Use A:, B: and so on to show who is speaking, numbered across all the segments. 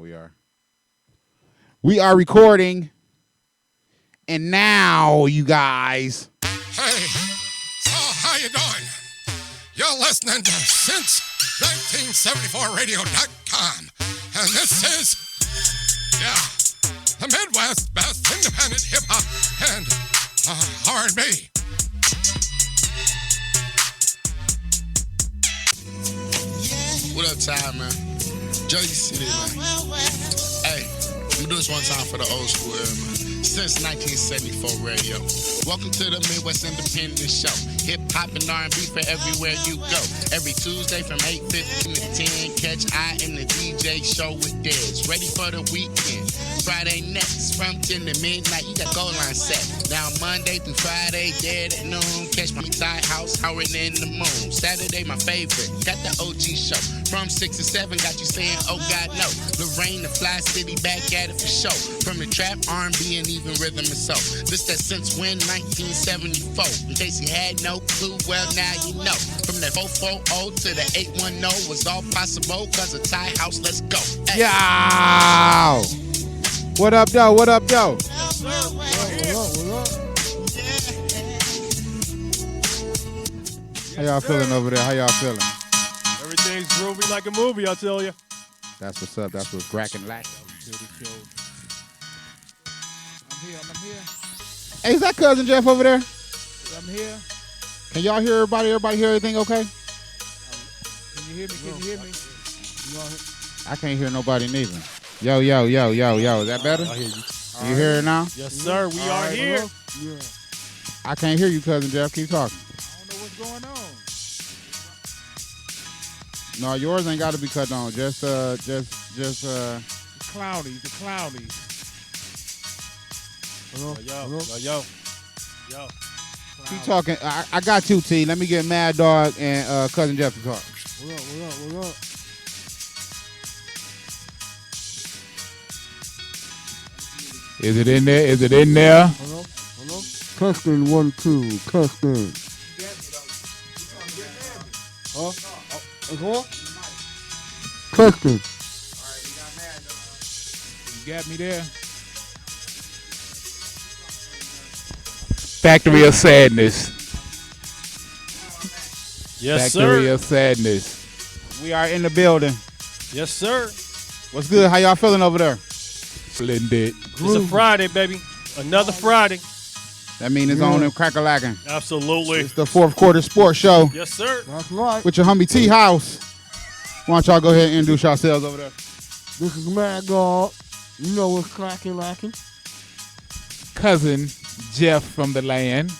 A: we are. We are recording. And now, you guys.
B: Hey, so how you doing? You're listening to Since1974Radio.com. And this is, the Midwest best independent hip-hop and R&B.
C: What up, Ty, man? Jersey City, man. Hey, I'm gonna do this one time for the old school era, man. Since 1974 radio. Welcome to the Midwest Independent Show. Hip-hop and R&B for everywhere you go. Every Tuesday from 8:15 to 10, catch IamThaDJ Show with Dez. Ready for the weekend. Friday next from 10 to midnight. You got goal line set. Now Monday through Friday, dead at noon. Catch my side house, Howard in the moon. Saturday, my favorite. Got the O.G Show. From 6 to 7, got you saying, oh God, no. Lorraine, the Fly City, back at it for show. From the trap, R&B, and even rhythm and soul. This that since when? 1974. In case you had no clue, well, now you know. From the 440 to the 810 was all possible because of Thai House. Let's go. Hey.
A: Yo! What up, though? What up, though? How y'all feeling over there? How y'all feeling?
D: Everything's groovy like a movie, I tell you.
A: That's what's up. That's what's cracking like.
E: I'm here.
A: Hey, is that Cousin Jeff over there?
E: I'm here.
A: Can y'all hear everybody? Everybody hear everything okay?
E: Can you hear me?
A: I can't hear nobody neither. Yo. Is that better?
D: I hear you.
A: You hear it now?
D: Yes, sir. We are here.
E: Yeah.
A: I can't hear you, Cousin Jeff. Keep talking.
E: I don't know what's going on.
A: No, yours ain't got to be cut on. Just.
E: The cloudy.
D: Yo.
A: Keep talking. I got you, T. Let me get Mad Dog and Cousin Jeff to talk.
E: What up?
A: Is it in there?
E: Hello? Testing 1, 2. Testing. Testing. You got me there?
A: Factory of Sadness.
D: Yes,
A: Factory
D: sir.
A: of Sadness. We are in the building.
D: Yes, sir.
A: What's good? How y'all feeling over there? Splendid.
D: It's a Friday, baby. Another Friday.
A: That means it's on and crack-a-lackin'.
D: Absolutely.
A: It's the fourth quarter sports show
D: Yes, sir.
E: That's right.
A: with your homie T House. Why don't y'all go ahead and introduce yourselves over there?
E: This is Mad Dog. You know what's lacking.
F: Cousin Jeff from the land.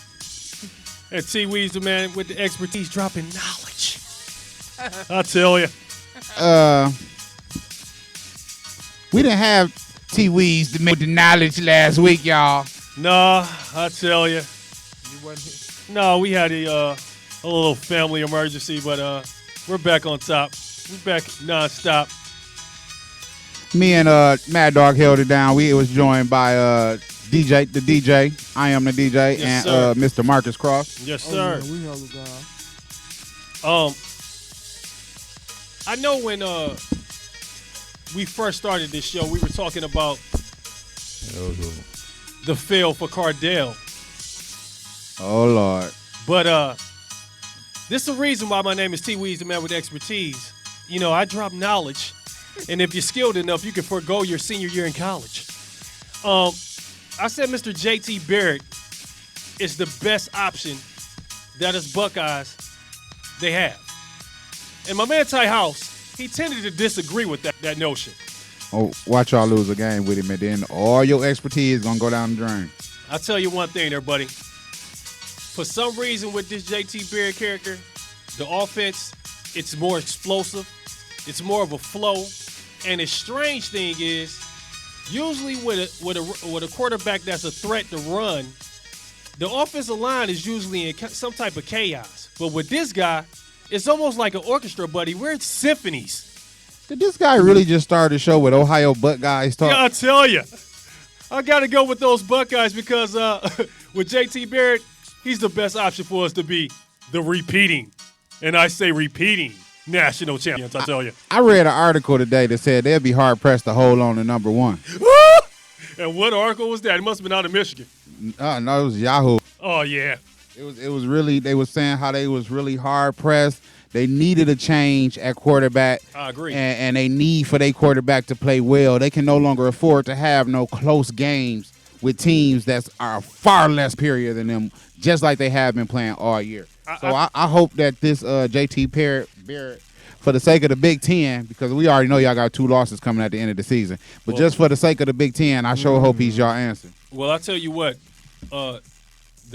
D: And T Weezy, the man with the expertise dropping knowledge. I tell you.
A: We didn't have T Weez to make the knowledge last week, y'all.
D: Nah, I tell you. No, we had a little family emergency, but we're back on top. We're back nonstop.
A: Me and Mad Dog held it down. We was joined by DJ, the DJ. I am the DJ,
D: Yes,
A: and Mr. Marcus Cross.
D: Yes, sir.
E: Oh, yeah, we held it down.
D: I know when we first started this show, we were talking about the fail for Cardell.
A: Oh Lord.
D: But this is the reason why my name is T Weezy, the man with expertise. You know, I drop knowledge, and if you're skilled enough, you can forego your senior year in college. I said Mr. J.T. Barrett is the best option that us Buckeyes they have. And my man Ty House, he tended to disagree with that notion.
A: Oh, watch y'all lose a game with him, and then all your expertise gonna go down the drain.
D: I'll tell you one thing there, buddy. For some reason with this J.T. Barrett character, the offense, it's more explosive. It's more of a flow. And the strange thing is, usually with a quarterback that's a threat to run, the offensive line is usually in some type of chaos. But with this guy, it's almost like an orchestra, buddy. We're in symphonies.
A: Did this guy really just start the show with Ohio Buckeyes talk?
D: Yeah, I tell you. I got to go with those Buckeyes because with J.T. Barrett, he's the best option for us to be the repeating. And I say repeating national champions, I tell you.
A: I read an article today that said they'd be hard pressed to hold on to number one.
D: And what article was that? It must have been out of Michigan.
A: No, it was Yahoo.
D: Oh, yeah.
A: It was really, they was saying how they was really hard pressed. They needed a change at quarterback.
D: I agree.
A: And they need for their quarterback to play well. They can no longer afford to have no close games with teams that are far less superior than them, just like they have been playing all year. I hope that this JT Barrett, for the sake of the Big Ten, because we already know y'all got 2 losses coming at the end of the season, but just for the sake of the Big Ten, I sure hope he's your answer.
D: Well, I'll tell you what, the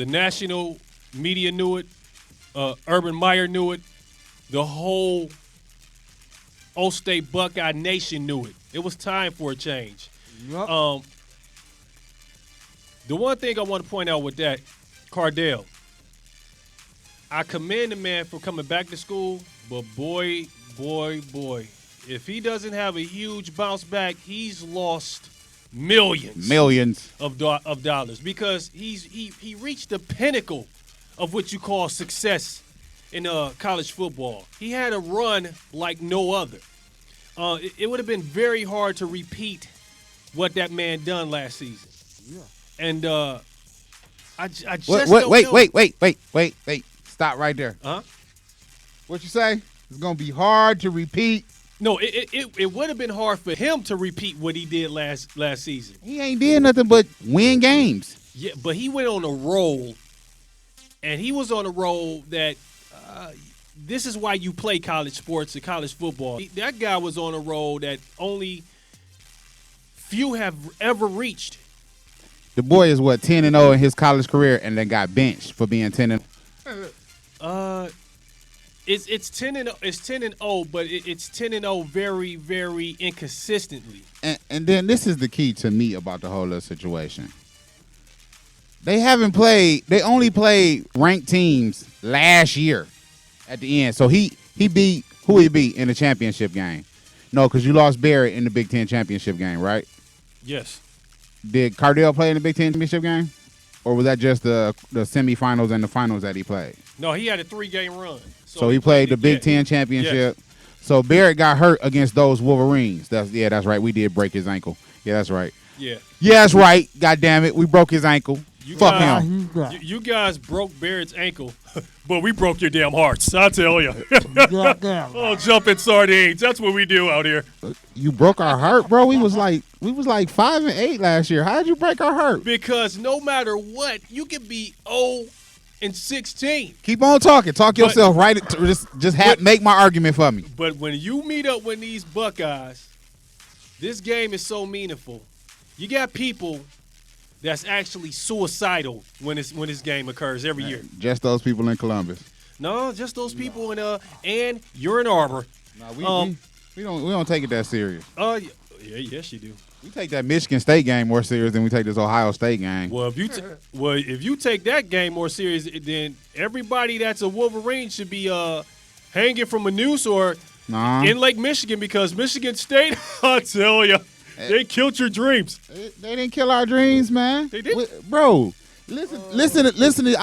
D: national media knew it, Urban Meyer knew it, the whole O-State Buckeye Nation knew it. It was time for a change.
E: Yep.
D: The one thing I want to point out with that, Cardell, I commend the man for coming back to school, but boy, if he doesn't have a huge bounce back, he's lost millions of dollars, because he reached the pinnacle of what you call success in college football. He had a run like no other. It would have been very hard to repeat what that man done last season. Yeah. And I just don't know.
A: Wait. Stop right there.
D: Huh?
A: What you say? It's going to be hard to repeat.
D: No, it would have been hard for him to repeat what he did last season.
A: He ain't did nothing but win games.
D: Yeah, but he went on a roll, and he was on a roll that this is why you play college sports and college football. That guy was on a roll that only few have ever reached.
A: The boy is 10-0 in his college career, and then got benched for being 10-0.
D: It's 10-0, but it's 10-0 very, very inconsistently.
A: And then this is the key to me about the whole little situation. They only played ranked teams last year at the end. So he beat who he beat in the championship game. No, because you lost Barrett in the Big Ten championship game, right?
D: Yes.
A: Did Cardell play in the Big Ten championship game? Or was that just the semifinals and the finals that he played?
D: No, he had a 3-game run.
A: So he played the Big Ten championship. Yes. So Barrett got hurt against those Wolverines. That's right. We did break his ankle. Yeah, that's right.
D: Yeah.
A: Yeah, that's right. God damn it. We broke his ankle. Fuck him.
D: You guys broke Barrett's ankle, but we broke your damn hearts, I tell you. Oh, jumping sardines. That's what we do out here.
A: You broke our heart, bro? We was like 5-8 last year. How did you break our heart?
D: Because no matter what, you can be 0-16.
A: Keep on talking. Talk yourself right. Make my argument for me.
D: But when you meet up with these Buckeyes, this game is so meaningful. You got people that's actually suicidal when this game occurs every year.
A: Just those people in Columbus.
D: No, just those people in and you're in Arbor.
A: No, we don't take it that serious.
D: Yes you do.
A: We take that Michigan State game more serious than we take this Ohio State game.
D: Well, if you take that game more serious, then everybody that's a Wolverine should be hanging from a noose or in Lake Michigan, because Michigan State, I tell you, they killed your dreams.
A: They didn't kill our dreams, man.
D: They did,
A: bro. Listen.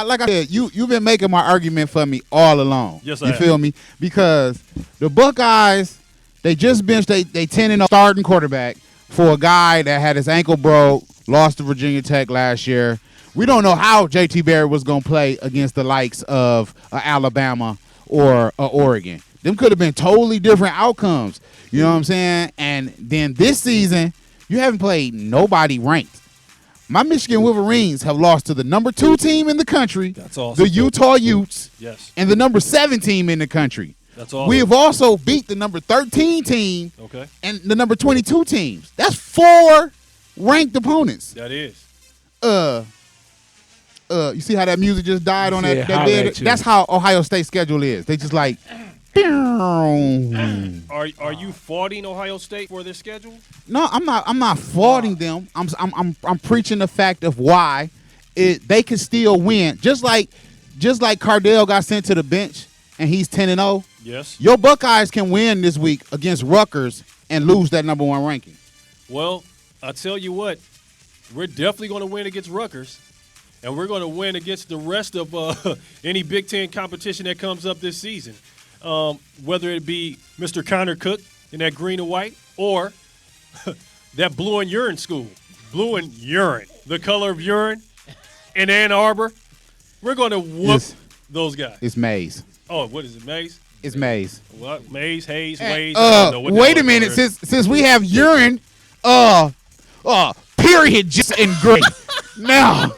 A: Like I said, you've been making my argument for me all along.
D: Yes, I have.
A: You feel me? Because the Buckeyes, they just benched they 10-0 starting quarterback for a guy that had his ankle broke, lost to Virginia Tech last year. We don't know how JT Barrett was going to play against the likes of Alabama or Oregon. Them could have been totally different outcomes. You know what I'm saying? And then this season, you haven't played nobody ranked. My Michigan Wolverines have lost to the number 2 team in the country,
D: that's awesome,
A: the Utah Utes,
D: yes,
A: and the number 7 team in the country.
D: That's awesome.
A: We have also beat the number 13 team,
D: okay,
A: and the number 22 teams. That's 4 ranked opponents.
D: That is.
A: You see how that music just died on that bed? That's how Ohio State schedule is. They just like.
D: Are you faulting Ohio State for their schedule?
A: No, I'm not. I'm not faulting them. I'm preaching the fact of why they can still win. Just like Cardell got sent to the bench and he's 10-0.
D: Yes.
A: Your Buckeyes can win this week against Rutgers and lose that number 1 ranking.
D: Well, I'll tell you what, we're definitely going to win against Rutgers, and we're going to win against the rest of any Big Ten competition that comes up this season. whether it be Mr. Connor Cook in that green and white or that blue and urine school. Blue and urine. The color of urine in Ann Arbor. We're going to whoop those guys.
A: It's maize.
D: Oh, what is it, maize?
A: It's maize.
D: What? Maize, haze, ways? I don't know what
A: Wait a minute. Since we have urine, period just in gray. Now.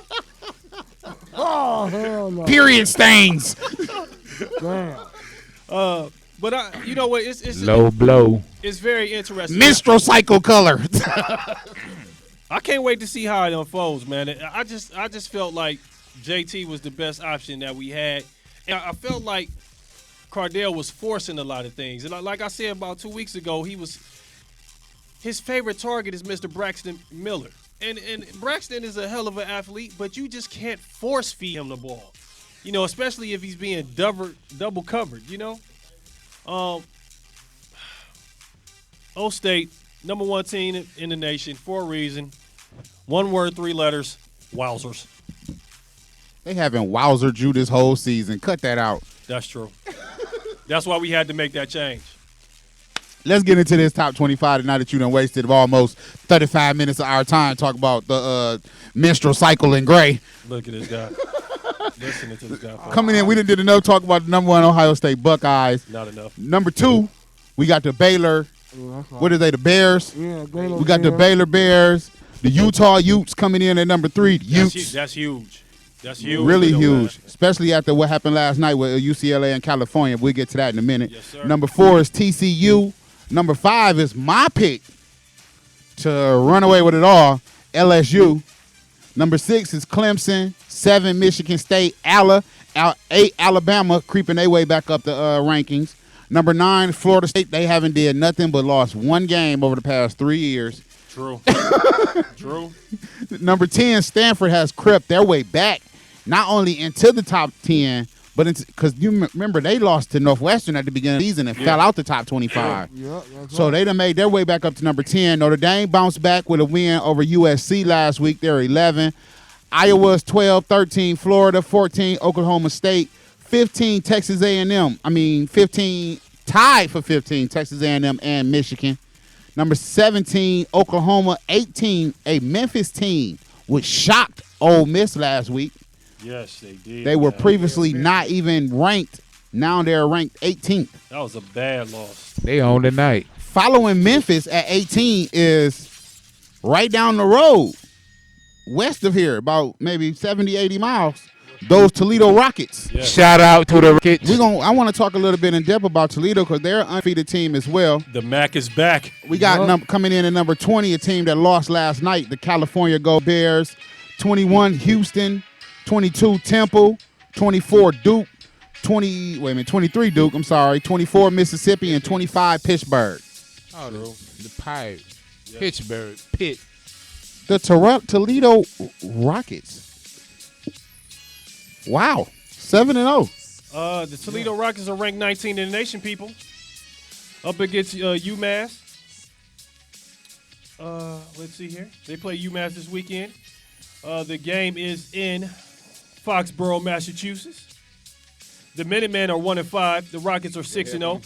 E: Oh, hell no.
A: Period stains.
E: Damn.
D: But you know what? It's
F: Low blow.
D: It's very interesting.
A: Menstrual cycle color.
D: I can't wait to see how it unfolds, man. I just felt like JT was the best option that we had, and I felt like Cardell was forcing a lot of things. And like I said about 2 weeks ago, his favorite target is Mr. Braxton Miller, and Braxton is a hell of an athlete, but you just can't force feed him the ball, especially if he's being double covered, O-State, number 1 team in the nation for a reason. 1 word, 3 letters, wowzers.
A: They haven't wowzered you this whole season. Cut that out.
D: That's true. That's why we had to make that change.
A: Let's get into this top 25 tonight that you done wasted almost 35 minutes of our time talking about the menstrual cycle in gray.
D: Look at this guy. Listening to this guy.
A: Coming in, we done did enough talk about the number 1 Ohio State Buckeyes.
D: Not enough.
A: Number 2, we got the Baylor. What are they, the Bears?
E: Yeah,
A: we got the Baylor Bears. The Utah Utes coming in at number 3. Utes.
D: That's huge. That's huge.
A: Really
D: though,
A: huge,
D: man.
A: Especially after what happened last night with UCLA and California. We'll get to that in a minute.
D: Yes, sir.
A: Number 4 is TCU. Number 5 is my pick to run away with it all, LSU. Number 6 is Clemson. 7, Michigan State. 8, Alabama creeping their way back up the rankings. Number 9, Florida State. They haven't did nothing but lost 1 game over the past 3 years.
D: True. True.
A: Number 10, Stanford has crept their way back, not only into the top 10, but because you remember they lost to Northwestern at the beginning of the season and fell out the top 25.
E: Yeah,
A: So they done made their way back up to number 10. Notre Dame bounced back with a win over USC last week. They're 11. Iowa's 12, 13, Florida, 14, Oklahoma State, 15, Texas A&M. 15, tied for 15, Texas A&M and Michigan. Number 17, Oklahoma, 18, a Memphis team, which shocked Ole Miss last week.
D: Yes, they did.
A: They were previously not even ranked. Now they're ranked 18th.
D: That was a bad loss.
F: They own the night.
A: Following Memphis at 18 is right down the road, west of here, about maybe 70, 80 miles, those Toledo Rockets.
D: Yes.
F: Shout out to the Rockets.
A: I want to talk a little bit in depth about Toledo because they're an undefeated team as well.
D: The MAC is back.
A: We got coming in at number 20, a team that lost last night, the California Go Bears. 21, Houston. 22, Temple. 24, Duke. 23, Duke. 24, Mississippi, and 25, Pittsburgh.
F: Oh, the Pirate. Yep. Pittsburgh. Pitt.
A: The Toledo Rockets. Wow. 7-0.
D: The Toledo Rockets are ranked 19 in the nation, people. Up against UMass. Let's see here. They play UMass this weekend. The game is in Foxborough, Massachusetts. The Minutemen are 1-5. The Rockets are 6-0.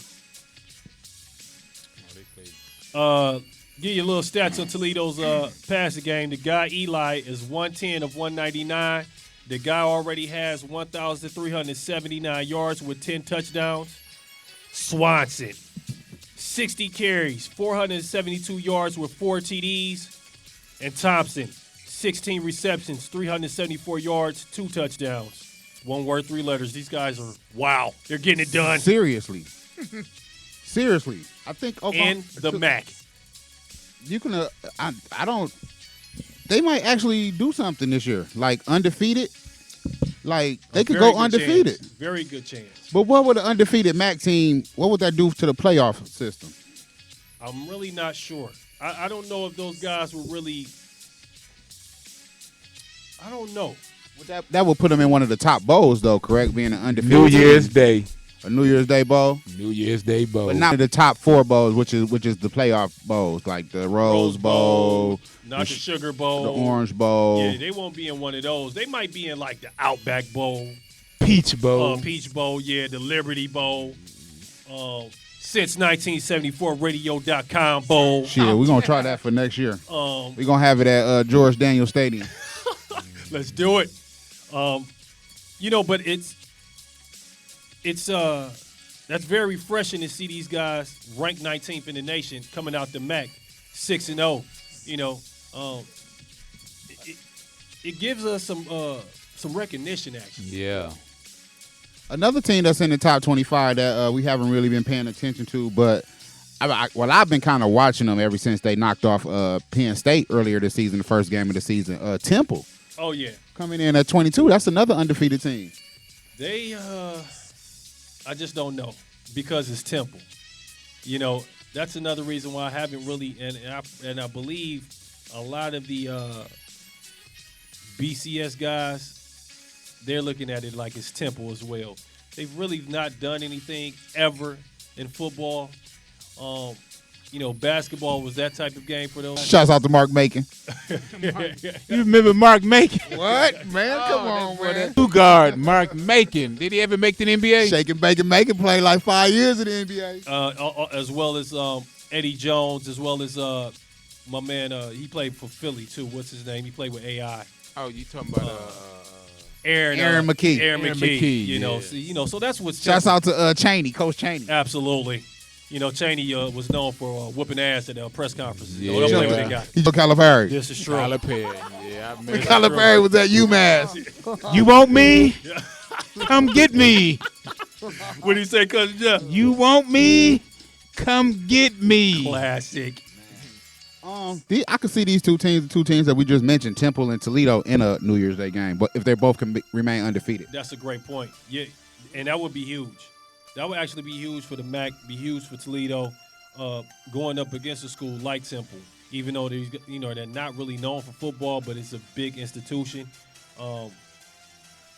D: Give you a little stats on Toledo's passing game. The guy Eli is 110 of 199. The guy already has 1,379 yards with 10 touchdowns. Swanson, 60 carries, 472 yards with 4 TDs. And Thompson, 16 receptions, 374 yards, 2 touchdowns. 1 word, 3 letters. These guys are, wow, they're getting it done.
A: Seriously. I think
D: In the MAC.
A: You can, I don't, they might actually do something this year. Like undefeated. Like they could go undefeated.
D: Chance. Very good chance.
A: But what would an undefeated MAC team, what would that do to the playoff system?
D: I'm really not sure. I don't know if those guys were really, I don't know.
A: That would put them in one of the top bowls, though, correct? Being an undefeated
F: New Year's Day.
A: A New Year's Day bowl?
F: New Year's Day bowl.
A: But not the top 4 bowls, which is the playoff bowls, like the Rose Bowl,
D: not the Sugar Bowl,
A: the Orange Bowl.
D: Yeah, they won't be in one of those. They might be in like the Outback Bowl,
F: Peach Bowl.
D: Peach Bowl, yeah, the Liberty Bowl. Since 1974 radio.com bowl.
A: Shit, we're going to try that for next year. We're going to have it at George Daniel Stadium.
D: Let's do it. But it's that's very refreshing to see these guys ranked 19th in the nation coming out the MAC 6-0. It gives us some recognition actually.
F: Yeah.
A: Another team that's in the top 25 that we haven't really been paying attention to, but I've been kind of watching them ever since they knocked off Penn State earlier this season, the first game of the season. Temple.
D: Oh yeah.
A: Coming in at 22. That's another undefeated team.
D: They I just don't know because it's Temple. That's another reason why I haven't really and I believe a lot of the BCS guys, they're looking at it like it's Temple as well. They've really not done anything ever in football. Basketball was that type of game for those.
A: Shouts out to Mark Macon.
F: You remember Mark Macon?
A: What? Man, come on, man.
F: Two guard, Mark Macon. Did he ever make the NBA?
A: Shaking, Bacon, Macon played like 5 years in the NBA.
D: As well as Eddie Jones, as well as my man, he played for Philly too. What's his name? He played with AI.
F: Oh, you talking about
D: Aaron
A: McKee.
D: Aaron McKee.
F: Yeah.
D: So that's what's
A: Shouts out to Cheney, Coach Cheney.
D: Absolutely. Cheney was known for whooping ass at press conferences.
F: Yeah.
D: Don't play with that guy.
A: He's from Calipari.
D: This is true.
F: Calipari. Yeah, I remember.
A: Calipari was at UMass.
F: You want me? Come get me.
D: What did he say, Cousin Jeff?
F: You want me? Come get me.
D: Classic.
A: I can see these two teams that we just mentioned, Temple and Toledo, in a New Year's Day game. But if they both can remain undefeated,
D: That's a great point. Yeah, and that would be huge. That would actually be huge for the MAC, be huge for Toledo, going up against a school like Temple. Even though they're not really known for football, but it's a big institution.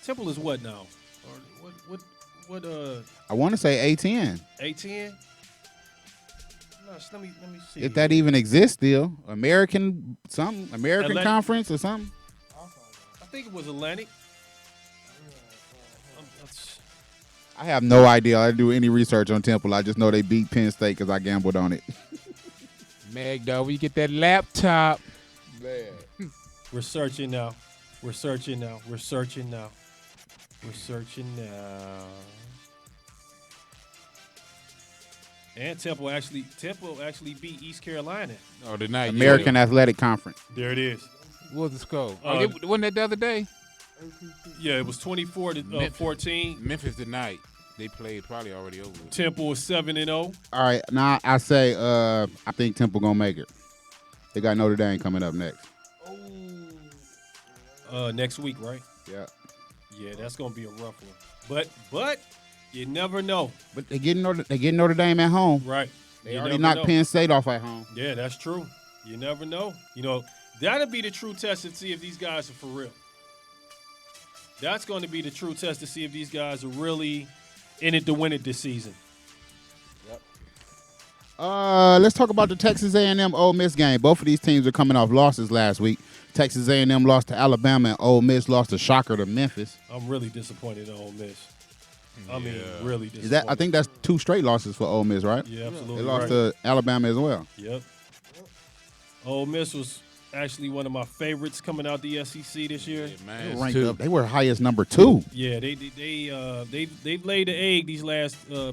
D: Temple is what now? Or what?
A: I want to say A10.
D: A10. Let me see.
A: If that even exists still, American
D: Atlantic.
A: Conference or something.
D: I think it was Atlantic.
A: I have no idea. I didn't do any research on Temple. I just know they beat Penn State because I gambled on it.
F: Mag dog, you get that laptop.
A: Man.
D: We're searching now. And Temple actually beat East Carolina.
F: Oh, the night.
A: American Athletic Conference.
D: There it is.
F: What was the score? Wasn't that the other day?
D: Yeah, it was 24 to 14.
F: Memphis tonight. They played probably already over.
D: Temple was 7-0.
A: All right, now I say I think Temple gonna make it. They got Notre Dame coming up next.
D: Next week, right?
A: Yeah.
D: Yeah, that's gonna be a rough one. But you never know.
A: But they getting Notre Dame at home.
D: Right.
A: They already knocked Penn State off at home.
D: Yeah, that's true. You never know. That'll be the true test to see if these guys are for real. That's going to be the true test to see if these guys are really in it to win it this season.
A: Let's talk about the Texas A&M Ole Miss game. Both of these teams are coming off losses last week. Texas A&M lost to Alabama, and Ole Miss lost a shocker to Memphis.
D: I'm really disappointed in Ole Miss. I mean, really disappointed.
A: Is that? I think that's 2 straight losses for Ole Miss, right?
D: Yeah, absolutely.
A: They lost to Alabama as well.
D: Yep. Ole Miss was actually one of my favorites coming out the SEC this year.
F: Yeah, man,
A: They ranked up. They were highest number 2.
D: Yeah, they've laid the egg these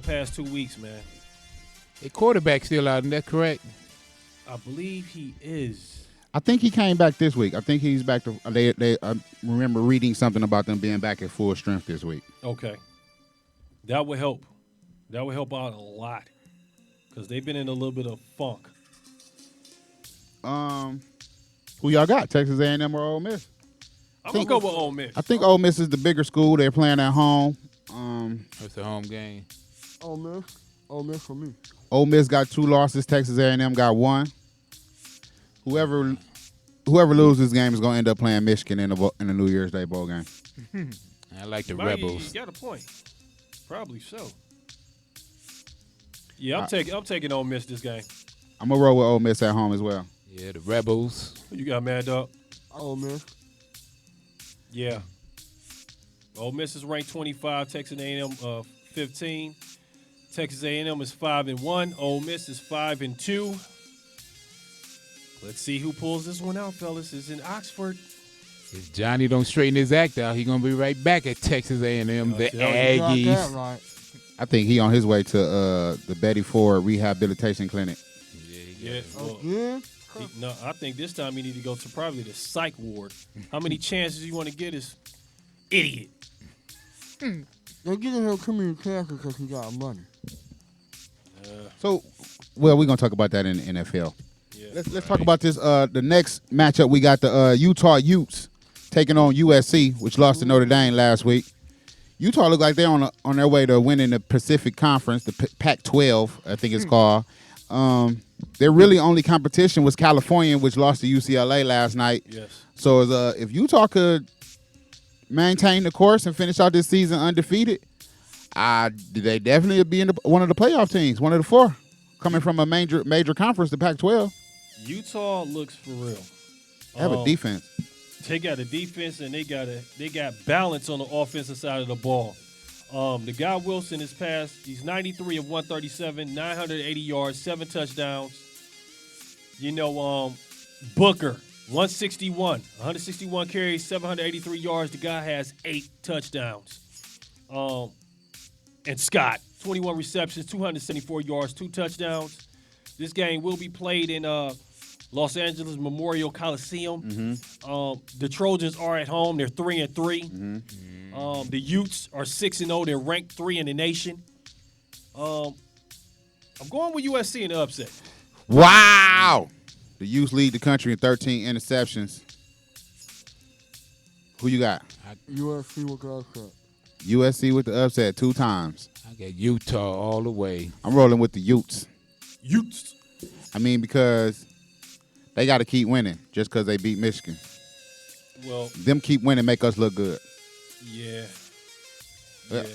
D: past 2 weeks, man.
F: A quarterback still out, isn't that correct?
D: I believe he is.
A: I think he came back this week. I think he's back to. I remember reading something about them being back at full strength this week.
D: Okay, that would help. That would help out a lot because they've been in a little bit of funk.
A: Who y'all got? Texas A&M or Ole Miss?
D: I'm gonna go with Ole Miss.
A: I think Ole Miss is the bigger school. They're playing at home.
F: It's a home game.
E: Ole Miss for me.
A: Ole Miss got 2 losses. Texas A&M got 1. Whoever loses this game is going to end up playing Michigan in the New Year's Day bowl game.
F: I like the
D: Might,
F: Rebels.
D: You got a point. Probably so. Yeah, I'm taking Ole Miss this game.
A: I'm going to roll with Ole Miss at home as well.
F: Yeah, the Rebels.
D: Who you got, Mad Dog?
E: Ole Miss.
D: Yeah. Ole Miss is ranked 25, Texas A&M 15. Texas A&M is 5-1. Ole Miss is 5-2. Let's see who pulls this one out, fellas. It's in Oxford.
F: If Johnny don't straighten his act out, he gonna be right back at Texas A&M. The
E: You got
F: Aggies.
E: that right.
A: I think he on his way to the Betty Ford Rehabilitation Clinic.
D: Yeah. Well,
E: Again?
D: no, I think this time you need to go to probably the psych ward. How many chances you want to get is idiot.
E: They giving him too many chances because he got money.
A: So, well, we're gonna talk about that in the NFL.
D: Yeah.
A: Let's talk about this. The next matchup, we got the Utah Utes taking on USC, which lost to Notre Dame last week. Utah look like they're on their way to winning the Pacific Conference, the Pac-12, I think it's called. Their really only competition was California, which lost to UCLA last night.
D: Yes.
A: So if Utah could maintain the course and finish out this season undefeated, they definitely would be in one of the playoff teams, one of the four, coming from a major conference, the Pac-12.
D: Utah looks for real.
A: They have a defense.
D: They got a defense and they got balance on the offensive side of the ball. The guy Wilson has passed. He's 93 of 137, 980 yards, 7 touchdowns. Booker, 161 carries, 783 yards. The guy has 8 touchdowns. And Scott, 21 receptions, 274 yards, 2 touchdowns. This game will be played in Los Angeles Memorial Coliseum. The Trojans are at home. They're 3-3. The Utes are 6-0. They're ranked 3 in the nation. I'm going with USC in the upset.
A: Wow. The Utes lead the country in 13 interceptions. Who you got?
E: USC with the upset.
A: USC with the upset 2 times.
F: I got Utah all the way.
A: I'm rolling with the Utes.
D: Utes.
A: I mean, because they got to keep winning just because they beat Michigan.
D: Well,
A: Them keep winning make us look good.
D: yeah.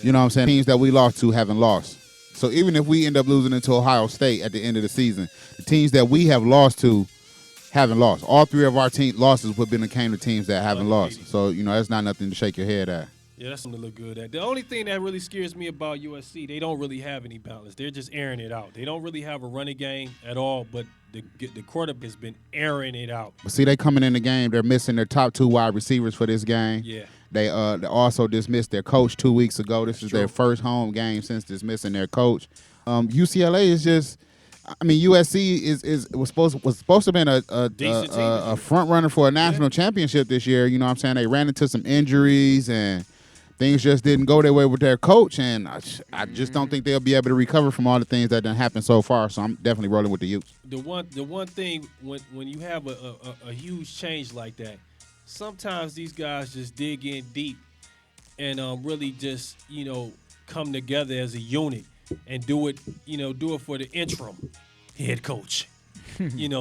A: You know what I'm saying? Teams that we lost to haven't lost. So even if we end up losing into Ohio State at the end of the season, the teams that we have lost to haven't lost. All 3 of our losses would have been the teams that haven't lost. So, that's not nothing to shake your head at.
D: Yeah, that's something to look good at. The only thing that really scares me about USC, they don't really have any balance. They're just airing it out. They don't really have a running game at all, but the quarterback has been airing it out.
A: But see, they coming in the game. They're missing their top 2 wide receivers for this game.
D: Yeah.
A: They also dismissed their coach 2 weeks ago. This is
D: true.
A: their first home game since dismissing their coach. UCLA is just, USC was supposed to have been a front runner for a national championship this year. You know what I'm saying? They ran into some injuries and things just didn't go their way with their coach, and I just don't think they'll be able to recover from all the things that done happened so far. So I'm definitely rolling with the Utes.
D: The one thing when you have a huge change like that, sometimes these guys just dig in deep and really just come together as a unit and do it for the interim head coach.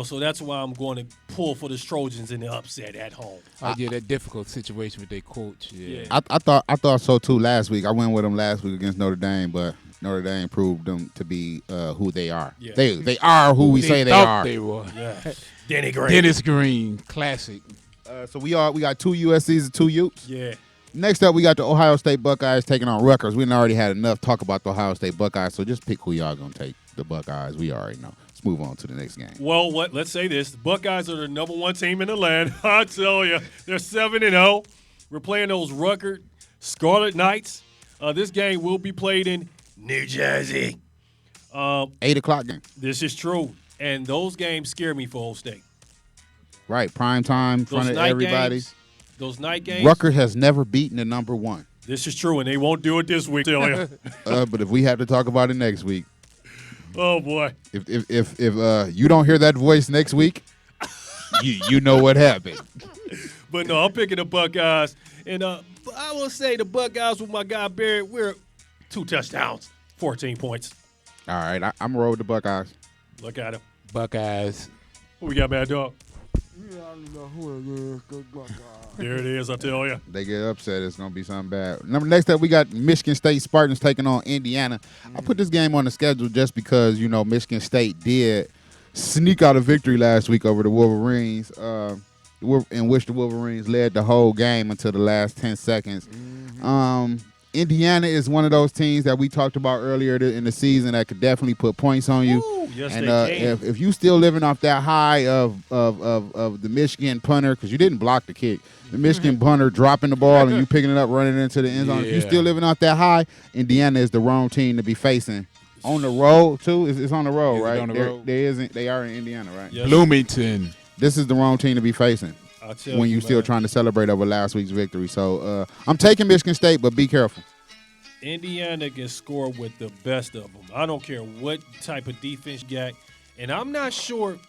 D: So that's why I'm going to pull for the Trojans in the upset at home.
F: That difficult situation with their coach. Yeah.
A: I thought so too last week. I went with them last week against Notre Dame, but Notre Dame proved them to be who they are.
D: Yeah.
A: They are who we say they are.
F: They were.
D: Yeah. Green.
F: Dennis Green, classic.
A: So we got 2 USCs and 2 Utes.
D: Yeah.
A: Next up, we got the Ohio State Buckeyes taking on Rutgers. We done already had enough talk about the Ohio State Buckeyes, so just pick who y'all gonna take. The Buckeyes, we already know. Let's move on to the next game.
D: Well, let's say this. The Buckeyes are the number 1 team in the land. I tell you, they're 7-0. We're playing those Rutgers Scarlet Knights. This game will be played in New Jersey.
A: 8 o'clock game.
D: This is true. And those games scare me for Ohio State.
A: Right, prime time in front of everybody.
D: Those night games.
A: Rutgers has never beaten the number 1.
D: This is true, and they won't do it this week, tell you.
A: But if we have to talk about it next week.
D: Oh, boy.
A: If you don't hear that voice next week, you know what happened.
D: But no, I'm picking the Buckeyes. And I will say the Buckeyes with my guy Barrett, we're 2 touchdowns, 14 points.
A: All right, I'm going to roll with the Buckeyes.
D: Look at him.
F: Buckeyes.
D: What we got, Mad Dog?
E: You don't know who it is. Good Buckeyes.
D: There it is, I tell you.
A: They get upset, it's going to be something bad. Next up, we got Michigan State Spartans taking on Indiana. I put this game on the schedule just because, Michigan State did sneak out a victory last week over the Wolverines, in which the Wolverines led the whole game until the last 10 seconds. Indiana is one of those teams that we talked about earlier in the season that could definitely put points on you.
D: Ooh, yes,
A: and
D: they can.
A: if you still living off that high of the Michigan punter, because you didn't block the kick, the Michigan punter dropping the ball and you picking it up, running into the end zone. If you still living off that high, Indiana is the wrong team to be facing. On the road too. It's on the road, right?
F: On the road?
A: There isn't. They are in Indiana, right?
D: Yes.
F: Bloomington.
A: This is the wrong team to be facing
D: I'll tell
A: when
D: you,
A: you're still
D: man.
A: trying to celebrate over last week's victory. So I'm taking Michigan State, but be careful.
D: Indiana can score with the best of them. I don't care what type of defense you got. And I'm not sure.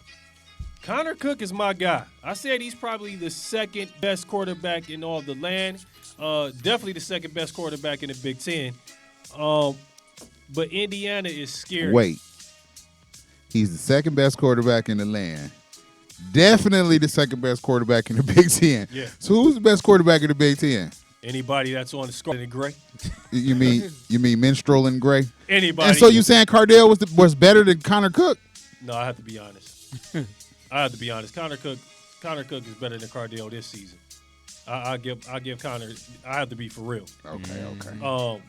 D: Connor Cook is my guy. I said he's probably the second best quarterback in all the land. Definitely the second best quarterback in the Big Ten. But Indiana is scary.
A: Wait. He's the second best quarterback in the land. Definitely the second best quarterback in the Big Ten.
D: Yeah.
A: So who's the best quarterback in the Big Ten?
D: Anybody that's on the score in gray.
A: You mean Minstrel and Gray?
D: Anybody.
A: And so you saying Cardell was better than Connor Cook?
D: No, I have to be honest. I have to be honest. Connor Cook is better than Cardell this season. I give Connor. I have to be for real.
A: Okay.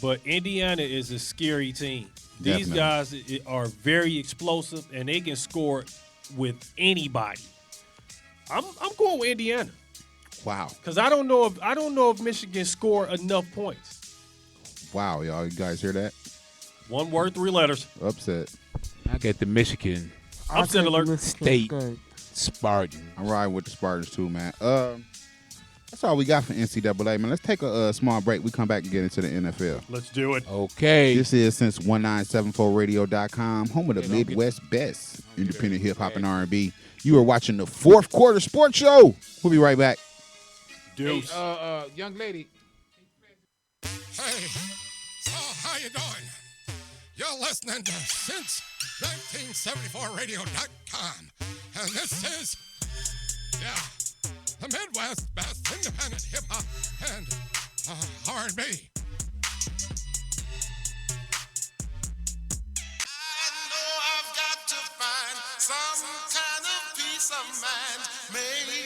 D: But Indiana is a scary team. These
A: Definitely.
D: guys are very explosive and they can score with anybody. I'm going with Indiana
A: Wow.
D: because I don't know if Michigan score enough points.
A: Wow, y'all. You guys hear that?
D: One word, 3 letters.
A: Upset.
F: I got the Michigan
D: Upset alert.
F: State Spartan.
A: I'm riding with the Spartans too, man. That's all we got for NCAA, man. Let's take a small break. We come back and get into the NFL.
D: Let's do it.
F: Okay.
A: This is since 1974radio.com, home of the Midwest best independent hip hop and R&B. You are watching the Fourth Quarter Sports Show. We'll be right back.
D: Deuce.
F: Young lady.
B: Hey, so how you doing? You're listening to since 1974radio.com. And this is, the Midwest best independent hip-hop and R&B.
C: I know I've got to find some kind of peace of mind, maybe.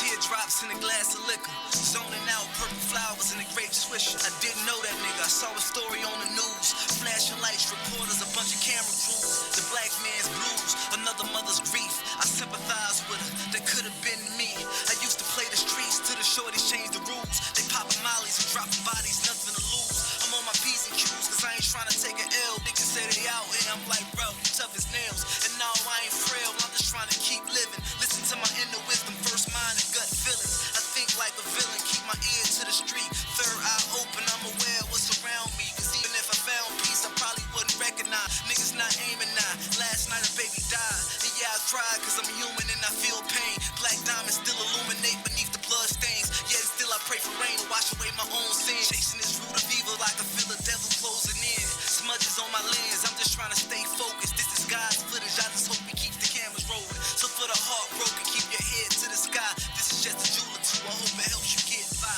G: Teardrops in a glass of liquor, zoning out purple flowers in a grape swisher. I didn't know that nigga, I saw a story on the news. Flashing lights, reporters, a bunch of camera crews. The black man's blues, another mother's grief. I sympathize with her, that could have been me. I used to play the streets till the shorties changed the rules. They popping mollies and dropping bodies, nothing to lose. I'm on my P's and Q's, cause I ain't trying to take an L. Niggas say they out here, I'm like, bro, you tough as nails. And no, I ain't frail, I'm just trying to keep living. Listen to my inner wisdom, first mind and gut feelings. I think like a villain, keep my ear to the street. Third eye open, I'm aware of what's around me. Cause even if I found peace, I probably wouldn't recognize. Niggas not aiming now. Last night a baby died. And yeah, I cried cause I'm human and I feel pain. Black diamonds still illuminate beneath the blood stains. Yet still I pray for rain to wash away my own sins. Chasing this root of evil like I feel the devil closing in. Smudges on my lens, I'm just trying to stay focused. This is God's footage, I just hope he keeps the cameras rolling. So for the heartbroken, keep your head to the sky. This is just a jeweler too, I hope it helps you get by.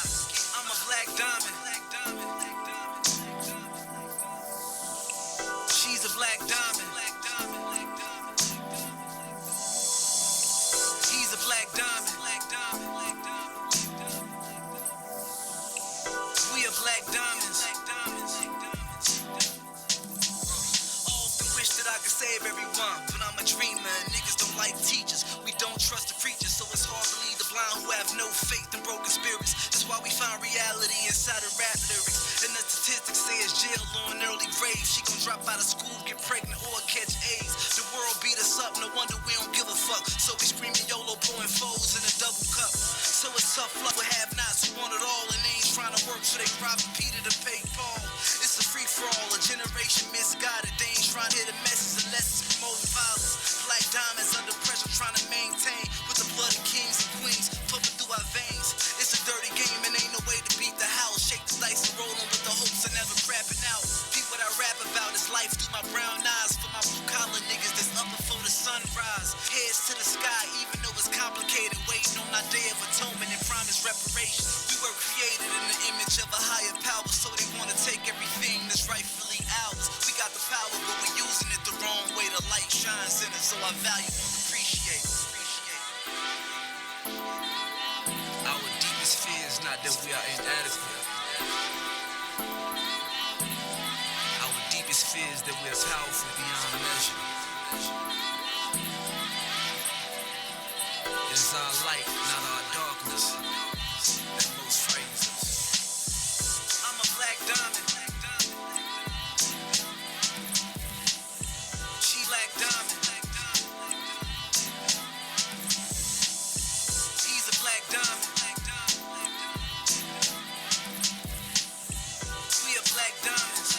G: I'm a black diamond. She's a black diamond. He's a black diamond. We are black diamonds. Often wish that I could save everyone, but I'm a dreamer and niggas don't like teachers. We don't trust the preachers, so it's hard to lead the blind who have no faith in broken spirits. That's why we find reality inside of rap lyrics. And the statistics say it's jail or an early grave. She gon' drop out of school, get pregnant, or catch AIDS. The world beat us up, no wonder we don't give a fuck. So we screaming YOLO, blowing foes in a double cup. So it's tough luck with have-nots who want it all and they ain't trying to work, so they rob Peter to pay Paul. It's a free-for-all, a generation misguided. They ain't trying to hear the message unless it's promoting violence. Black diamonds under pressure, trying to maintain with the blood of kings and queens pumping through our veins. It's a dirty game and ain't no way to beat the house. Shake the dice and roll 'em with the hopes of never crapping out. People that rap about is life through my brown eyes. For my blue-collar niggas that's up before the sunrise. Heads to the sky, even though it's complicated. Waiting on our day of atonement and promise reparations. We were created in the image of a higher power, so they want to take everything that's rightfully ours. We got the power, but we're using it the wrong way. The light shines in it, so I value and appreciate it. that we are inadequate. Our deepest fears that we are powerful beyond measure. It is our light, not our darkness, that most frightens us. I'm a black diamond. She black diamond. He's a black diamond. We are black diamonds.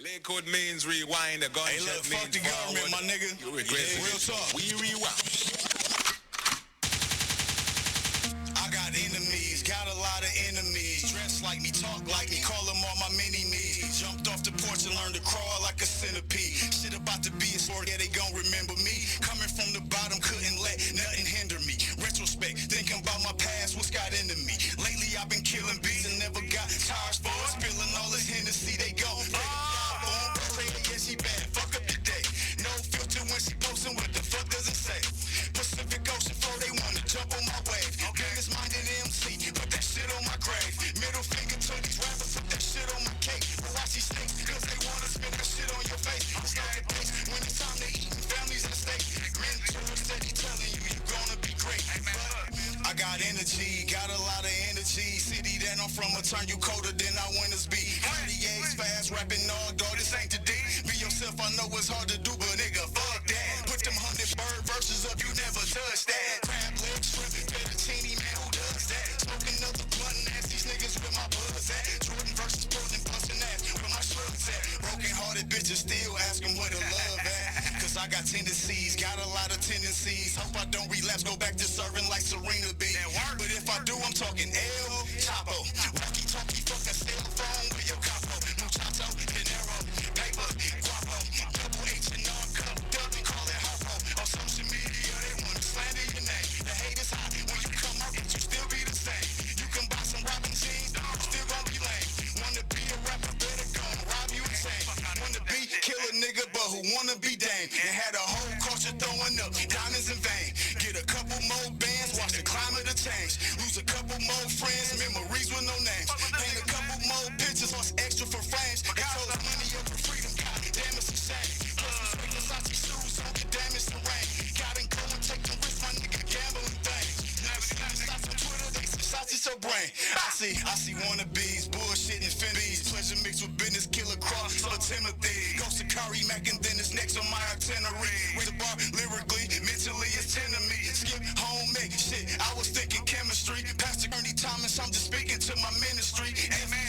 B: Liquid means rewind, the gunshot
C: Hey, look, fuck
B: means
C: the government,
B: forward.
C: my nigga.
B: You regret
C: Yeah,
B: it.
C: real talk.
B: We rewind.
C: I got enemies, got a lot of enemies. Dress like me, talk like me, call them all my mini-me's. Jumped off the porch and learned to crawl like a centipede. Shit about to be a sword, yeah, they gon' remember me. Coming from the bottom, couldn't let nothing hinder me. Retrospect, thinking about my past, what's got into me. Lately, I've been killing beats and never got charged for it. Spilling all this Hennessy, they gon' yeah, she bad, fuck up the day. No filter when she posting, what the fuck does it say? Pacific Ocean flow, they wanna jump on my wave. Biggest minded MC, put that shit on my grave. Middle finger to these rappers, put that shit on my cake. Watch these snakes, cause they wanna spin that shit on your face. It's not the place when it's time to eat, families at stake. Mentors steady telling you, you gonna be great. I got energy, got a lot of energy. City that I'm from will turn you colder than I winners be. 38's fast, rapping all dog, this ain't the D. Be yourself, I know it's hard to do, but nigga, fuck that. Put them 100 bird verses up, you never touch that. Crab leg shrimp, fettuccine, man, who does that? Smoking another blunt, ass, these niggas with my buzz at. Jordan versus Portland, busting ass, where my shrugs at. Broken hearted bitches still asking where the love at. Cause I got tendencies, got a lot of tendencies. Hope I don't relapse, go back to serving like Serena B. But if I do, I'm talking El Chapo. Walkie talkie, fuck a cell phone with your capo. Muchacho, dinero, paper, guapo. Double H and non-cup, double call it hopo. On social media, they wanna slander your name. The hate is hot, when you come out, you still be the same. You can buy some rapping jeans, still gon' be lame. Wanna be a rapper, better go and rob you and chain. Wanna be kill a nigga, but who wanna be Dame? And had a whole culture throwing up diamonds in vain. Get a couple more bands, watch the climate of change. Lose a couple more friends, memories with no names. Paint a couple more pictures, what's extra for frames. They told us money over freedom, god damn it's a shame. Plus we spray Versace shoes, don't get damaged to rain. Gotta go and take the risk, my nigga gambling things. Never see the shots on Twitter, they say shots at your brain. I see wannabes, bullshit and finbies. Pleasure mixed with business, killer cross for Timothy. Ghost of Kari Mack and then it's next on my itinerary. Raise the bar lyrically, mentally it's 10 to me. Skip home, make shit, I was thinking chemistry. Pastor Ernie Thomas, I'm just speaking to my ministry.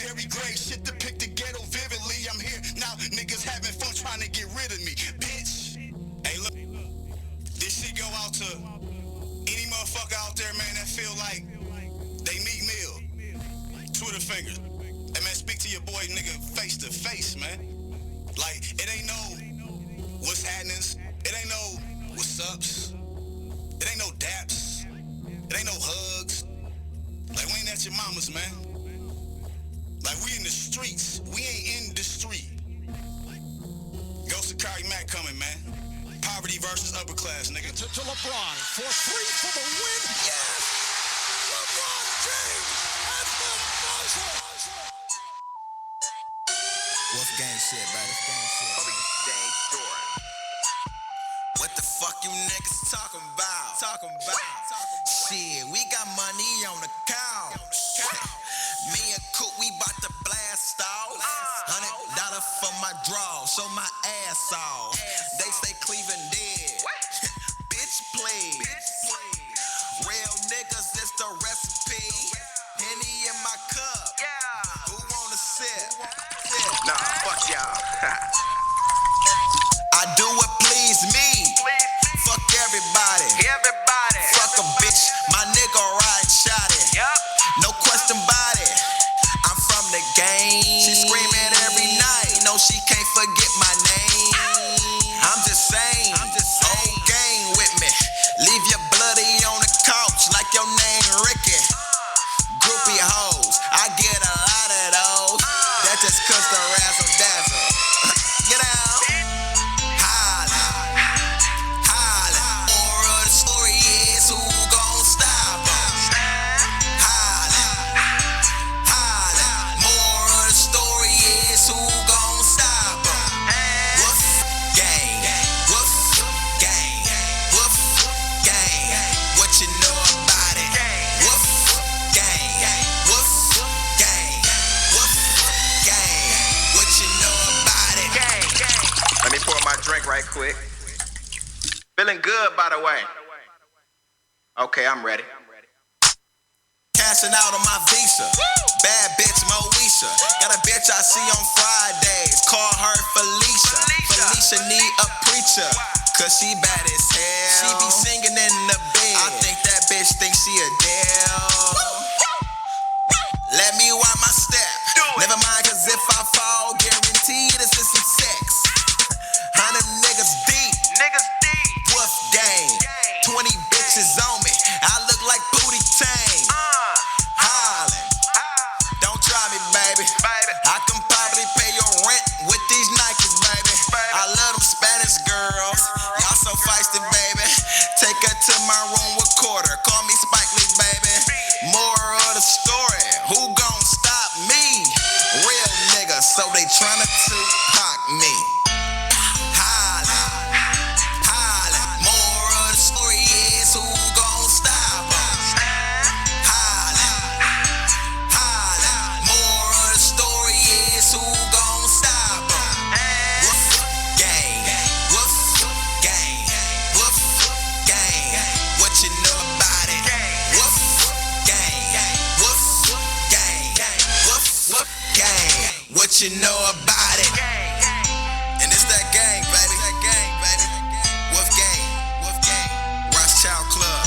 C: Very great shit depict the ghetto vividly. I'm here now, niggas having fun trying to get rid of me, bitch. Hey look, this shit go out to any motherfucker out there, man, that feel like they Meek Mill. Twitter fingers. Hey man, speak to your boy nigga face to face, man. Like, it ain't no what's happening. It ain't no what's ups. It ain't no daps. It ain't no hugs. Like, we ain't at your mama's, man. Like, we in the streets. We ain't in the street. Ghost of Kari Mack coming, man. Poverty versus upper class, nigga.
B: To LeBron for three for the win. Yes! LeBron James at the buzzer.
G: What's gang shit, brother? What the fuck you niggas talking about? Shit, we got money on the couch. Me and Coop, we bout to blast off. $100 for my draw, show my ass off. They say Cleveland dead. Bitch, please. Real niggas, it's the recipe. Henny in my cup. Who wanna sip?
H: Nah, fuck y'all.
G: I do what please me. Fuck everybody. Fuck a bitch. My nigga ride shot it. No question about it. I'm from the game. She screaming every night. No, she can't forget my name. I'm just saying.
H: quick. Feeling good, by the way. Okay, I'm ready. Cashing out on my visa. Bad bitch Moesha. Got a bitch I see on Fridays. Call her Felicia. Felicia need a preacher, cause she bad as hell. She be singing in the bed. I think that bitch thinks she Adele. Let me wind my step. Never mind, cause if I fall, guaranteed this is some sex. 100 niggas deep. Wolf gang. 20 bitches on me. I look like Booty Tang. Hollin'. Don't try me, baby. I can probably pay your rent with these Nikes, baby. I love them Spanish girls. Y'all so feisty, baby. Take her to my room with quarter. Call me Spike Lee, baby. Moral of the story. Who gon' stop me? Real niggas, so they tryna Tupac me. You know about it. And it's that gang, baby. Wolf gang. Rothschild Club.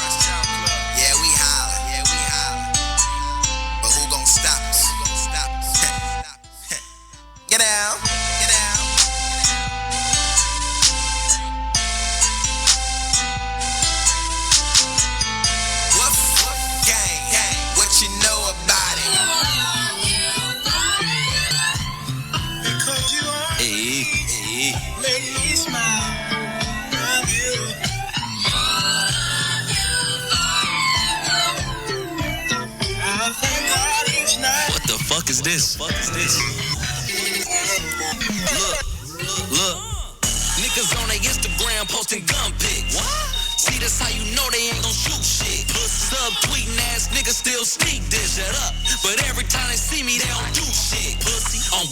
H: Yeah, we holler. But who gon' stop us? Get down. Wolf gang. What you know about it? Make me smile. What the fuck is this? Look. Niggas on their Instagram posting gun pics. What? See, that's how you know they ain't gon' shoot shit. Sub-tweeting ass niggas still sneak this. Shut up. But every time they see me, they don't do shit. Pussy, I'm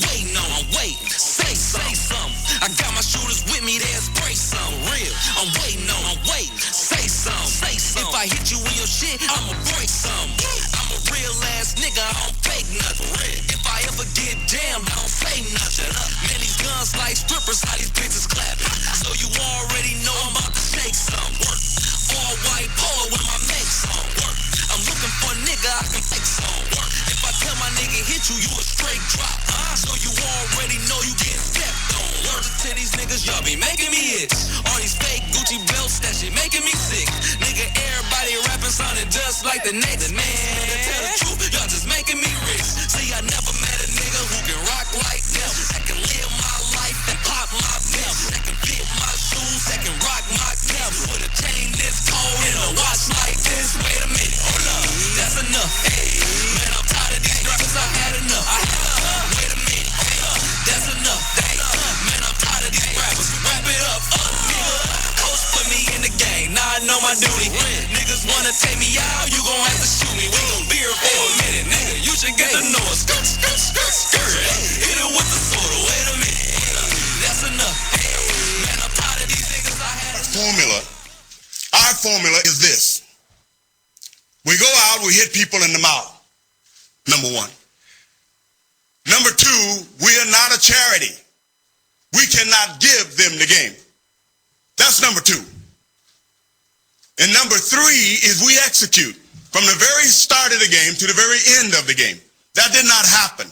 H: waiting. Say something. I got my shooters with me, they'll spray some. Real, I'm waiting. Say something. If I hit you in your shit, I'ma break some. I'm a real ass nigga, I don't fake nothing. If I ever get jammed, I don't say nothing. Man, these guns like strippers, how these bitches clapping. So you already know I'm about to shake some. Work. All white polo with my makes on. Work. I'm looking for a nigga I can fix on. Work. If I tell my nigga hit you, you a straight drop. So you already know you get stepped on. Word to these niggas, y'all be making me itch. All these fake Gucci belts, that shit making me sick. Nigga, everybody rapping sounding just like the next man. To tell the truth, y'all just making me rich. See, I never met a nigga who can rock like them. That can live my life and pop my bills. That can fit my shoes, that can rock my caps. With a chain this cold and a watch like this. Wait a minute, hold up, that's enough. Hey, man, I'm tired of these rappers, I had enough. Wait a minute, hold up, that's enough. Hey, man, I'm tired of these rappers. Wrap it up, nigga. Coach put me in the game, now I know my duty. Niggas wanna take me out, you gon' have to shoot me. We gon' be here for a minute, nigga. You should get to know us. Skirt. Hit it with the soda. Wait a minute, that's enough. Hey, man, I'm tired of these niggas. I had
I: Our formula is this. We go out, we hit people in the mouth. Number one. Number two, we are not a charity. We cannot give them the game. That's number two. And number three is we execute from the very start of the game to the very end of the game. That did not happen.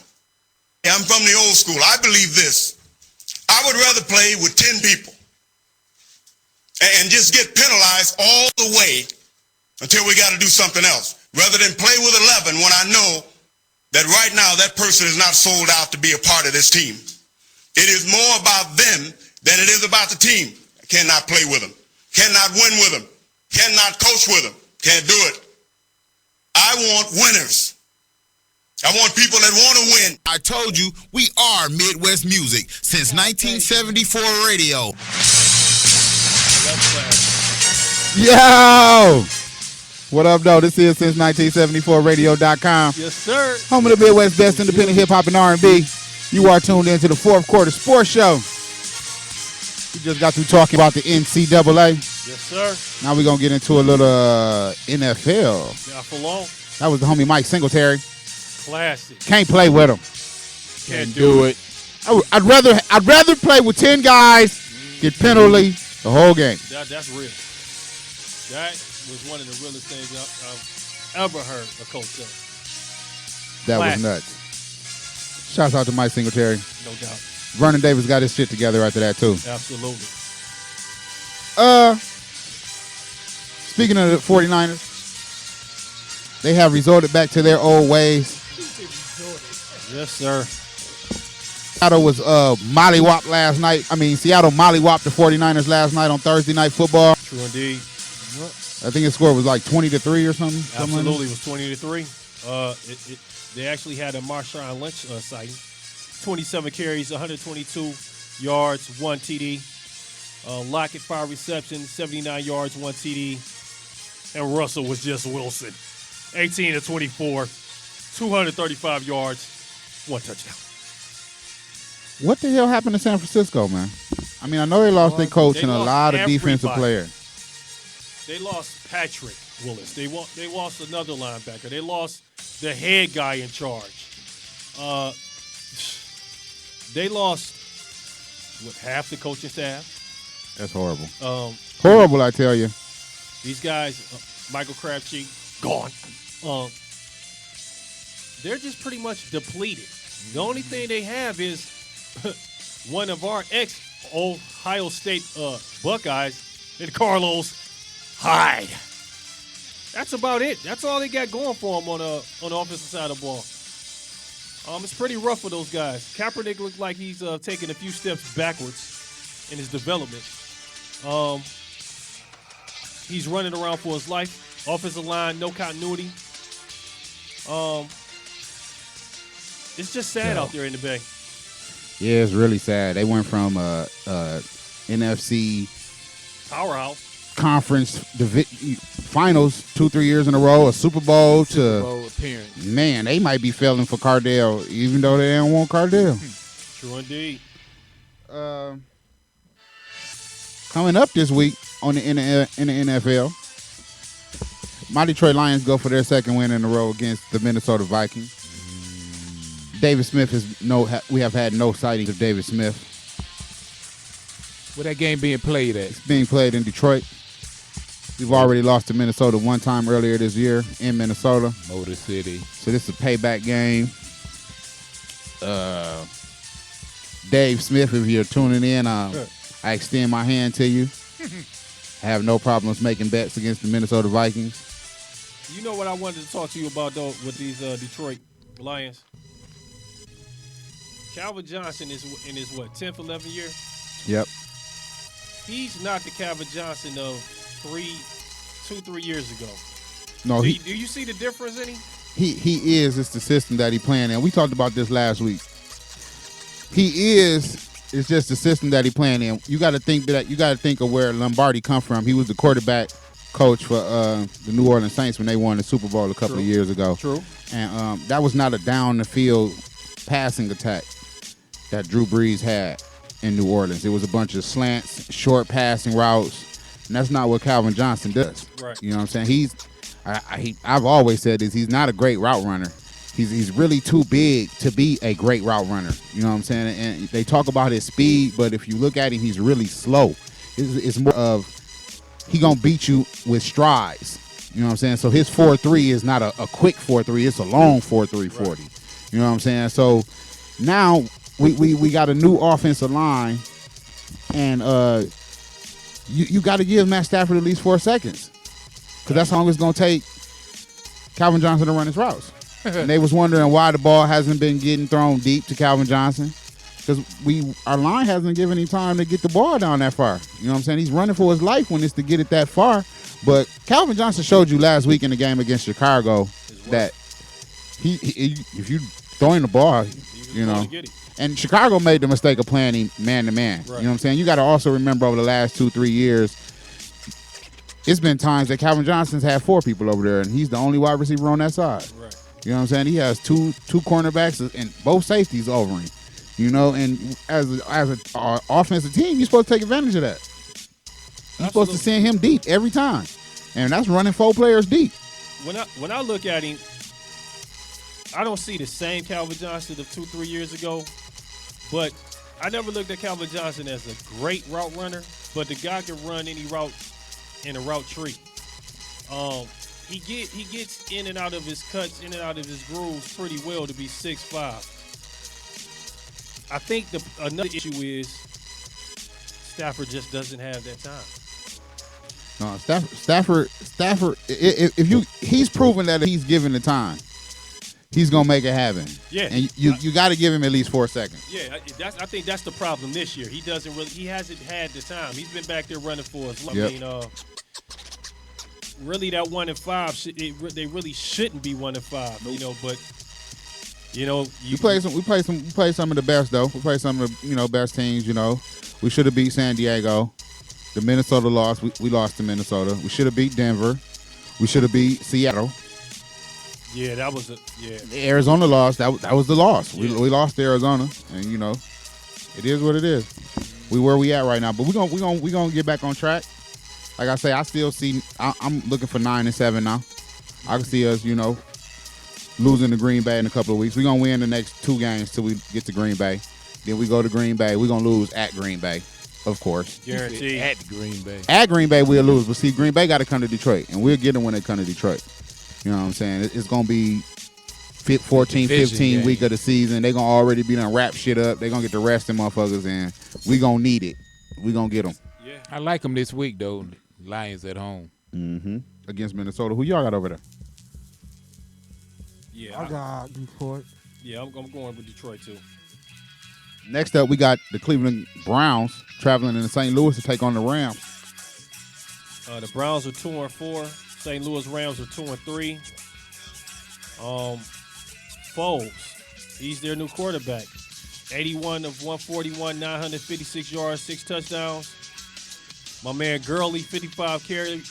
I: I'm from the old school. I believe this. I would rather play with 10 people and just get penalized all the way until we got to do something else, rather than play with 11 when I know that right now that person is not sold out to be a part of this team. It is more about them than it is about the team. I cannot play with them, cannot win with them, cannot coach with them, can't do it. I want winners. I want people that want to win.
J: I told you, we are Midwest music since 1974 radio.
A: Yo! What up, though? This is since 1974radio.com.
D: Yes, sir.
A: Home of the Midwest best independent hip-hop and R&B. You are tuned into the fourth quarter sports show. We just got through talking about the NCAA.
D: Yes, sir.
A: Now we're going to get into a little NFL.
D: Not for long.
A: That was the homie Mike Singletary.
D: Classic.
A: Can't play with him.
D: Can't do it.
A: I'd rather play with 10 guys, get penalty the whole game.
D: That's real. That was one of the realest things I've ever heard a coach say.
A: That was nuts. Shouts out to Mike Singletary.
D: No doubt.
A: Vernon Davis got his shit together after that, too.
D: Absolutely.
A: Speaking of the 49ers, they have resorted back to their old ways.
D: Yes, sir.
A: Seattle was mollywopped last night. Seattle mollywopped the 49ers last night on Thursday Night Football.
D: True indeed.
A: I think his score was like 20-3 or something.
D: Absolutely, it was 20-3. They actually had a Marshawn Lynch sighting. 27 carries, 122 yards, 1 TD. Lockett, 5 receptions, 79 yards, 1 TD. And Russell was just Wilson. 18-24, 235 yards, 1 touchdown.
A: What the hell happened to San Francisco, man? I know they lost their coach and a lot of defensive players.
D: They lost Patrick Willis. They lost another linebacker. They lost the head guy in charge. They lost half the coaching staff.
A: That's horrible. Horrible, I tell you.
D: These guys, Michael Crabtree, gone. They're just pretty much depleted. The only thing they have is one of our ex-Ohio State Buckeyes, and Carlos Hyde. That's about it. That's all they got going for them on the offensive side of the ball. It's pretty rough for those guys. Kaepernick looks like he's taking a few steps backwards in his development. He's running around for his life. Offensive line, no continuity. It's just sad out there in the Bay.
A: Yeah, it's really sad. They went from NFC
D: powerhouse
A: conference finals 2-3 years in a row, a Super Bowl
F: appearance.
A: Man, they might be failing for Cardell, even though they don't want Cardell.
D: True indeed.
A: Coming up this week in the NFL, my Detroit Lions go for their second win in a row against the Minnesota Vikings. David Smith we have had no sightings of David Smith.
F: Where that game being played at?
A: It's being played in Detroit. We've already lost to Minnesota one time earlier this year in Minnesota.
F: Motor City.
A: So this is a payback game. Dave Smith, if you're tuning in, I extend my hand to you. I have no problems making bets against the Minnesota Vikings.
D: You know what I wanted to talk to you about, though, with these Detroit Lions? Calvin Johnson is in his, 10th, 11th year?
A: Yep.
D: He's not the Calvin Johnson of 3 years ago.
A: No,
D: do you see the difference in him?
A: He is. It's the system that he's playing in. We talked about this last week. He is. It's just the system that he's playing in. You got to think of where Lombardi come from. He was the quarterback coach for the New Orleans Saints when they won the Super Bowl a couple of years ago.
D: True.
A: And that was not a down the field passing attack that Drew Brees had in New Orleans. It was a bunch of slants, short passing routes, and that's not what Calvin Johnson does.
D: Right.
A: You know what I'm saying? I've always said this. He's not a great route runner. He's really too big to be a great route runner. You know what I'm saying? And they talk about his speed, but if you look at him, he's really slow. It's more of he gonna beat you with strides. You know what I'm saying? So his 4.3 is not a quick 4.3. It's a long 4.3 40. You know what I'm saying? So now we got a new offensive line, and you got to give Matt Stafford at least 4 seconds, because that's how long it's going to take Calvin Johnson to run his routes. And they was wondering why the ball hasn't been getting thrown deep to Calvin Johnson, because our line hasn't given him time to get the ball down that far. You know what I'm saying? He's running for his life when it's to get it that far. But Calvin Johnson showed you last week in the game against Chicago that he if you throwing the ball, you know. And Chicago made the mistake of playing him man-to-man. Right. You know what I'm saying? You got to also remember over the last 2-3 years, it's been times that Calvin Johnson's had 4 people over there, and he's the only wide receiver on that side.
D: Right.
A: You know what I'm saying? He has two cornerbacks and both safeties over him. You know, and as an offensive team, you're supposed to take advantage of that. You're supposed to send him deep every time, and that's running 4 players deep.
D: When I look at him, I don't see the same Calvin Johnson of 2-3 years ago, but I never looked at Calvin Johnson as a great route runner, but the guy can run any route in a route tree. He gets in and out of his cuts, in and out of his grooves pretty well to be 6'5". I think another issue is Stafford just doesn't have that time.
A: No, Stafford. He's proven that if he's given the time, he's gonna make it happen.
D: Yeah,
A: and you got to give him at least 4 seconds.
D: Yeah, I think that's the problem this year. He hasn't had the time. He's been back there running for us.
A: Yep.
D: I mean, really that 1 and 5, they really shouldn't be 1 and 5. Nope. You know, but you know, we play some
A: of the best though. We play some of the best teams. You know, we should have beat San Diego. The Minnesota lost. We lost to Minnesota. We should have beat Denver. We should have beat Seattle.
D: Yeah, that was
A: Arizona lost. That was the loss.
D: Yeah.
A: We lost to Arizona, and it is what it is. We where we at right now, but we gonna get back on track. Like I say, I still see. I'm looking for 9-7 now. I can see us, losing to Green Bay in a couple of weeks. We're gonna win the next 2 games till we get to Green Bay. Then we go to Green Bay. We're gonna lose at Green Bay, of course.
D: Guaranteed.
F: At Green Bay.
A: At Green Bay, we'll lose. But see, Green Bay got to come to Detroit, and we'll get them when they come to Detroit. You know what I'm saying? It's going to be 14, 15 week of the season. They're going to already be done wrap shit up. They're going to get the rest of them motherfuckers, and we going to need it. we going to get them.
D: Yeah.
F: I like them this week, though. Lions at home.
A: Mm-hmm. Against Minnesota. Who y'all got over there?
D: Yeah.
E: I got Detroit.
D: Yeah, I'm going with Detroit, too.
A: Next up, we got the Cleveland Browns traveling into St. Louis to take on the Rams.
D: The Browns are 2-4. St. Louis Rams are 2-3. Foles, he's their new quarterback. 81 of 141, 956 yards, 6 touchdowns. My man Gurley, 55 carries,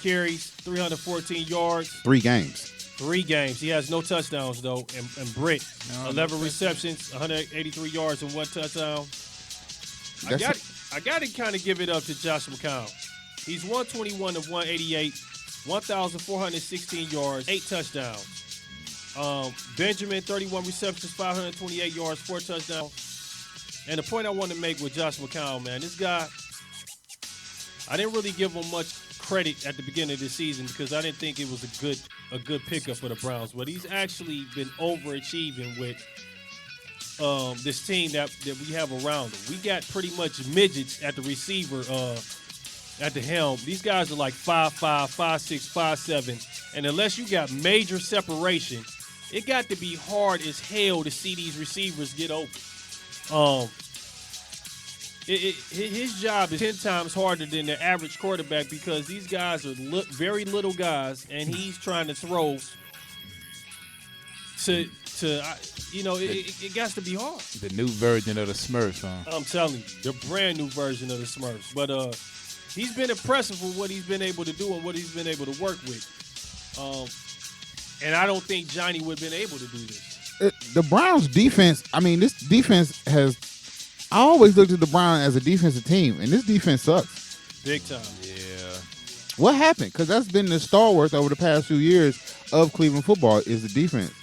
D: 314 yards.
A: 3 games.
D: 3 games. He has no touchdowns, though. And Britt, 11 receptions, 183 yards, and 1 touchdown. I got to kind of give it up to Josh McCown. He's 121 of 188, 1,416 yards, 8 touchdowns. Benjamin, 31 receptions, 528 yards, 4 touchdowns. And the point I want to make with Josh McCown, man, this guy, I didn't really give him much credit at the beginning of the season because I didn't think it was a good pickup for the Browns. But he's actually been overachieving with this team that we have around him. We got pretty much midgets at the receiver at the helm. These guys are like 5'5", 5'6", 5'7", and unless you got major separation, it got to be hard as hell to see these receivers get open. His job is 10 times harder than the average quarterback because these guys are very little guys, and he's trying to throw to it got to be hard.
F: The new version of the Smurfs, huh?
D: I'm telling you, the brand new version of the Smurfs. But he's been impressive for what he's been able to do and what he's been able to work with. And I don't think Johnny would have been able to do this.
A: The Browns defense, this defense has, I always looked at the Browns as a defensive team, and this defense sucks.
D: Big time.
F: Yeah.
A: What happened? Because that's been the stalwart over the past few years of Cleveland football is the defense.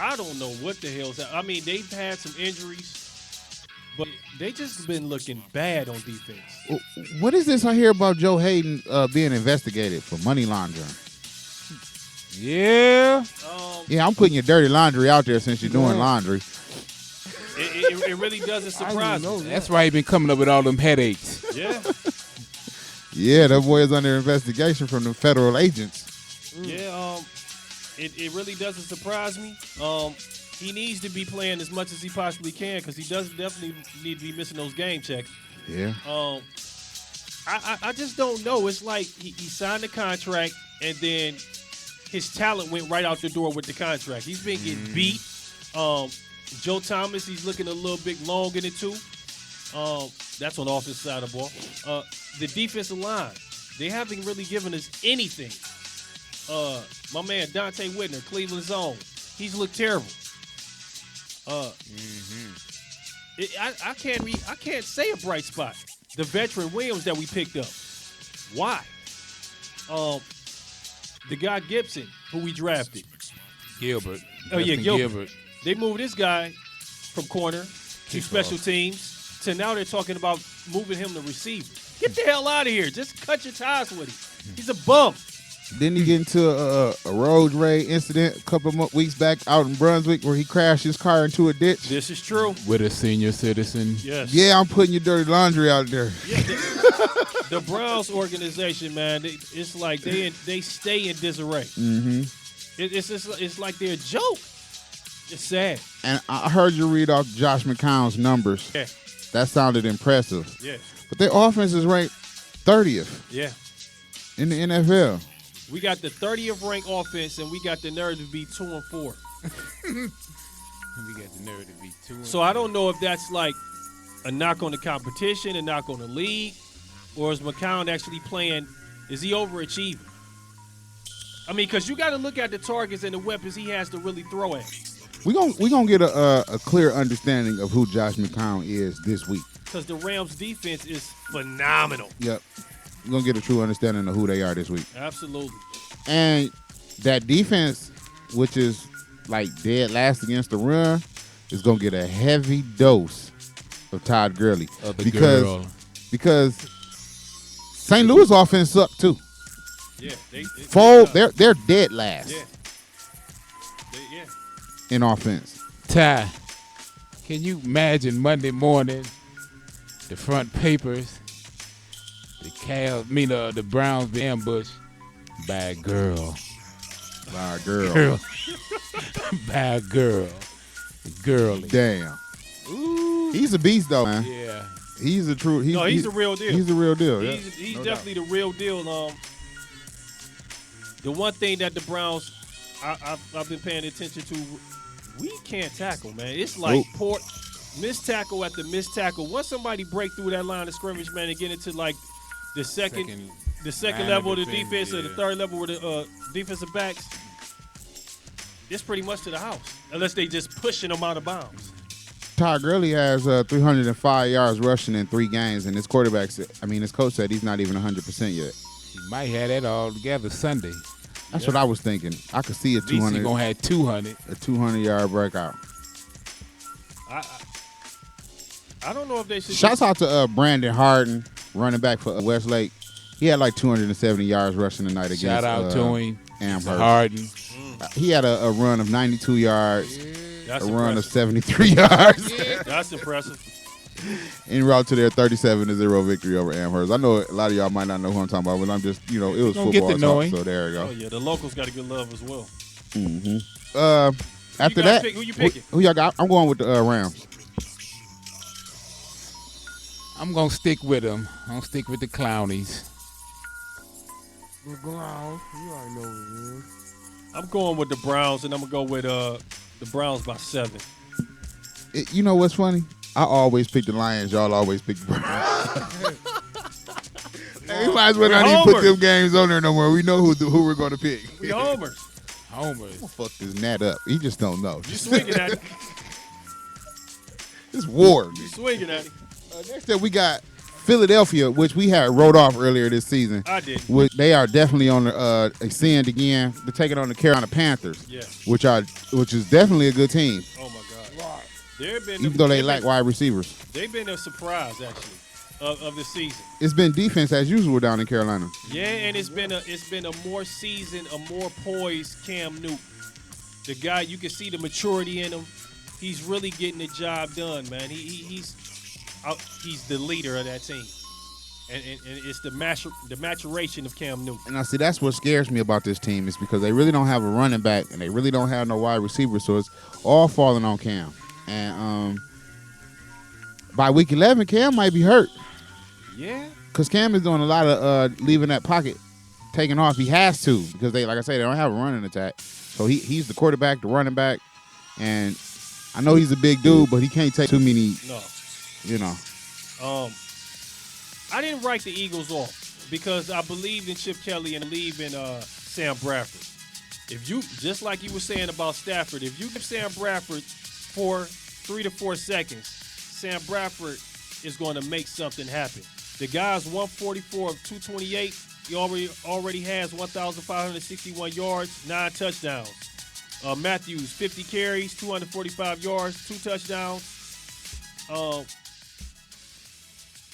D: I don't know what the hell's happening. They've had some injuries, but they just been looking bad on defense.
A: What is this I hear about Joe Hayden being investigated for money laundering?
F: Yeah.
A: Yeah, I'm putting your dirty laundry out there since you're doing laundry.
D: It really doesn't surprise me.
F: That's why he been coming up with all them headaches.
D: Yeah.
A: Yeah, that boy is under investigation from the federal agents.
D: Yeah, it really doesn't surprise me. He needs to be playing as much as he possibly can because he does definitely need to be missing those game checks.
A: Yeah.
D: I just don't know. It's like he signed the contract and then his talent went right out the door with the contract. He's been getting beat. Joe Thomas, he's looking a little bit long in it too. That's on the offensive side of the ball. The defensive line, they haven't really given us anything. My man Dante Whitner, Cleveland's own, he's looked terrible. I can't say a bright spot. The veteran Williams that we picked up. Why? The guy Gibson, who we drafted.
F: Gilbert.
D: Oh, yeah,
F: Justin
D: Gilbert. They moved this guy from corner to special teams to now they're talking about moving him to receiver. Get the hell out of here. Just cut your ties with him. He's a bum.
A: Didn't he get into a road rage incident a couple of weeks back out in Brunswick where he crashed his car into a ditch?
D: This is true.
F: With a senior citizen.
D: Yes.
A: Yeah, I'm putting your dirty laundry out there.
D: Yeah, the Browns organization, man, it's like they stay in disarray.
A: Mm-hmm.
D: It's like they're a joke. It's sad.
A: And I heard you read off Josh McCown's numbers.
D: Yeah.
A: That sounded impressive.
D: Yeah.
A: But their offense is ranked 30th.
D: Yeah.
A: In the NFL.
D: We got the 30th ranked offense, and we got the nerve to be 2-4.
F: We got the nerve to be 2-4.
D: So I don't know if that's like a knock on the competition, a knock on the league, or is McCown actually playing? Is he overachieving? I mean, because you got to look at the targets and the weapons he has to really throw at.
A: We gonna get a clear understanding of who Josh McCown is this week.
D: Because the Rams' defense is phenomenal.
A: Yep. We're going to get a true understanding of who they are this week.
D: Absolutely.
A: And that defense, which is like dead last against the run, is going to get a heavy dose of Todd Gurley. Because St. Louis offense sucked too.
D: Yeah.
A: They're dead last
D: Yeah.
A: in offense.
F: Ty, can you imagine Monday morning, the front papers, the Browns being ambushed by a girl.
A: By a girl.
F: By a girl. Girly.
A: Damn. Ooh. He's a beast though, man.
F: Yeah.
A: He's a true.
D: He's the real deal.
A: He's the real deal.
D: He's definitely the real deal. The one thing that the Browns, I've been paying attention to, we can't tackle, man. It's like missed tackle after missed tackle. Once somebody break through that line of scrimmage, man, and get into like the second level of the defense or the third level with the defensive backs, it's pretty much to the house. Unless they just pushing them out of bounds.
A: Todd Gurley has 305 yards rushing in 3 games, and his his coach said he's not even 100% yet.
F: He might have that all together Sunday.
A: That's what I was thinking. I could see a 200.
F: He's gonna have 200.
A: A 200-yard breakout.
D: I don't know if they should.
A: Shouts out to Brandon Harden, running back for Westlake. He had like 270 yards rushing tonight against
F: Shout out to him.
A: Amherst.
F: Harden.
A: He had a run of 92 yards,
D: That's
A: run of
D: impressive.
A: 73 yards.
D: That's impressive.
A: En route to their 37-0 victory over Amherst. I know a lot of y'all might not know who I'm talking about, but I'm just, it was
F: Don't
A: football
F: get to know
A: talk,
F: him.
A: so there you go.
D: Oh yeah, the locals got a good love as well.
A: Mm-hmm. After that,
D: who you picking?
A: Who y'all got? I'm going with the Rams.
F: I'm gonna stick with them. I'm gonna stick with the Clownies.
E: The Browns. You already know what it is.
D: I'm going with the Browns, and I'm gonna go with the Browns by 7.
A: You know what's funny? I always pick the Lions. Y'all always pick the Browns. Hey, we might as well not even put them games on there no more. We know who we're going to pick.
D: We homers.
A: Fuck this Nat up. He just don't know.
D: You swinging at it.
A: It's war.
D: You swinging at it.
A: Next up, we got Philadelphia, which we had wrote off earlier this season.
D: I did.
A: They are definitely on the ascend again. They're taking on the Carolina Panthers, which is definitely a good team.
D: Oh my God!
A: Even though they lack wide receivers,
D: they've been a surprise actually of the season.
A: it's been defense as usual down in Carolina.
D: Yeah, and it's been a more seasoned, a more poised Cam Newton. The guy, you can see the maturity in him. He's really getting the job done, man. He's the leader of that team, and it's the maturation of Cam Newton.
A: And I see that's what scares me about this team is because they really don't have a running back and they really don't have no wide receiver, so it's all falling on Cam. And by week 11, Cam might be hurt.
D: Yeah.
A: Because Cam is doing a lot of leaving that pocket, taking off. He has to because they don't have a running attack. So he's the quarterback, the running back, and I know he's a big dude, but he can't take too many.
D: No. I didn't write the Eagles off because I believed in Chip Kelly and believe in Sam Bradford. If you, just like you were saying about Stafford, if you give Sam Bradford 3 to 4 seconds, Sam Bradford is going to make something happen. The guy's 144 of 228. He already has 1,561 yards, 9 touchdowns. Matthews, 50 carries, 245 yards, 2 touchdowns.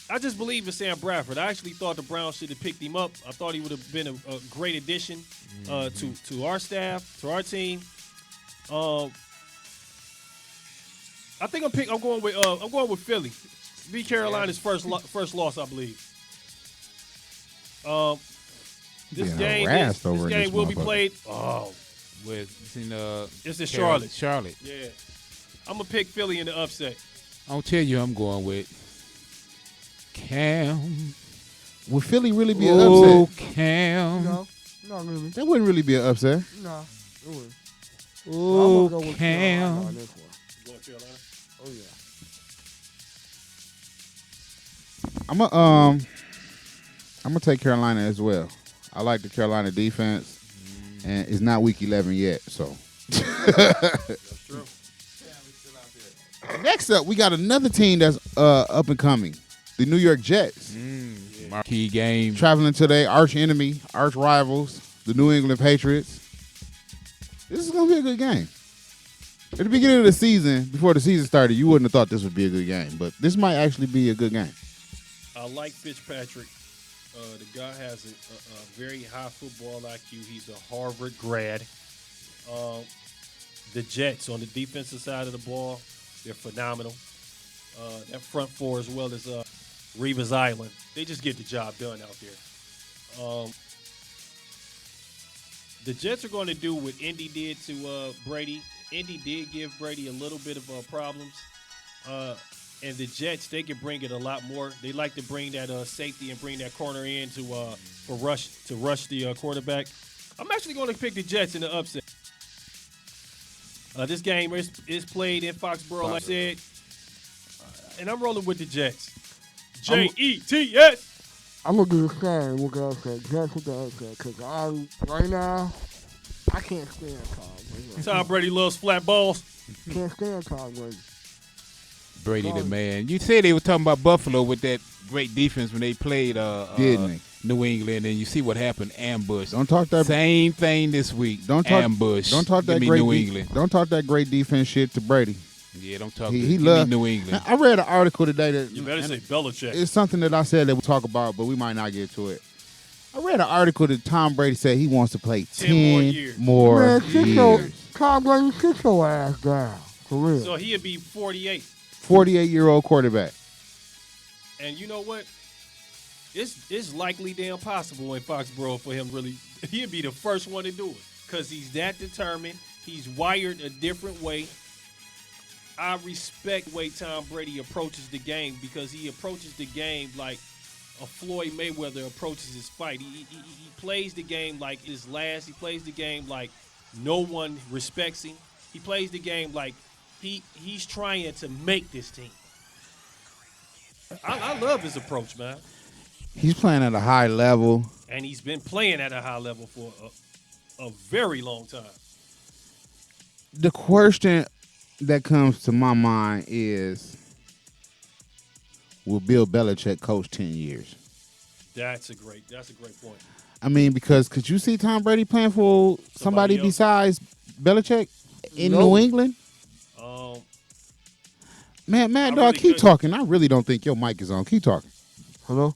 D: I just believe in Sam Bradford. I actually thought the Browns should have picked him up. I thought he would have been a great addition to our staff, to our team. I think I'm going with Philly. Be Carolina's first loss, I believe. This game will be played. It's in Charlotte.
F: Charlotte.
D: Yeah, I'm gonna pick Philly in the upset.
F: I'll tell you, I'm going with Cam.
A: Would Philly really be an upset?
F: Cam.
E: No, not really.
A: That wouldn't really be an upset.
E: No, it wouldn't.
F: Oh,
E: I'm gonna go with
F: Cam.
E: Carolina on this one.
D: You going Carolina?
E: Oh yeah.
A: I'm gonna take Carolina as well. I like the Carolina defense, and it's not week 11 yet, so.
D: That's true.
A: Next up, we got another team that's up and coming, the New York Jets.
F: Marquee game.
A: Traveling to their arch enemy, arch rivals, the New England Patriots. This is gonna be a good game. At the beginning of the season, before the season started, you wouldn't have thought this would be a good game, but this might actually be a good game.
D: I like Fitzpatrick. The guy has a very high football IQ. He's a Harvard grad. The Jets on the defensive side of the ball, they're phenomenal. That front four as well as Revis Island. They just get the job done out there. The Jets are going to do what Indy did to Brady. Indy did give Brady a little bit of problems. And the Jets, they can bring it a lot more. They like to bring that safety and bring that corner in to rush the quarterback. I'm actually going to pick the Jets in the upset. This game is played in Foxborough, like I said, and I'm rolling with the Jets. Jets.
E: I'm gonna do the same with the upset. Jets with the upset, because right now I can't stand Tom Brady.
D: Tom Brady loves flat balls.
E: Can't stand Tom Brady.
F: Brady the man. You said they were talking about Buffalo with that great defense when they played New England, and you see what happened. Ambush.
A: Don't talk that
F: same thing this week.
A: Ambush. Don't talk that great
F: New England.
A: Don't talk that great defense shit to Brady.
F: Yeah, don't talk.
A: He loves
F: New England.
A: I read an article today that
D: You better say Belichick.
A: It's something that I said that we'll talk about, but we might not get to it. I read an article that Tom Brady said he wants to play 10 more
E: Man,
A: years.
E: Tom Brady, sit your ass down. For real.
D: So he'd be 48.
A: 48-year-old quarterback.
D: And you know what? It's likely damn possible in Foxborough for him really. He'd be the first one to do it because he's that determined. He's wired a different way. I respect the way Tom Brady approaches the game because he approaches the game like a Floyd Mayweather approaches his fight. He plays the game like his last. He plays the game like no one respects him. He plays the game like he's trying to make this team. I love his approach, man.
A: He's playing at a high level.
D: And he's been playing at a high level for a very long time.
A: The question that comes to my mind is, will Bill Belichick coach 10 years?
D: That's a great point.
A: I mean, because could you see Tom Brady playing for somebody besides Belichick in New England? Man, Mad Dog,
D: really
A: keep talking. I really don't think your mic is on. Keep talking.
E: Hello?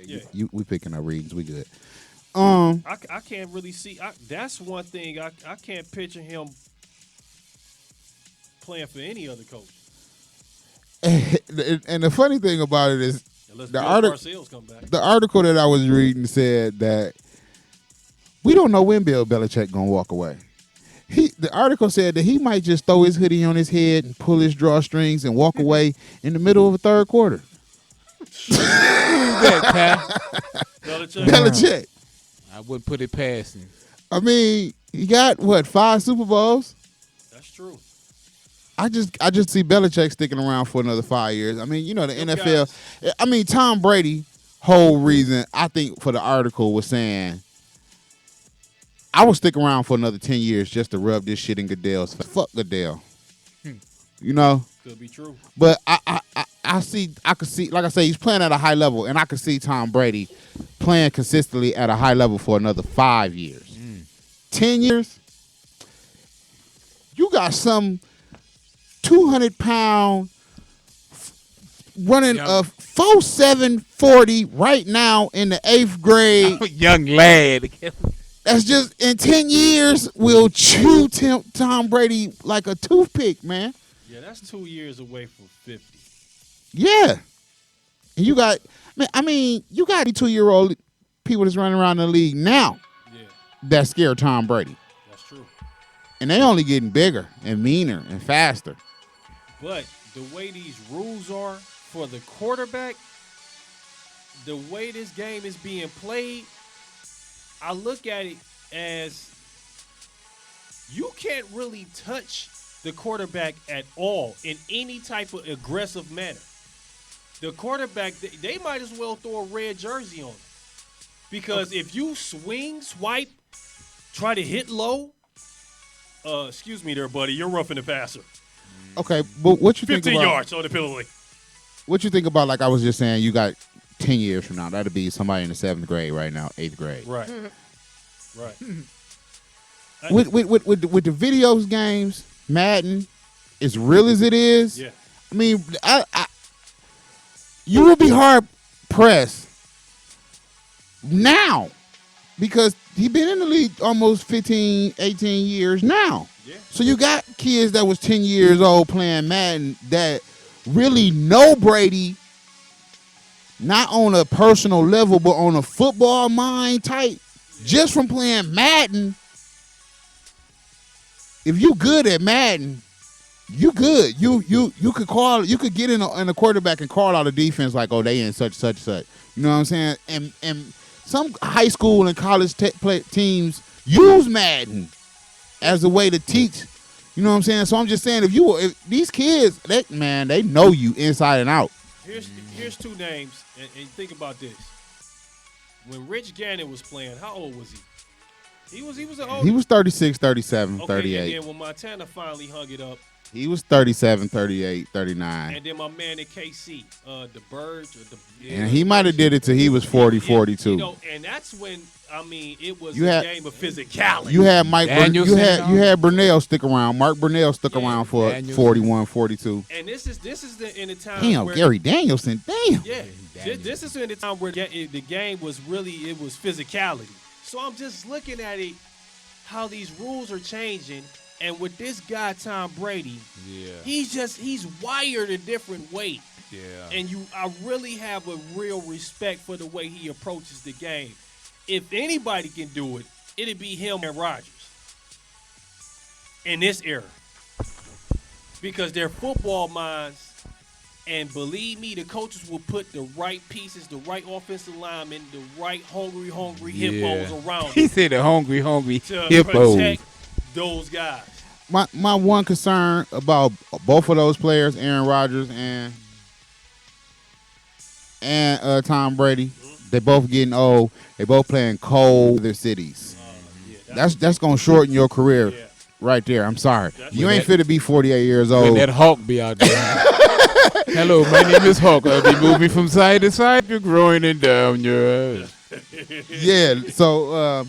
D: Yeah.
A: We picking up readings. We good.
D: I can't really see. That's one thing I can't picture him playing for any other coach.
A: And the funny thing about it is,
D: Unless
A: the
D: Bill Parcells come back.
A: The article that I was reading said that we don't know when Bill Belichick gonna walk away. The article said that he might just throw his hoodie on his head and pull his drawstrings and walk away in the middle of a third quarter. Belichick.
F: I wouldn't put it past him.
A: I mean, he got 5 Super Bowls?
D: That's true.
A: I just see Belichick sticking around for another 5 years. I mean, you know, the NFL. I mean, Tom Brady, whole reason I think for the article was saying, I will stick around for another 10 years just to rub this shit in Goodell's face. Fuck Goodell. You know.
D: Could be true.
A: But I could see, like I say, he's playing at a high level, and I could see Tom Brady playing consistently at a high level for another 5 years. 10 years, you got some 200-pound running a 4.7 40 right now in the 8th grade.
F: Young lad.
A: That's just in 10 years will chew Tom Brady like a toothpick, man.
D: Yeah, that's 2 years away from 50.
A: Yeah. And you got, you got 2-year-old people that's running around the league now that scare Tom Brady.
D: That's true.
A: And they only getting bigger and meaner and faster.
D: But the way these rules are for the quarterback, the way this game is being played, I look at it as you can't really touch the quarterback at all in any type of aggressive manner. The quarterback, they might as well throw a red jersey on him. Because if you swing, swipe, try to hit low, excuse me there, buddy, you're roughing the passer.
A: Okay, but what you think about
D: 15 yards on the penalty.
A: What you think about, like I was just saying, you got 10 years from now, that'd be somebody in the 7th grade right now, 8th grade.
D: Right. Right.
A: With the videos games, Madden, as real as it is,
D: yeah.
A: I mean, you will be hard pressed now because he been in the league almost 15, 18 years now.
D: Yeah.
A: So you got kids that was 10 years old playing Madden that really know Brady, not on a personal level, but on a football mind type, just from playing Madden. If you good at Madden, you good. You could get in a quarterback and call out a defense like, oh, they in such. You know what I'm saying? And some high school and college teams use Madden as a way to teach. You know what I'm saying? So I'm just saying, if these kids, they know you inside and out.
D: Here's two names, and think about this. When Rich Gannon was playing, how old was he? He was an old.
A: He was 36, 37,
D: okay,
A: 38.
D: And then when Montana finally hung it up,
A: he was 37, 38, 39.
D: And then my man in KC, the Birds,
A: and he might have did it till he was 40, 42.
D: You know, and that's when it was a game of physicality.
A: You had you had Burnell stick around. Mark Burnell stuck around for 41, 42.
D: And this is in the time.
A: Damn,
D: where,
A: Gary Danielson. Damn.
D: Yeah, this is in the time where the game was really physicality. So I'm just looking at it, how these rules are changing. And with this guy, Tom Brady, he's wired a different way.
F: Yeah.
D: And I really have a real respect for the way he approaches the game. If anybody can do it, it'd be him and Rodgers in this era. Because they're football minds. And believe me, the coaches will put the right pieces, the right offensive linemen, the right hungry hippos around
F: He said the hungry
D: to
F: hippos.
D: protect those guys.
A: My one concern about both of those players, Aaron Rodgers and Tom Brady, they both getting old. They both playing cold their cities. That's gonna shorten your career right there. I'm sorry, you ain't fit to be 48 years old.
F: When that Hawk be out there. Hello, my name is Hawk. I'll be moving from side to side. You're growing and down your ass.
A: Yeah. So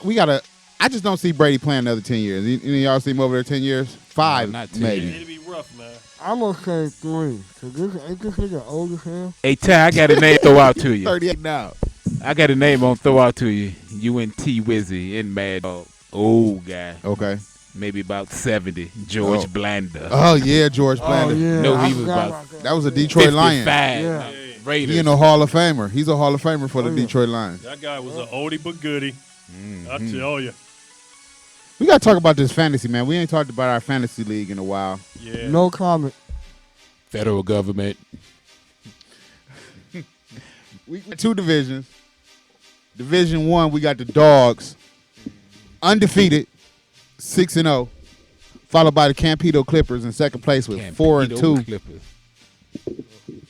A: we gotta. I just don't see Brady playing another 10 years. Any of y'all see him over there 10 years? 5,
F: not 10.
A: maybe.
D: It'd be rough, man.
E: I'm gonna say 3. Cause ain't this nigga old as hell?
F: Hey, Ty, I got a name to throw out to you.
A: 38 now.
F: I got a name on throw out to you. UNT Wizzy in Mad Dog. Old guy.
A: Okay.
F: Maybe about 70. George Blanda.
A: Oh, yeah, George Blanda.
E: Oh, yeah.
F: No,
E: I
F: he was
E: forgot
F: about
A: That was a Detroit
F: 55.
A: Lion.
E: Yeah.
F: Raiders.
A: He in a Hall of Famer. He's a Hall of Famer for the Detroit Lions.
D: That guy was an oldie but goodie. I tell you.
A: We got to talk about this fantasy, man. We ain't talked about our fantasy league in a while.
D: Yeah.
E: No comment.
F: Federal government.
A: We got 2 divisions. Division 1, we got the Dogs, undefeated, 6-0, followed by the Campito Clippers in second place with 4-2.
F: Clippers.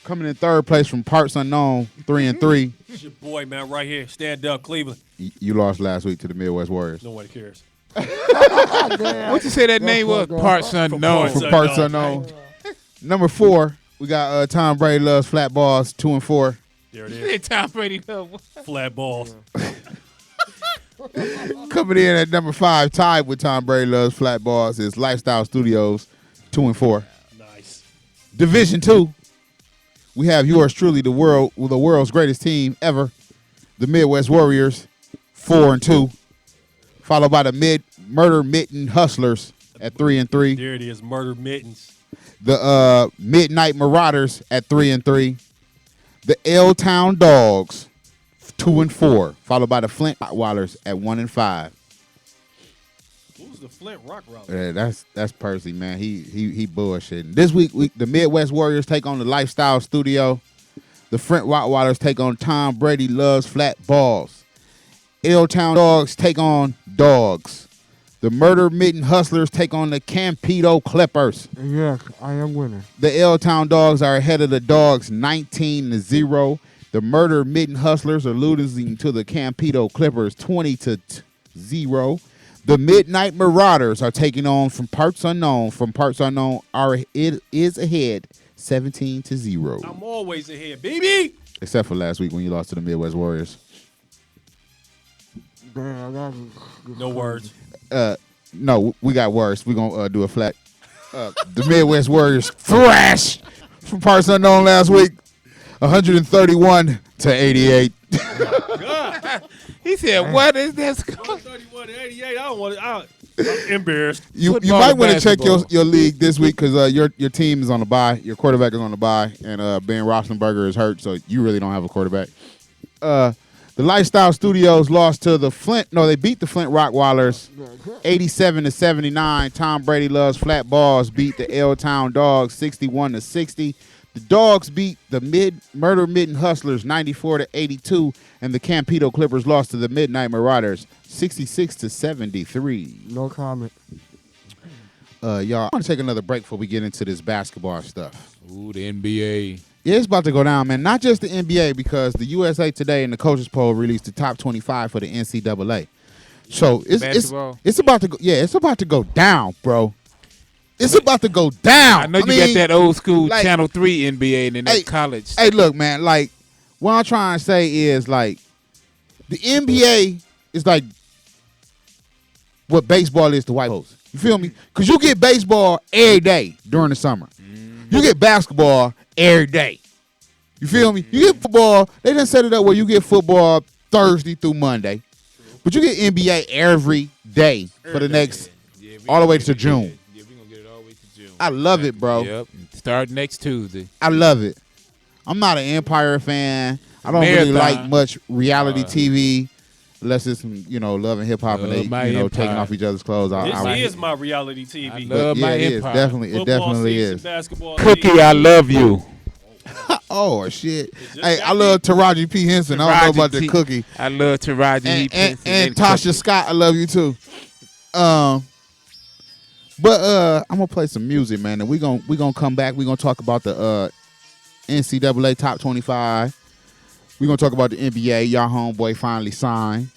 A: Coming in third place from Parts Unknown, 3-3.
D: It's your boy, man, right here. Stand up, Cleveland.
A: You lost last week to the Midwest Warriors.
D: Nobody cares.
F: What you say that name was? Parts Unknown.
A: From Parts Unknown. Number 4, we got Tom Brady loves flat balls, 2-4.
D: There it is.
F: Tom Brady loves
D: flat balls.
A: Coming in at number 5, tied with Tom Brady loves flat balls, is Lifestyle Studios, 2-4.
D: Nice.
A: Division 2, we have yours truly, the world's greatest team ever, the Midwest Warriors, 4-2, followed by the Murder Mitten Hustlers at 3-3.
D: There it is, Murder Mittens.
A: The Midnight Marauders at 3-3. The L-Town Dogs, 2-4, followed by the Flint Rottweilers at 1-5.
D: Who's the Flint Rock Roller?
A: Yeah, that's Percy, man. He bullshitting. This week, the Midwest Warriors take on the Lifestyle Studio. The Flint Rottweilers take on Tom Brady loves flat balls. L-Town Dogs take on Dogs. The Murder Mitten Hustlers take on the Campedo Clippers.
E: Yes, I am winning.
A: The L-Town Dogs are ahead of the Dogs 19-0. The Murder Mitten Hustlers are losing to the Campedo Clippers 20-0. The Midnight Marauders are taking on from Parts Unknown. It is ahead 17-0.
D: I'm always ahead, baby.
A: Except for last week when you lost to the Midwest Warriors.
E: Damn,
D: no words.
A: No, we got worse. We're going to do a flat. The Midwest Warriors thrash from Parts Unknown last week. 131-88.
F: He said, "What is this?"
D: 131-88. I don't want to. I'm embarrassed.
A: You might want to check your league this week because your team is on the bye. Your quarterback is on the bye, and Ben Roethlisberger is hurt, so you really don't have a quarterback. The Lifestyle Studios lost to the Flint. No, they beat the Flint Rottweilers 87-79. Tom Brady loves flat balls beat the L-Town Dogs 61-60. The Dogs beat the Murder Mitten Hustlers 94-82, and the Campedo Clippers lost to the Midnight Marauders 66-73.
E: No comment.
A: Y'all, I want to take another break before we get into this basketball stuff.
F: Ooh, the NBA.
A: Yeah, it's about to go down, man. Not just the NBA, because the USA Today and the Coaches Poll released the top 25 for the NCAA. So it's about to go. Yeah, it's about to go down, bro. It's about to go down.
F: I know you got that old school Channel 3 NBA and then that college.
A: Hey, look, man. Like, what I'm trying to say is, like, the NBA is like what baseball is to white folks. You feel me? Because you get baseball every day during the summer. You get basketball every day. You feel me? You get football. They didn't set it up where you get football Thursday through Monday. But you get NBA every day for the next, all the way to June.
F: Yeah, we're going to get it all the way to June.
A: I love it, bro.
F: Yep. Start next Tuesday.
A: I love it. I'm not an Empire fan. I don't really like much reality TV. Unless it's some, love and hip hop and they, taking off each other's clothes.
D: This is my reality TV.
F: I love my Empire.
A: It definitely is.
F: Cookie, I love you.
A: Oh shit! Hey, I love Taraji P. Henson. I don't know about the Cookie.
F: I love Taraji P. Henson
A: and Tasha Cookie. Scott. I love you too. But I'm gonna play some music, man, and we gonna come back. We gonna talk about the NCAA top 25. We gonna talk about the NBA. Y'all homeboy finally signed.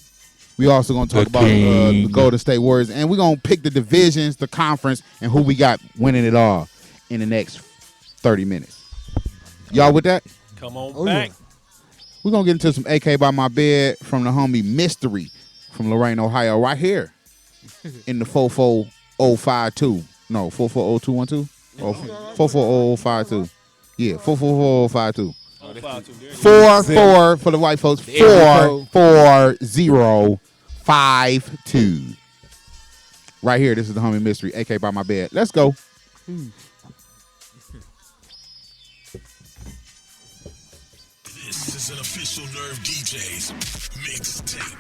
A: We also gonna talk about the Golden State Warriors, and we gonna pick the divisions, the conference, and who we got winning it all in the next 30 minutes. Y'all with that?
D: Come on back.
A: Yeah. We're going to get into some AK by my bed from the homie Mystery from Lorain, Ohio, right here in the 44052. No, 440-212? Oh, 440-52. Yeah, 440-52. 44 for the white folks. 44052. Right here, this is the homie Mystery, AK by my bed. Let's go.
B: This is an official Nerve DJs mixtape.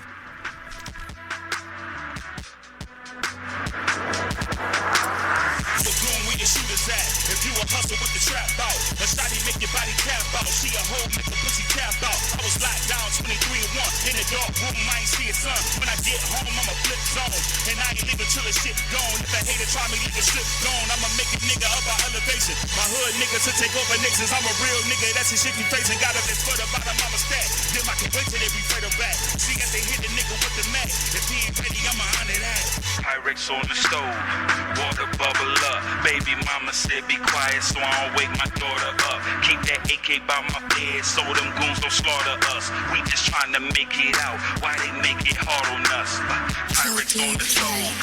B: Look on where your shooters at. If you a hustle with the trap out, a shotty make your body tap out. She a hoe make the pussy tap out. I
K: was locked down 23-1 in the dark room. I ain't see a sun. When I get home, I'ma flip zone, and I ain't leaving till the shit gone. If a hater try me, leave the slip gone. I'ma make a nigga up our elevation. My hood niggas to take over nations. I'm a real nigga, that's the shit you facing. Got up this foot about a mama stat. Then I can wait till they be further back. See as they hit the nigga with the mat. If he ain't ready, I'ma honor that.
L: Pyrex on the stove, water bubble up. Baby mama said be quiet so I don't wake my daughter up. Keep that AK by my bed so them goons don't slaughter us. We just trying to make it out. Why they make it hard on us? Pyrex on the stove,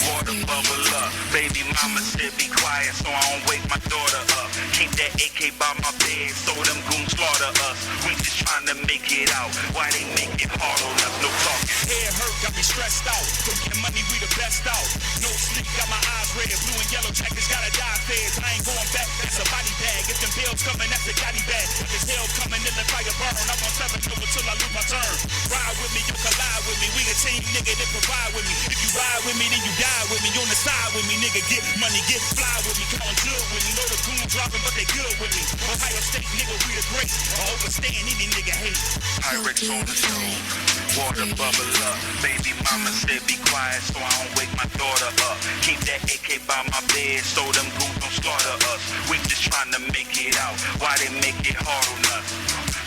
L: water bubble up. Baby mama said be quiet so I don't wake my daughter up. Keep that AK by my bed so them goons slaughter us. We just trying to make it out. Why they make it hard on us? No talking.
K: Head hurt, got me stressed out. From getting money, we the best out. No sleep, got my eyes red. Blue and yellow jackets, gotta die feds. I ain't going back, that's a body bag. If them bills coming, that's a Gotti bag. If there's hell coming, then the fire burn. I won't seven over till I lose my turn. Ride with me, you collide with me. We a team, nigga, that provide with me. If you ride with me, then you die with me. You on the side with me, nigga, get money, get fly with me. Come on, good with me. Know the goons dropping, but they good with me. Ohio State, nigga, we the great. I overstand any nigga hate.
L: Pyrex on the stove, water bubble up. Baby mama said be quiet so I don't wake my daughter up. Keep that AK by my bed so them goons don't slaughter us. We just trying to make it out. Why they make it hard on us?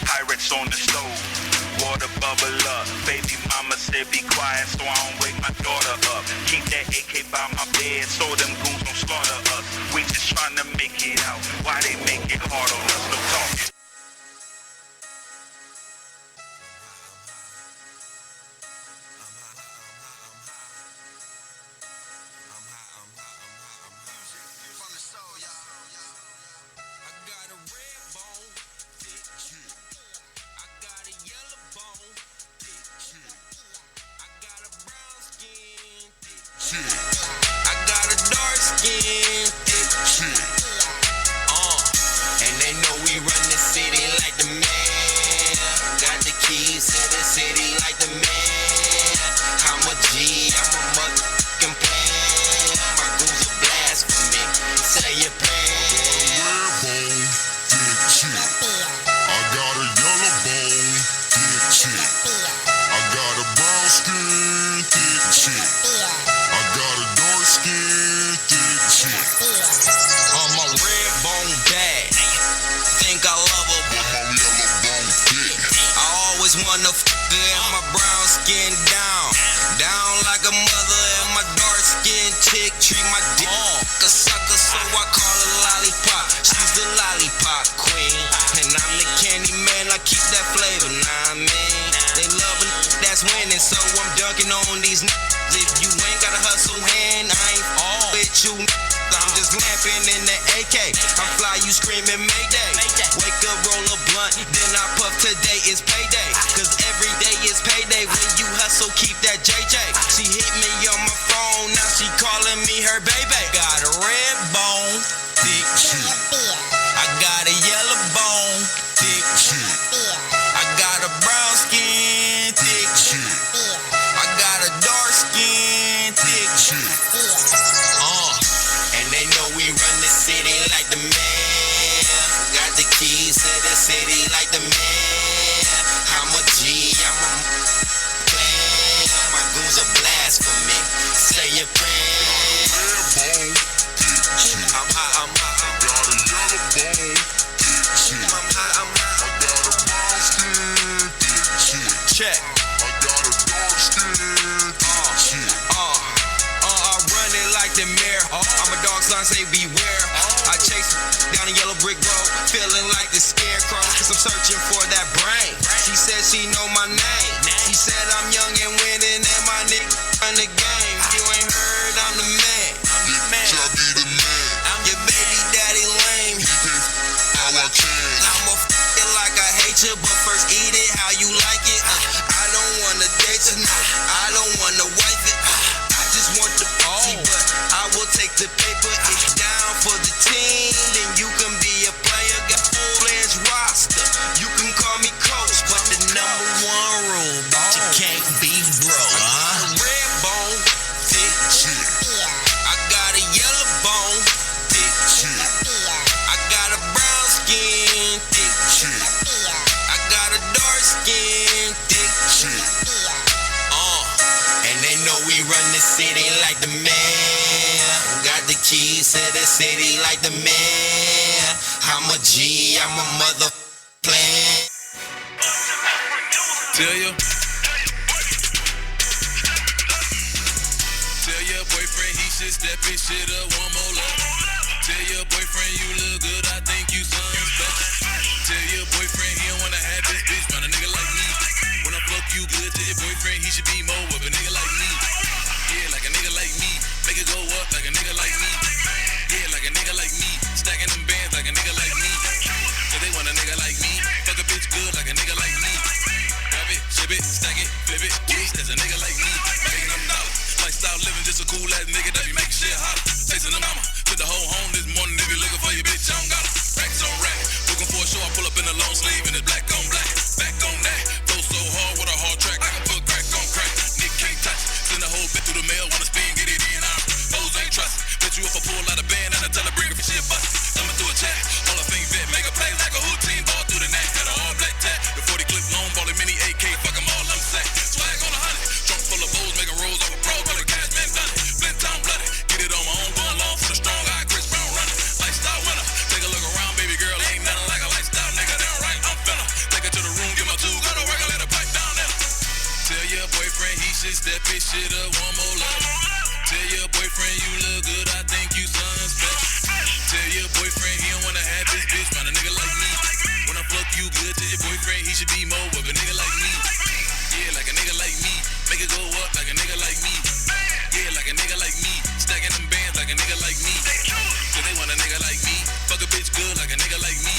L: Pyrex on the stove, water bubble up. Baby mama said be quiet so I don't wake my daughter up. Keep that AK by my bed so them goons don't slaughter us. We just trying to make it out. Why they make it hard on us? No talking.
H: I got a dark skin, thick shit. And they know we run the city like the man. Got the keys to the city like the man. I'm a G, I'm a motherfucking plan. My goons are blast for me. Say your plan.
I: Thick shit. I got a yellow bone, thick shit. I got a brown skin, thick shit. I got a dark skin, thick shit.
H: I'm a red bone bad. Think I love her, but
I: my yellow bone thick.
H: I always wanna f and my brown skin down. Down like a mother and my dark skin chick treat my dick like a sucker, so I call her lollipop. She's the lollipop queen. And I'm the candy man, I keep that flavor, nah I mean. They love a that's winning, so I'm dunking on these niggas. If you ain't got a hustle hand, I ain't all with you. I'm just lamping in the AK. I'm fly, you screaming Mayday. Wake up, roll a blunt, then I puff. Today is payday, cause every day is payday. When you hustle, keep that JJ. She hit me on my phone, now she calling me her baby. Got a red bone, thick shit. I got a yellow bone, thick shit. I got a brown skin, thick shit. I got a dark skin, thick shit. And they know we run the city like the man. Got the keys to the city like the man. I'm a G, I'm a plan. My goons are blast for me. Say your prayer.
I: Red bone, thick shit.
H: I'm hot, I'm hot.
I: I got a yellow bone, thick shit.
H: I'm hot, I'm hot.
I: I got a brown skin, thick shit.
H: Check.
I: I got a dark skin, thick shit.
H: I run it like the mayor. I'm a dog, son, say beware. I chase down a yellow brick road, feeling like the scarecrow, cause I'm searching for that brain. She said she know my name. She said I'm young and winning, and my nigga run the game. You ain't heard, I'm the man.
I: I'll be the man.
H: I'm your baby daddy lame.
I: How I can.
H: I'ma f it like I hate you, but first eat it how you like it. I don't wanna date you, no. I don't wanna wife it. I just want the party, but I will take the paper. If you down for the team, then you can be a player. Got full-edge roster. You can call me coach, but the number one rule, bitch, you can't be broke, huh? Red bone, thick
I: Shit.
H: I got a yellow bone, thick
I: Shit.
H: I got a brown skin, thick
I: Shit.
H: I got a dark skin, the city like the man. Got the keys to the city like the man. I'm a G, I'm a mother plan.
M: Tell your boyfriend he should step his shit up one more level. Tell your boyfriend you look good, I think you son special. Tell your boyfriend he don't wanna have this bitch, but a nigga like me. When I fuck you good, tell your boyfriend he should be more of a nigga like me. Yeah, like a nigga like me. Make it go up like a nigga like me. Yeah, like a nigga like me. Stacking them bands like a nigga like me. Cause they want a nigga like me. Fuck a bitch good like a nigga like me. Grab it, ship it, stack it, flip it. Yes, there's a nigga like me. Making them dollars. Lifestyle living, just a cool ass nigga that be making shit hotter. Chasing the mama. Took the whole home this morning. If you looking for your bitch, I don't got her. Racks on rack. Looking for a show, I pull up in a long sleeve and it's black on black. Back on that. Flow so hard with a hard track. I can put crack on crack. Nick can't touch it. Send the whole bit through the mail. Wanna spin, get it in. Hoes ain't trusted. Bet you if I pull out a band and I tell her bring her for shit busted. Coming through a chat. All the things fit. Make a play like a hood team. Ball through the net. Got a all black tat. The 40 clip long. Ball mini AK. Fuck them all. I'm sack. Swag on 100. Trunk full of bowls. Making rolls off a pro. Call the cash man done it. Flint town bloody. Get it on my own. Going long for the strong eye. Chris Brown running. Lifestyle winner. Take a look around, baby girl. Ain't nothing like a lifestyle nigga. Damn right. I'm finna take her to the room. Get my two. Go to work and let her pipe down there. Tell your boyfriend he should step his shit up one more level. Tell your boyfriend you look good, I think you son special. Tell your boyfriend he don't wanna have this bitch, find a nigga like me. When I fuck you good, tell your boyfriend he should be more of a nigga like me. Yeah, like a nigga like me. Make it go up like a nigga like me. Yeah, like a nigga like me. Stacking them bands like a nigga like me. Cause they want a nigga like me. Fuck a bitch good like a nigga like me.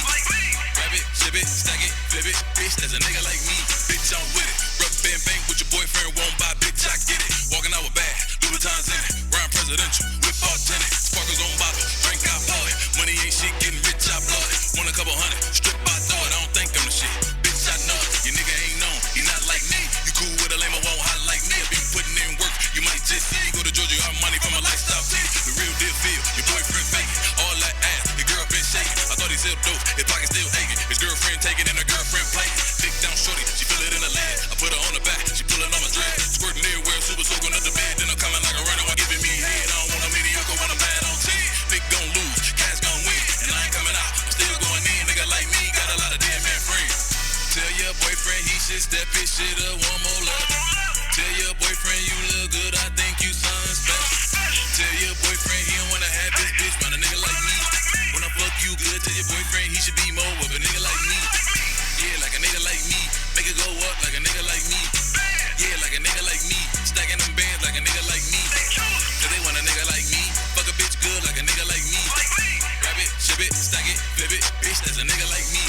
M: Grab it, ship it, stack it, flip it. Bitch, there's a nigga like me. Bitch, I'm with it. Rub band bank with your boyfriend, won't buy, bitch, I get it. Walking out with bag, Louboutins in it. Ryan presidential, whip all tenant. Sparkles on bottle, drink I pour it. Money ain't shit, getting rich, I blow it. Want a couple hundred, strip, I throw it. I don't think I'm the shit. Bitch, I know it. Your nigga ain't known, he not like me. You cool with a lame, I won't hot like me. I be putting in work, you might just see. Go to Georgia, got money from a lifestyle city. The real deal feel, your boyfriend fake. All that ass, your girl been shaking. I thought he said dope, his pocket still aching. His girlfriend taking and her girlfriend playing. Dick down shorty, she feel it in her leg. I put her on the back, she pulling on my dread. Squirting everywhere, super soaking up the bed. Then I'm coming like a runner while giving me head. I don't want a mediocre, want a bad on 10. Big gon' lose, cash gon' win. And I ain't coming out, I'm still going in. Nigga like me, got a lot of dead man friends. Tell your boyfriend he should step his shit up one more level. Tell your boyfriend you look good, I think you son special. Tell your boyfriend he don't wanna have this bitch, find a nigga like me. When I fuck you good, tell your boyfriend he should be more of a nigga like me. Yeah, like a nigga like me. Make it go up like a nigga like me. Yeah, like a nigga like me. Stacking them bands like a nigga like me. Cause they want a nigga like me. Fuck a bitch good like a nigga like me. Grab it, ship it, stack it, flip it. Bitch, that's a nigga like me.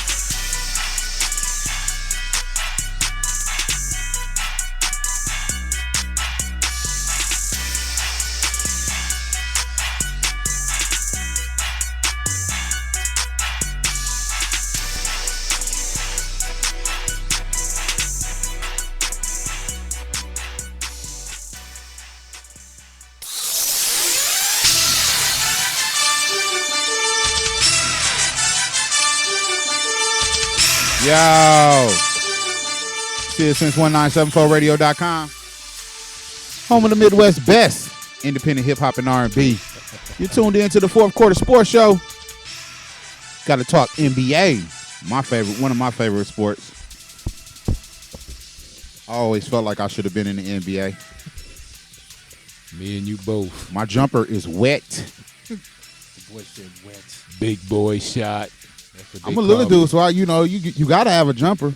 A: Yo. Still since 1974radio.com. Home of the Midwest best independent hip hop and R&B. You're tuned in to the fourth quarter sports show. Got to talk NBA. My favorite, one of my favorite sports. I always felt like I should have been in the NBA.
F: Me and you both.
A: My jumper is wet.
D: The boy said wet.
F: Big boy shot.
A: I'm a little dude, so you got to have a jumper.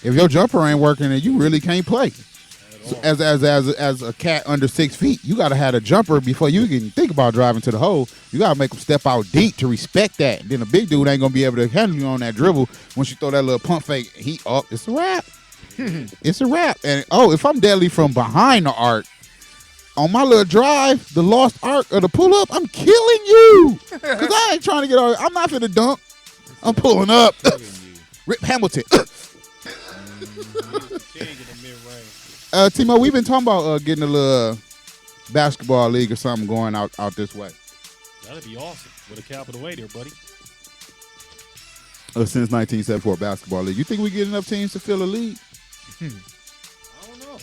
A: If your jumper ain't working, then you really can't play. So as a cat under 6 feet, you got to have a jumper before you can think about driving to the hole. You got to make them step out deep to respect that. And then a big dude ain't going to be able to handle you on that dribble. Once you throw that little pump fake, it's a wrap. It's a wrap. And, if I'm deadly from behind the arc, on my little drive, the lost arc or the pull-up, I'm killing you. Because I ain't trying to get all. I'm not finna dunk. I'm pulling up. Rip Hamilton. Timo, we've been talking about getting a little basketball league or something going out this way.
D: That'd be awesome. With a capital A there, buddy.
A: Since 1974 basketball league. You think we get enough teams to fill a league?
D: I don't know.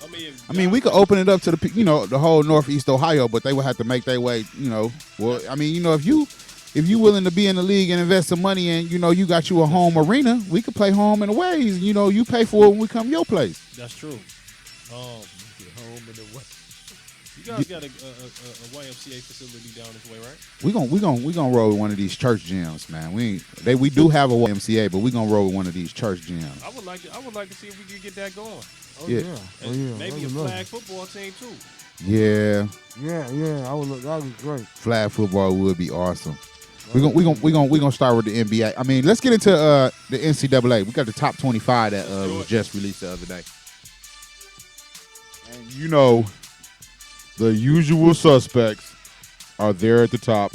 D: I
A: I mean, we could open it up to the whole Northeast Ohio, but they would have to make their way. Well, I mean, if you willing to be in the league and invest some money and you got you a home arena, we could play home and away. You pay for it when we come to your place.
D: That's true. Home and away. You guys got a YMCA facility down this way, right?
A: We gonna roll with one of these church gyms, man. We do have a YMCA, but we gonna roll with one of these church gyms.
D: I would like to see if we could get that going.
A: Yeah.
D: Maybe a flag football team too.
A: Yeah.
E: Yeah. I would look. That would be great.
A: Flag football would be awesome. We gonna start with the NBA. I mean, let's get into the NCAA. We got the top 25 that was just released the other day. And the usual suspects are there at the top.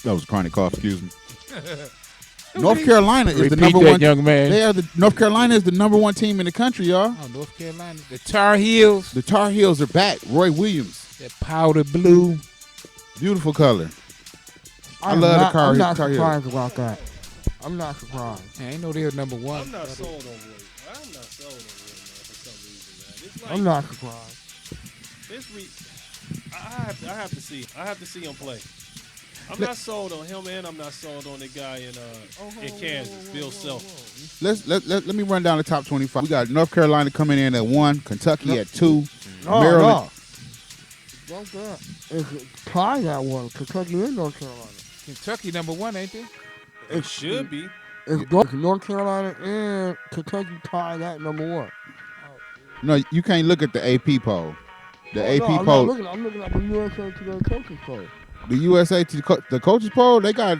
A: That was a chronic cough. Excuse me. North Carolina is the number one.
F: Young man.
A: North Carolina is the number one team in the country, y'all.
F: Oh, North Carolina. The Tar Heels.
A: The Tar Heels are back. Roy Williams.
F: That powder blue.
A: Beautiful color. I love the Tar Heels.
E: I'm not surprised about that. I'm not surprised.
F: I ain't know they were number one.
D: I'm not sold on Roy. I'm not sold on Roy, man, for some reason, man. It's like,
E: I'm not surprised.
D: I have to see. I have to see him play. I'm not sold on him, and I'm not sold on the guy in Kansas, Bill Self.
A: Let me run down the top 25. We got North Carolina coming in at 1, Kentucky at 2, Maryland.
E: Don't that. It's tied at 1. Kentucky and North Carolina.
F: Kentucky number 1, ain't they?
D: It should be.
E: It's North Carolina and Kentucky tied at number 1.
A: No, you can't look at the AP poll. The AP poll.
E: I'm looking at the USA Today coaches poll.
A: The USA the coaches poll, they got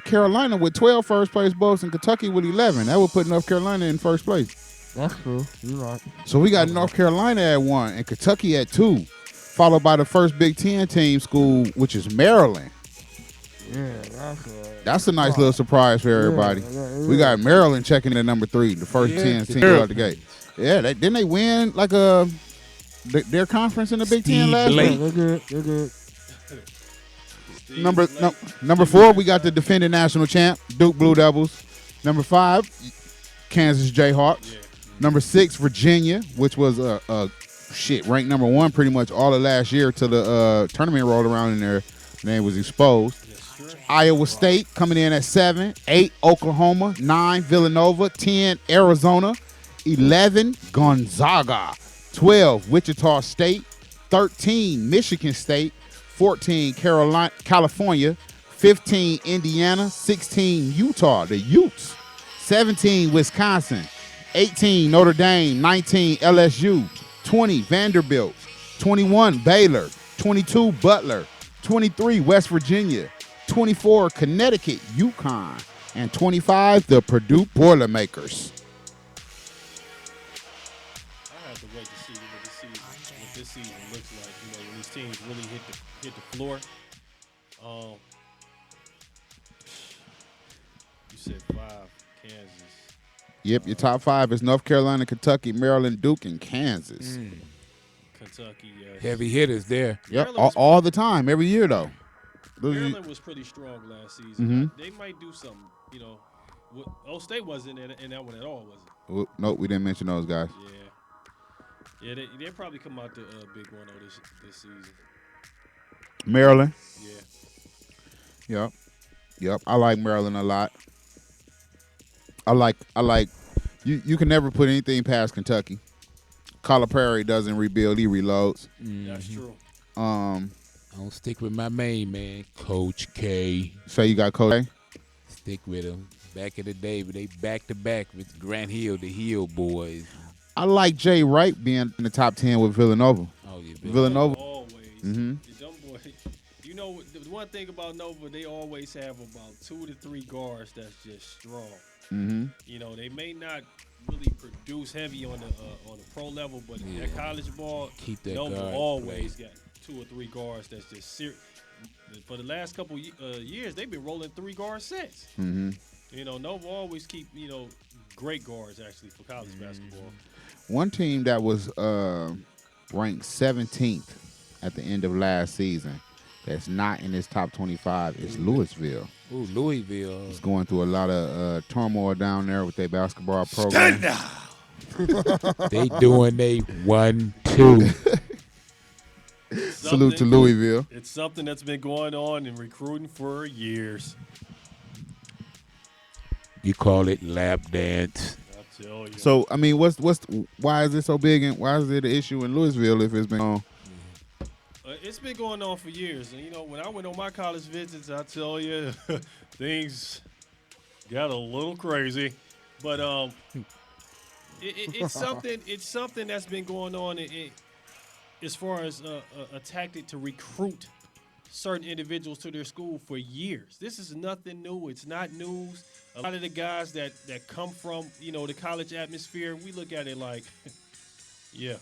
A: Carolina with 12 first place votes and Kentucky with 11. That would put North Carolina in first place.
E: That's true. You're right.
A: So we got North Carolina at 1 and Kentucky at 2, followed by the first Big Ten team school, which is Maryland.
E: Yeah,
A: that's a nice little surprise for everybody. We got Maryland checking in at number 3, the first 10 team out the gate. Yeah, didn't they win like their conference in the Big Ten last year?
E: They're good.
A: Number 4, we got the defending national champ, Duke Blue Devils. Number 5, Kansas Jayhawks. Yeah. Number 6, Virginia, which was ranked number 1 pretty much all of last year till the tournament rolled around and their name was exposed. Yes, Iowa State coming in at 7, 8, Oklahoma, 9, Villanova, 10, Arizona, 11, Gonzaga, 12, Wichita State, 13, Michigan State, 14, California, 15, Indiana, 16, Utah, the Utes, 17, Wisconsin, 18, Notre Dame, 19, LSU, 20, Vanderbilt, 21, Baylor, 22, Butler, 23, West Virginia, 24, Connecticut, UConn, and 25, the Purdue Boilermakers.
D: I have to wait to see what this season looks like. When these teams really hit the floor. You said 5, Kansas.
A: Yep, your top 5 is North Carolina, Kentucky, Maryland, Duke, and Kansas.
D: Kentucky, yes.
F: Heavy hitters there.
A: Yep, all the time, every year though.
D: Maryland was pretty strong last season. They might do something. O State wasn't in that one at all, was it?
A: Nope, we didn't mention those guys.
D: Yeah, they'll probably come out the big one this season.
A: Maryland.
D: Yeah.
A: Yep. I like Maryland a lot. I like. You can never put anything past Kentucky. Calipari doesn't rebuild; he reloads.
D: That's true.
F: I'm gonna stick with my main man, Coach K.
A: So you got Coach K?
F: Stick with him. Back in the day, but they back to back with Grant Hill, the Hill boys.
A: I like Jay Wright being in the top 10 with Villanova.
F: Oh yeah,
A: Villanova.
D: Always.
A: Mm-hmm.
D: The dumb boy. The one thing about Nova, they always have about 2 to 3 guards that's just strong.
A: Mm-hmm.
D: They may not really produce heavy on the pro level, but at college ball, Nova always got 2 or 3 guards that's just serious. For the last couple years, they've been rolling 3 guard sets.
A: Mm-hmm.
D: Nova always keep great guards actually for college basketball.
A: One team that was ranked 17th at the end of last season, that's not in his top 25 is Louisville.
F: Ooh, Louisville.
A: It's going through a lot of turmoil down there with their basketball program.
F: They doing they 1-2.
A: Salute to Louisville.
D: It's something that's been going on in recruiting for years.
F: You call it lap dance.
D: I tell you.
A: So I mean, why is it so big and why is it an issue in Louisville if it's been on?
D: It's been going on for years, and when I went on my college visits, I tell you, things got a little crazy. But it's something. It's something that's been going on as far as a tactic to recruit certain individuals to their school for years. This is nothing new. It's not news. A lot of the guys that come from the college atmosphere, we look at it like, yeah,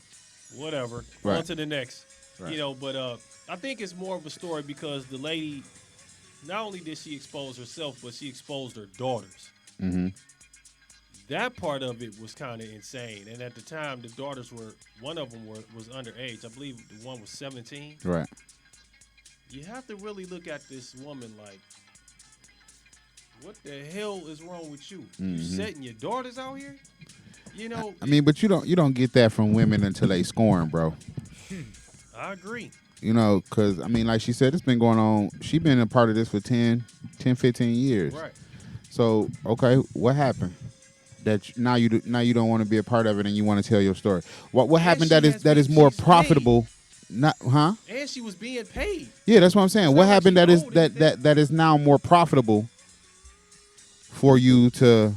D: whatever.
A: Right.
D: On to the next.
A: Right.
D: But I think it's more of a story because the lady, not only did she expose herself, but she exposed her daughters.
A: Mm-hmm.
D: That part of it was kind of insane. And at the time, the daughters one of them was underage. I believe the one was 17.
A: Right.
D: You have to really look at this woman like, what the hell is wrong with you?
A: Mm-hmm.
D: You setting your daughters out here?
A: I mean, but you don't get that from women until they scoring, bro.
D: I agree.
A: Because, I mean, like she said, it's been going on. She's been a part of this for 10, 15 years.
D: Right.
A: So, okay, what happened? That now you don't want to be a part of it and you want to tell your story. What happened that is more profitable? Not, huh?
D: And she was being paid.
A: Yeah, that's what I'm saying. What happened that is now more profitable for you to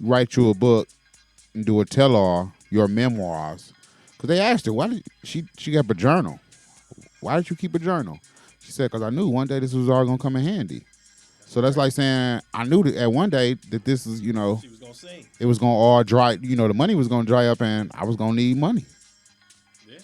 A: write you a book and do a tell-all, your memoirs? Because they asked her, why did she kept a journal? Why did you keep a journal? She said, because I knew one day this was all going to come in handy. So that's like saying, I knew that at one day that this is,
D: she was going to sing.
A: It was going to all dry, the money was going to dry up and I was going to need money.
D: Yeah.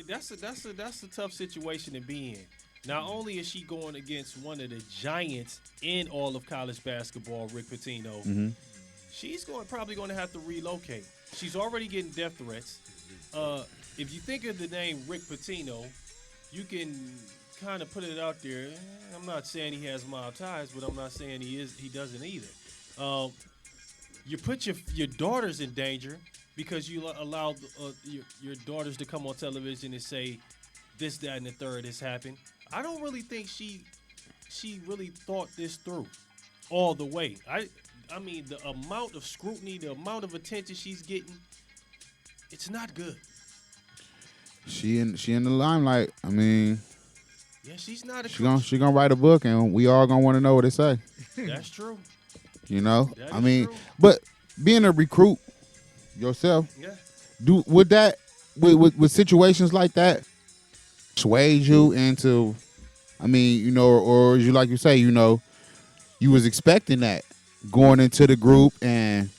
D: That's a tough situation to be in. Not only is she going against one of the giants in all of college basketball, Rick Pitino,
A: Mm-hmm.
D: she's probably going to have to relocate. She's already getting death threats. If you think of the name Rick Pitino, you can kind of put it out there. I'm not saying he has mild ties, but I'm not saying he doesn't either. You put your daughters in danger because you allow your daughters to come on television and say this, that, and the third has happened. I don't really think she really thought this through all the way. I mean, the amount of scrutiny, the amount of attention she's getting, it's not good.
A: She in the limelight. I mean,
D: yeah, she's not a
A: she gonna write a book and we all gonna want to know what it say.
D: That's true.
A: I mean, true. But being a recruit yourself,
D: yeah.
A: Would that with situations like that sway you into? I mean, or you like you say, you was expecting that going into the group, and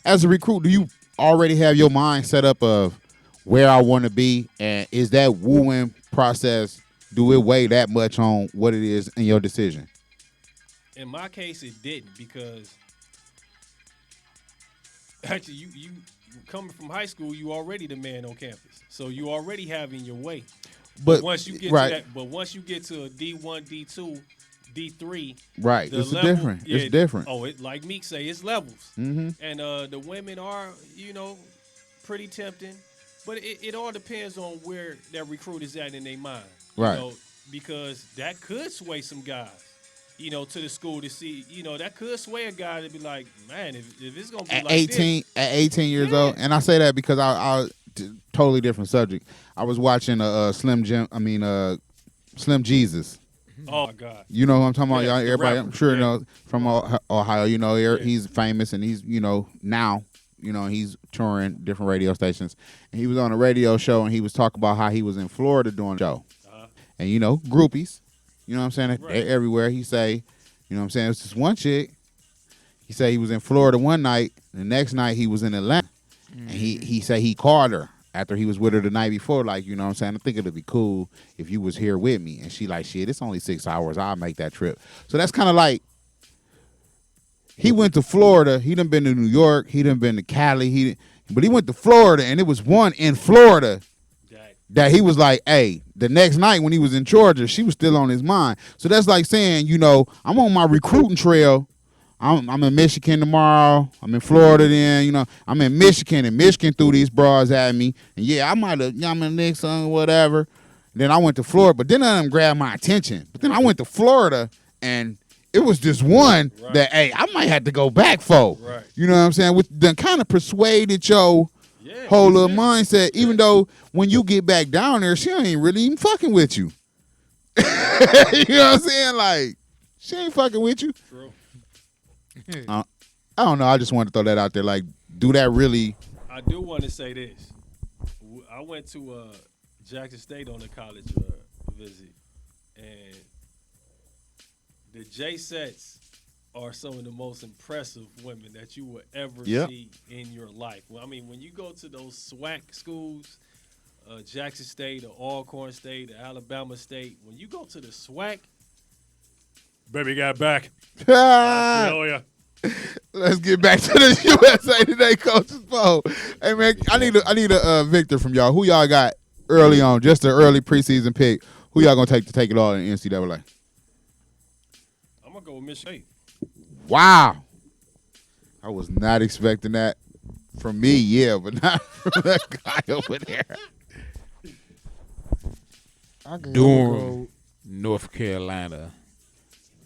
A: as a recruit, do you already have your mind set up of where I want to be, and is that wooing process, do it weigh that much on what it is in your decision?
D: In my case, it didn't, because actually you coming from high school, you already the man on campus, so you already having your way. But once you get to that, once you get to a D1, D2, D3,
A: right, it's different. Yeah, it's different.
D: Oh, like Meek say, it's levels,
A: mm-hmm.
D: And the women are, pretty tempting, but it all depends on where that recruit is at in their mind,
A: right?
D: Because that could sway some guys, to the school to see, that could sway a guy to be like, man, if it's gonna be
A: at
D: like
A: 18,
D: this.
A: At 18 years old, and I say that because I totally different subject. I was watching Slim Jesus.
D: Oh my God!
A: You know who I'm talking about?
D: Yeah,
A: Y'all, everybody,
D: rapper.
A: I'm sure
D: Yeah.
A: knows from Ohio. He's famous and he's now he's touring different radio stations. And he was on a radio show and he was talking about how he was in Florida doing a show. And groupies, you know what I'm saying?
D: Right.
A: They're everywhere. He say, it's this one chick. He said he was in Florida one night. The next night he was in Atlanta. And he said he called her after he was with her the night before, like, you know what I'm saying? I think it'd be cool if you was here with me. And she like, shit, it's only 6 hours. I'll make that trip. So that's kind of like, he went to Florida. He done been to New York. He done been to Cali. But he went to Florida, and it was one in Florida that he was like, hey, the next night when he was in Georgia, she was still on his mind. So that's like saying, you know, I'm on my recruiting trail. I'm in Michigan tomorrow. I'm in Florida then, you know. I'm in Michigan, and Michigan threw these bras at me. And yeah, I might have, I'm in Knicks or whatever. Then I went to Florida, but then none of them grabbed my attention. But then I went to Florida, and it was just one that, hey, I might have to go back for.
D: Right.
A: You know what I'm saying? With the kind of persuaded your whole little mindset, even though when you get back down there, she ain't really even fucking with you. You know what I'm saying? Like, she ain't fucking with you.
D: True.
A: I don't know. I just wanted to throw that out there. Like, do that really?
D: I do want to say this. I went to Jackson State on a college visit, and the J-Sets are some of the most impressive women that you will ever see in your life. Well, I mean, when you go to those SWAC schools, Jackson State, or Alcorn State, or Alabama State, when you go to the SWAC, baby got back. I feel ya.
A: Let's get back to the USA Today Coaches Poll. Hey man, I need a Victor from y'all. Who y'all got early on? Just an early preseason pick. Who y'all gonna take to take it all in NCAA?
D: I'm gonna go with Michigan.
A: Wow, I was not expecting that from me. Yeah, but not from that guy over there.
F: Durham, North Carolina,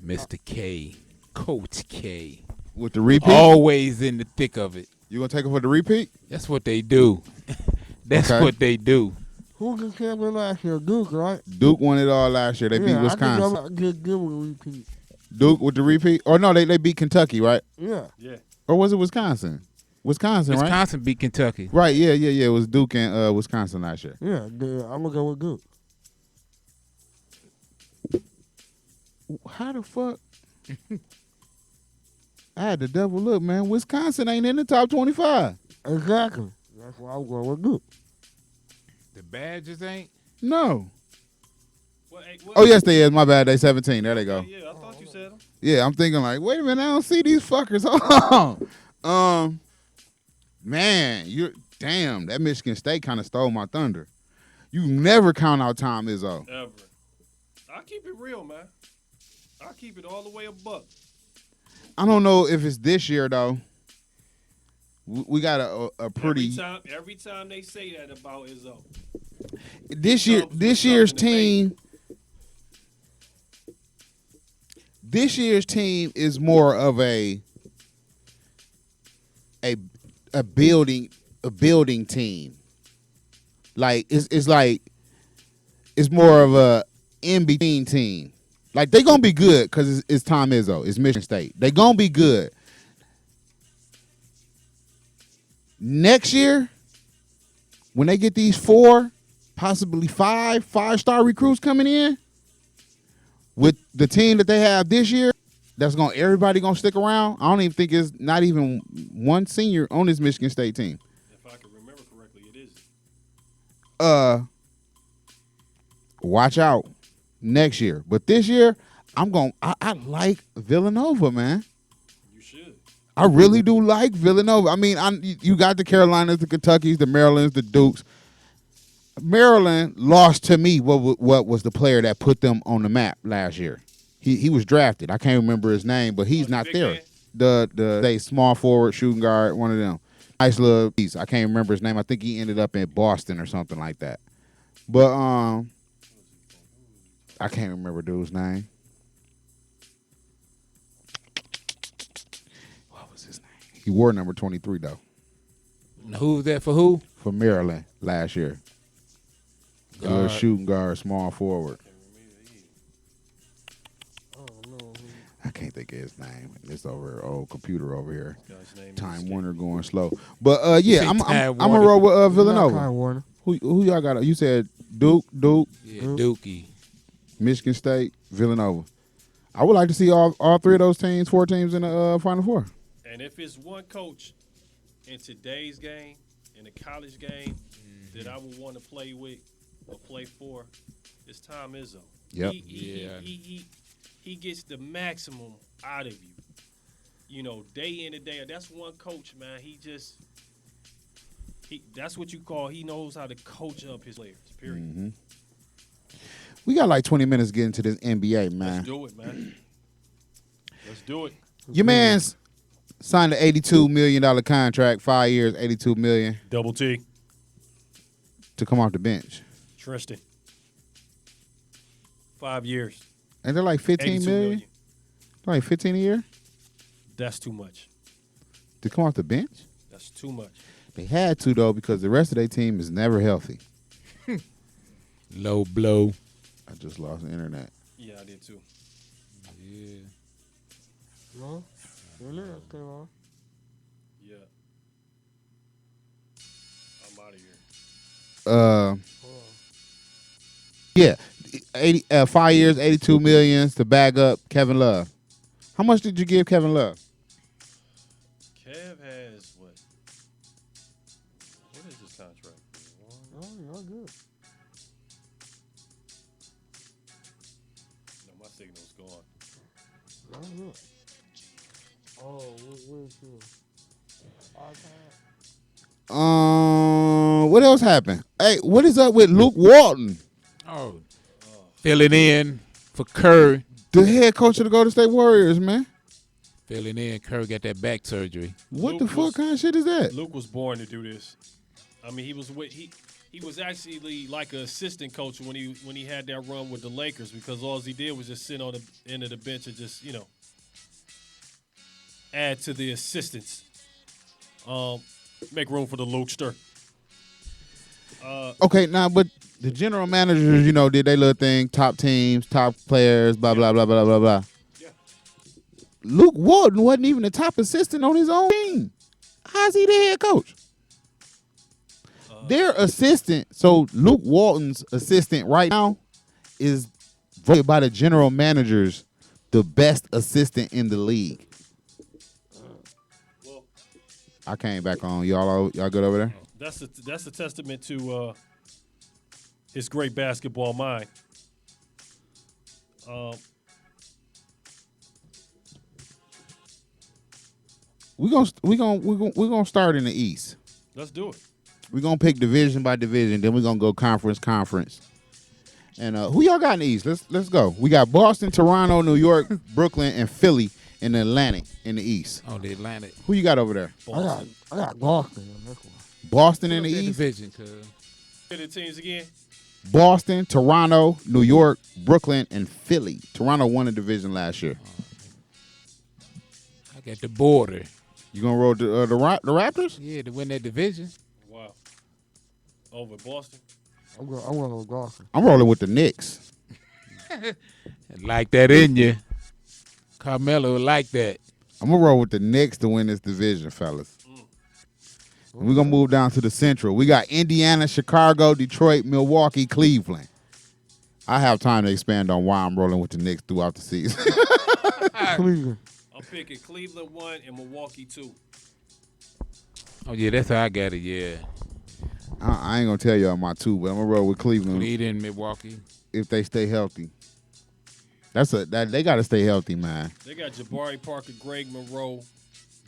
F: Mr. K, Coach K.
A: With the repeat?
F: Always in the thick of it.
A: You gonna take it for the repeat?
F: That's what they do. That's what they do.
E: Who was champion last year? Duke, right?
A: Duke won it all last year. They beat Wisconsin.
E: I think good with repeat.
A: Duke with the repeat? Or no, they beat Kentucky, right?
E: Yeah.
A: Or was it Wisconsin? Wisconsin, right?
F: Wisconsin beat Kentucky.
A: Right, yeah. It was Duke and Wisconsin last year.
E: Yeah, I'm going to go with Duke.
A: How the fuck? I had to double look, man. Wisconsin ain't in the top 25.
E: Exactly. That's why I'm going with Duke.
F: The Badgers ain't?
A: No. Oh, yes, they is. My bad. They 17. There they go.
D: Yeah, I thought you said them.
A: Yeah, I'm thinking like, wait a minute. I don't see these fuckers. Hold on. Man, damn. That Michigan State kind of stole my thunder. You never count out Tom Izzo.
D: Ever. I keep it real, man. I keep it all the way a buck.
A: I don't know if it's this year though. We got a pretty.
D: Every time they say that about Izzo.
A: This year's team. This year's team is more of a building team. Like it's more of a in between team. Like they gonna be good because it's Tom Izzo. It's Michigan State. They gonna be good. Next year, when they get these 4, possibly 5-star recruits coming in, with the team that they have this year, everybody gonna stick around. I don't even think it's not even one senior on this Michigan State team.
D: If I can remember correctly, it is.
A: Watch out next year. But this year, I like Villanova, man.
D: You should.
A: I really do like Villanova. I mean, you got the Carolinas, the Kentuckys, the Marylands, the Dukes. Maryland lost to me what was the player that put them on the map last year. He was drafted. I can't remember his name, but he's not there. The small forward, shooting guard, one of them. Nice little piece. I can't remember his name. I think he ended up in Boston or something like that. But I can't remember dude's name. What was his name? He wore number 23 though.
F: Who was that for who?
A: For Maryland last year. Good shooting guard, small forward. I can't think of his name. It's old computer over here. Time Warner going slow. But yeah, I'm gonna roll with Villanova.
E: Time Warner.
A: Who y'all got? You said Duke.
F: Yeah, Dookie.
A: Michigan State, Villanova. I would like to see all 3 of those teams, 4 teams in the Final Four.
D: And if it's one coach in today's game, in the college game, that I would want to play with or play for, it's Tom Izzo.
A: Yep.
D: He gets the maximum out of you. You know, day in and day out. That's one coach, man. That's what you call he knows how to coach up his players, period.
A: Mm-hmm. We got like 20 minutes to get into this NBA, man.
D: Let's do it, man. Let's do it.
A: Your man's signed an $82 million contract, 5 years, $82 million.
D: Double T.
A: To come off the bench.
D: Tristan. 5 years.
A: And they're like 15 million? Like 15 a year?
D: That's too much.
A: To come off the bench?
D: That's too much.
A: They had to, though, because the rest of their team is never healthy.
F: Low blow.
A: I just lost the internet.
D: Yeah, I did too.
F: Yeah.
E: No? Really? Okay, well.
D: Yeah. I'm out of here.
A: Yeah, 5 years, 82 million to bag up Kevin Love. How much did you give Kevin Love?
D: Kev has what? What is his contract?
E: Oh, y'all good.
D: No, my signal's gone.
E: Y'all good. Oh, where's you?
A: What else happened? Hey, what is up with Luke Walton?
F: Oh, filling in for Kerr.
A: The head coach of the Golden State Warriors, man.
F: Filling in. Kerr got that back surgery.
A: What the fuck kind of shit is that?
D: Luke was born to do this. I mean, he was actually like an assistant coach when he had that run with the Lakers because all he did was just sit on the end of the bench and just add to the assistants. Make room for the Lukester.
A: Okay, now, but the general managers, did their little thing, top teams, top players, blah, blah, blah, blah, blah, blah.
D: Yeah.
A: Luke Walton wasn't even the top assistant on his own team. How's he the head coach? Their assistant, so Luke Walton's assistant right now is voted by the general managers the best assistant in the league.
D: Well,
A: I came back on. Y'all good over there?
D: that's a testament to his great basketball mind.
A: We're gonna start in the East.
D: Let's do it.
A: We're gonna pick division by division, then we're gonna go conference. And who y'all got in the East? Let's go. We got Boston, Toronto, New York, Brooklyn, and Philly in the Atlantic in the East.
F: Oh, the Atlantic.
A: Who you got over there?
E: I got Boston in this one.
A: Boston in the East.
F: Division,
D: Say the teams again.
A: Boston, Toronto, New York, Brooklyn, and Philly. Toronto won the division last year.
F: I got the border.
A: You gonna roll the Raptors?
F: Yeah, to win that division.
D: Wow. Over Boston.
E: I'm going with Boston.
A: I'm rolling with the Knicks.
F: Like that in you. Carmelo like that.
A: I'm gonna roll with the Knicks to win this division, fellas. And we're gonna move down to the Central. We got Indiana, Chicago, Detroit, Milwaukee, Cleveland. I have time to expand on why I'm rolling with the Knicks throughout the season.
E: Cleveland.
D: I'm picking Cleveland 1 and Milwaukee 2.
F: Oh, yeah, that's how I got it, yeah.
A: I ain't gonna tell y'all my two, but I'm gonna roll with Cleveland.
F: Cleveland and Milwaukee.
A: If they stay healthy. They gotta stay healthy, man.
D: They got Jabari Parker, Greg Monroe,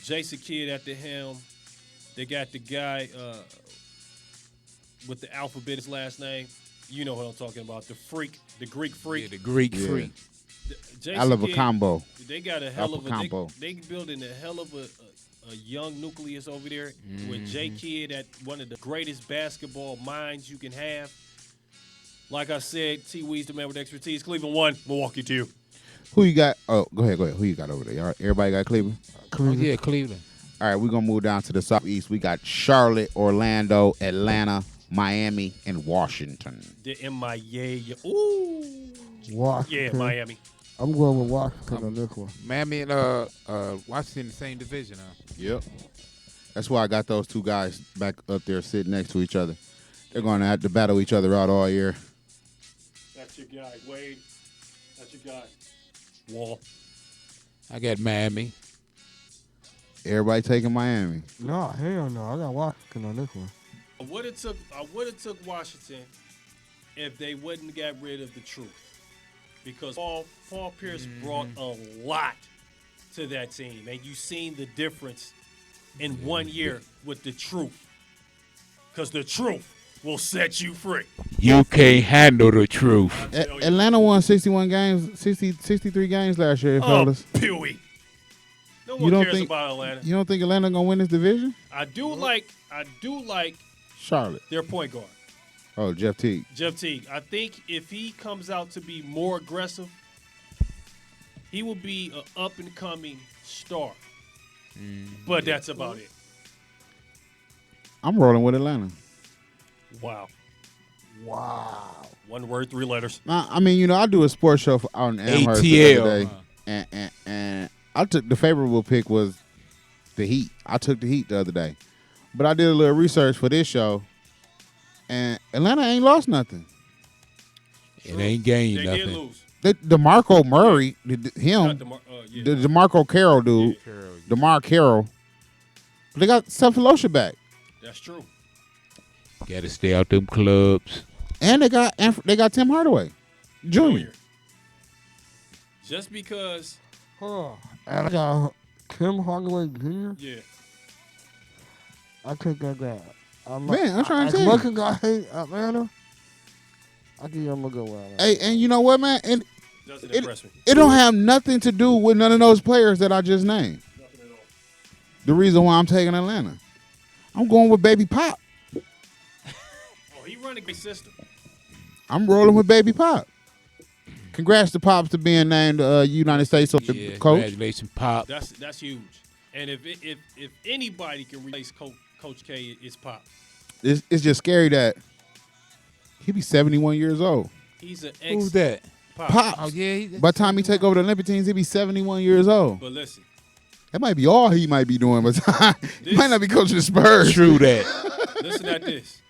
D: Jason Kidd at the helm. They got the guy with the alphabet, his last name. You know what I'm talking about. The freak, the Greek freak.
F: Yeah, the Greek freak.
A: I love a combo.
D: They got a hell of a
A: combo.
D: They building a hell of a young nucleus over there with J Kidd at one of the greatest basketball minds you can have. Like I said, T. Wee's the man with expertise. Cleveland 1, Milwaukee 2.
A: Who you got? Oh, go ahead. Who you got over there? Everybody got Cleveland?
F: Oh, yeah, Cleveland.
A: All right, we're going to move down to the Southeast. We got Charlotte, Orlando, Atlanta, Miami, and Washington.
D: The MIA. Ooh.
E: Washington.
D: Yeah, Miami.
E: I'm going with Washington on this one.
F: Miami and Washington in the same division, huh?
A: Yep. That's why I got those two guys back up there sitting next to each other. They're going to have to battle each other out all year.
D: That's your guy, Wade. That's your guy. Wall.
F: I got Miami.
A: Everybody taking Miami.
E: No, hell no. I got Washington on this one.
D: I would have took Washington if they wouldn't got rid of the truth. Because Paul Pierce brought a lot to that team. And you've seen the difference in 1 year with the truth. Because the truth will set you free.
F: You can't handle the truth.
A: Atlanta won 61 games, 63 games last year, fellas.
D: Pewee. No one cares about Atlanta.
A: You don't think Atlanta gonna win this division?
D: I do like
A: Charlotte.
D: their point guard.
A: Oh, Jeff Teague.
D: Jeff Teague. I think if he comes out to be more aggressive, he will be an up-and-coming star. But that's about it.
A: I'm rolling with Atlanta.
D: Wow. One word, 3 letters.
A: I mean, I do a sports show out in Amherst the other day, and I took the favorable pick was the Heat. I took the Heat the other day, but I did a little research for this show, and Atlanta ain't lost nothing.
F: It ain't gained
D: They
F: nothing.
D: did lose.
A: DeMarco Murray, the DeMarco Carroll dude, DeMar Carroll, they got Cephalosha back.
D: That's true.
F: Got to stay out them clubs.
A: And they got Tim Hardaway Jr.
D: Just because.
E: And I got Tim Hardaway Jr.
D: Yeah.
E: I take that guy.
A: I'm trying to
E: as
A: tell
E: much
A: you.
E: as I hate Atlanta, I think I'm gonna go with Atlanta.
A: Hey, and you know what, man? And
D: Doesn't impress me.
A: it don't have nothing to do with none of those players that I just named.
D: Nothing at all.
A: The reason why I'm taking Atlanta, I'm going with Baby Pop.
D: Oh, he running a system.
A: I'm rolling with Baby Pop. Congrats to Pops to being named United States coach.
F: Congratulations, Pop.
D: That's huge. And if anybody can replace Coach K, it's Pop.
A: It's just scary that he be 71 years old.
D: He's an
F: Who's that?
A: Pops.
F: Oh, yeah.
A: By the time he take over the Olympic teams, he be 71 years old.
D: But listen.
A: That might be all he might be doing, but he might not be coaching the Spurs.
F: True that.
D: Listen at this.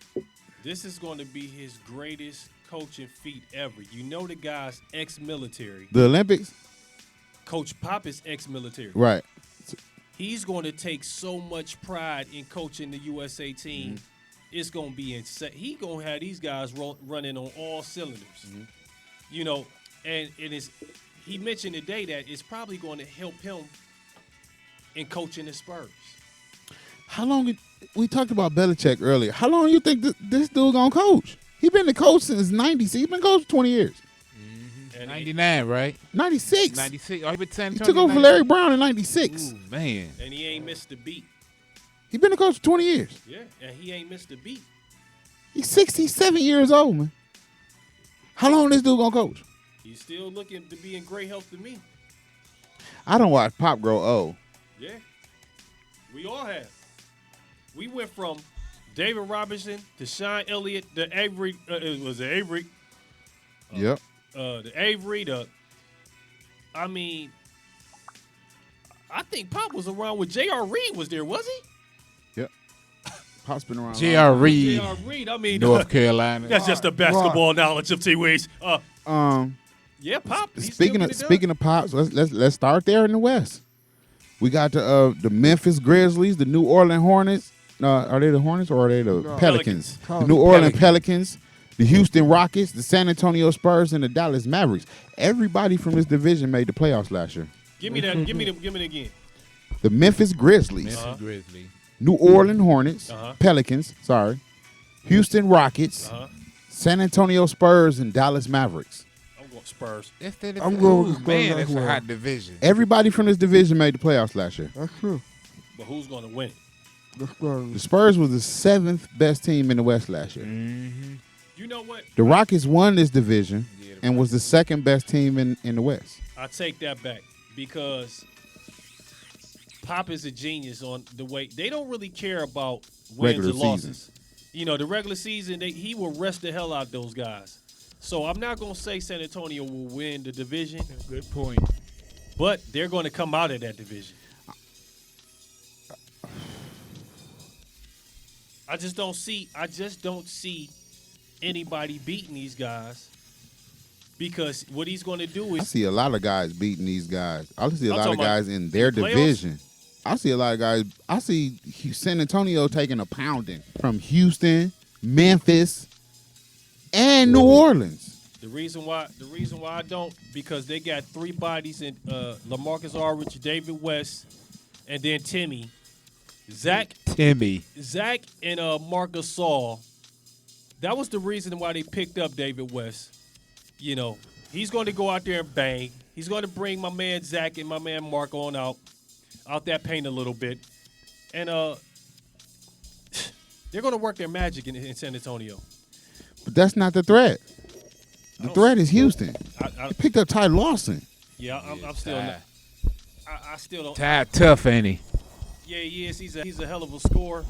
D: This is going to be his greatest coaching feat ever. You know the guy's ex-military.
A: The Olympics?
D: Coach Pop is ex-military.
A: Right.
D: He's going to take so much pride in coaching the USA team. It's going to be insane. He's going to have these guys running on all cylinders. And he mentioned today that it's probably going to help him in coaching the Spurs.
A: How long? We talked about Belichick earlier. How long do you think this dude gonna coach? He been the coach since '90. He's been coach 20 years.
F: 99, right?
A: 96.
F: 96. Oh, he been San
A: He
F: Antonio
A: took over for
F: 96?
A: Larry Brown in '96.
F: Ooh, man.
D: And he ain't missed a beat.
A: He been the coach for 20 years.
D: Yeah, and he ain't missed a beat.
A: He's 67 years old, man. How long this dude gonna coach?
D: He's still looking to be in great health to me.
A: I don't watch Pop grow old.
D: Yeah, we all have. We went from David Robinson to Sean Elliott to Avery. Was it Avery?
A: Yep.
D: The Avery. I think Pop was around when J.R. Reed was there, was he?
A: Yep. Pop's been around.
F: J.R. Reed.
D: J.R. Reed. I mean,
F: North Carolina.
D: That's just the basketball knowledge of T. Weeks. Yeah, Pop.
A: Speaking of Pops, let's start there in the West. We got the Memphis Grizzlies, the New Orleans Hornets. Are they the Hornets or are they the Pelicans? The New Orleans Pelicans, the Houston Rockets, the San Antonio Spurs, and the Dallas Mavericks. Everybody from this division made the playoffs last year.
D: Give me that. Give me it again.
A: The Memphis Grizzlies, New Orleans Hornets, Pelicans. Sorry, Houston Rockets, San Antonio Spurs, and Dallas Mavericks.
D: I'm going Spurs.
E: I'm going with Spurs.
F: Man, that's a hot division.
A: Everybody from this division made the playoffs last year.
E: That's true.
D: But who's going to win?
E: The Spurs.
A: The Spurs was the 7th best team in the West last year.
F: Mm-hmm.
D: You know what?
A: The Rockets won this division and was the 2nd best team in the West.
D: I take that back because Pop is a genius on the way. They don't really care about wins
A: Regular
D: and losses.
A: season.
D: You know, the regular season, he will rest the hell out those guys. So I'm not going to say San Antonio will win the division.
F: Good point.
D: But they're going to come out of that division. I just don't see anybody beating these guys because what he's going to do is
A: I see a lot of guys beating these guys. I see a
D: I'm
A: lot of
D: talking about
A: guys in their
D: the playoffs?
A: division. I see a lot of guys. I see San Antonio taking a pounding from Houston, Memphis, and New Orleans.
D: The reason why I don't, because they got 3 bodies in LaMarcus Aldridge, David West, and then Timmy. Zach
F: Timmy.
D: Zach and Marc Gasol, that was the reason why they picked up David West. You know, he's going to go out there and bang. He's going to bring my man Zach and my man Mark on out that paint a little bit. And they're going to work their magic in San Antonio.
A: But that's not the threat. The threat is Houston. They picked up Ty Lawson.
D: Yeah, I'm still not. I still don't.
F: Ty tough, ain't he?
D: Yeah, he is. He's a hell of a scorer.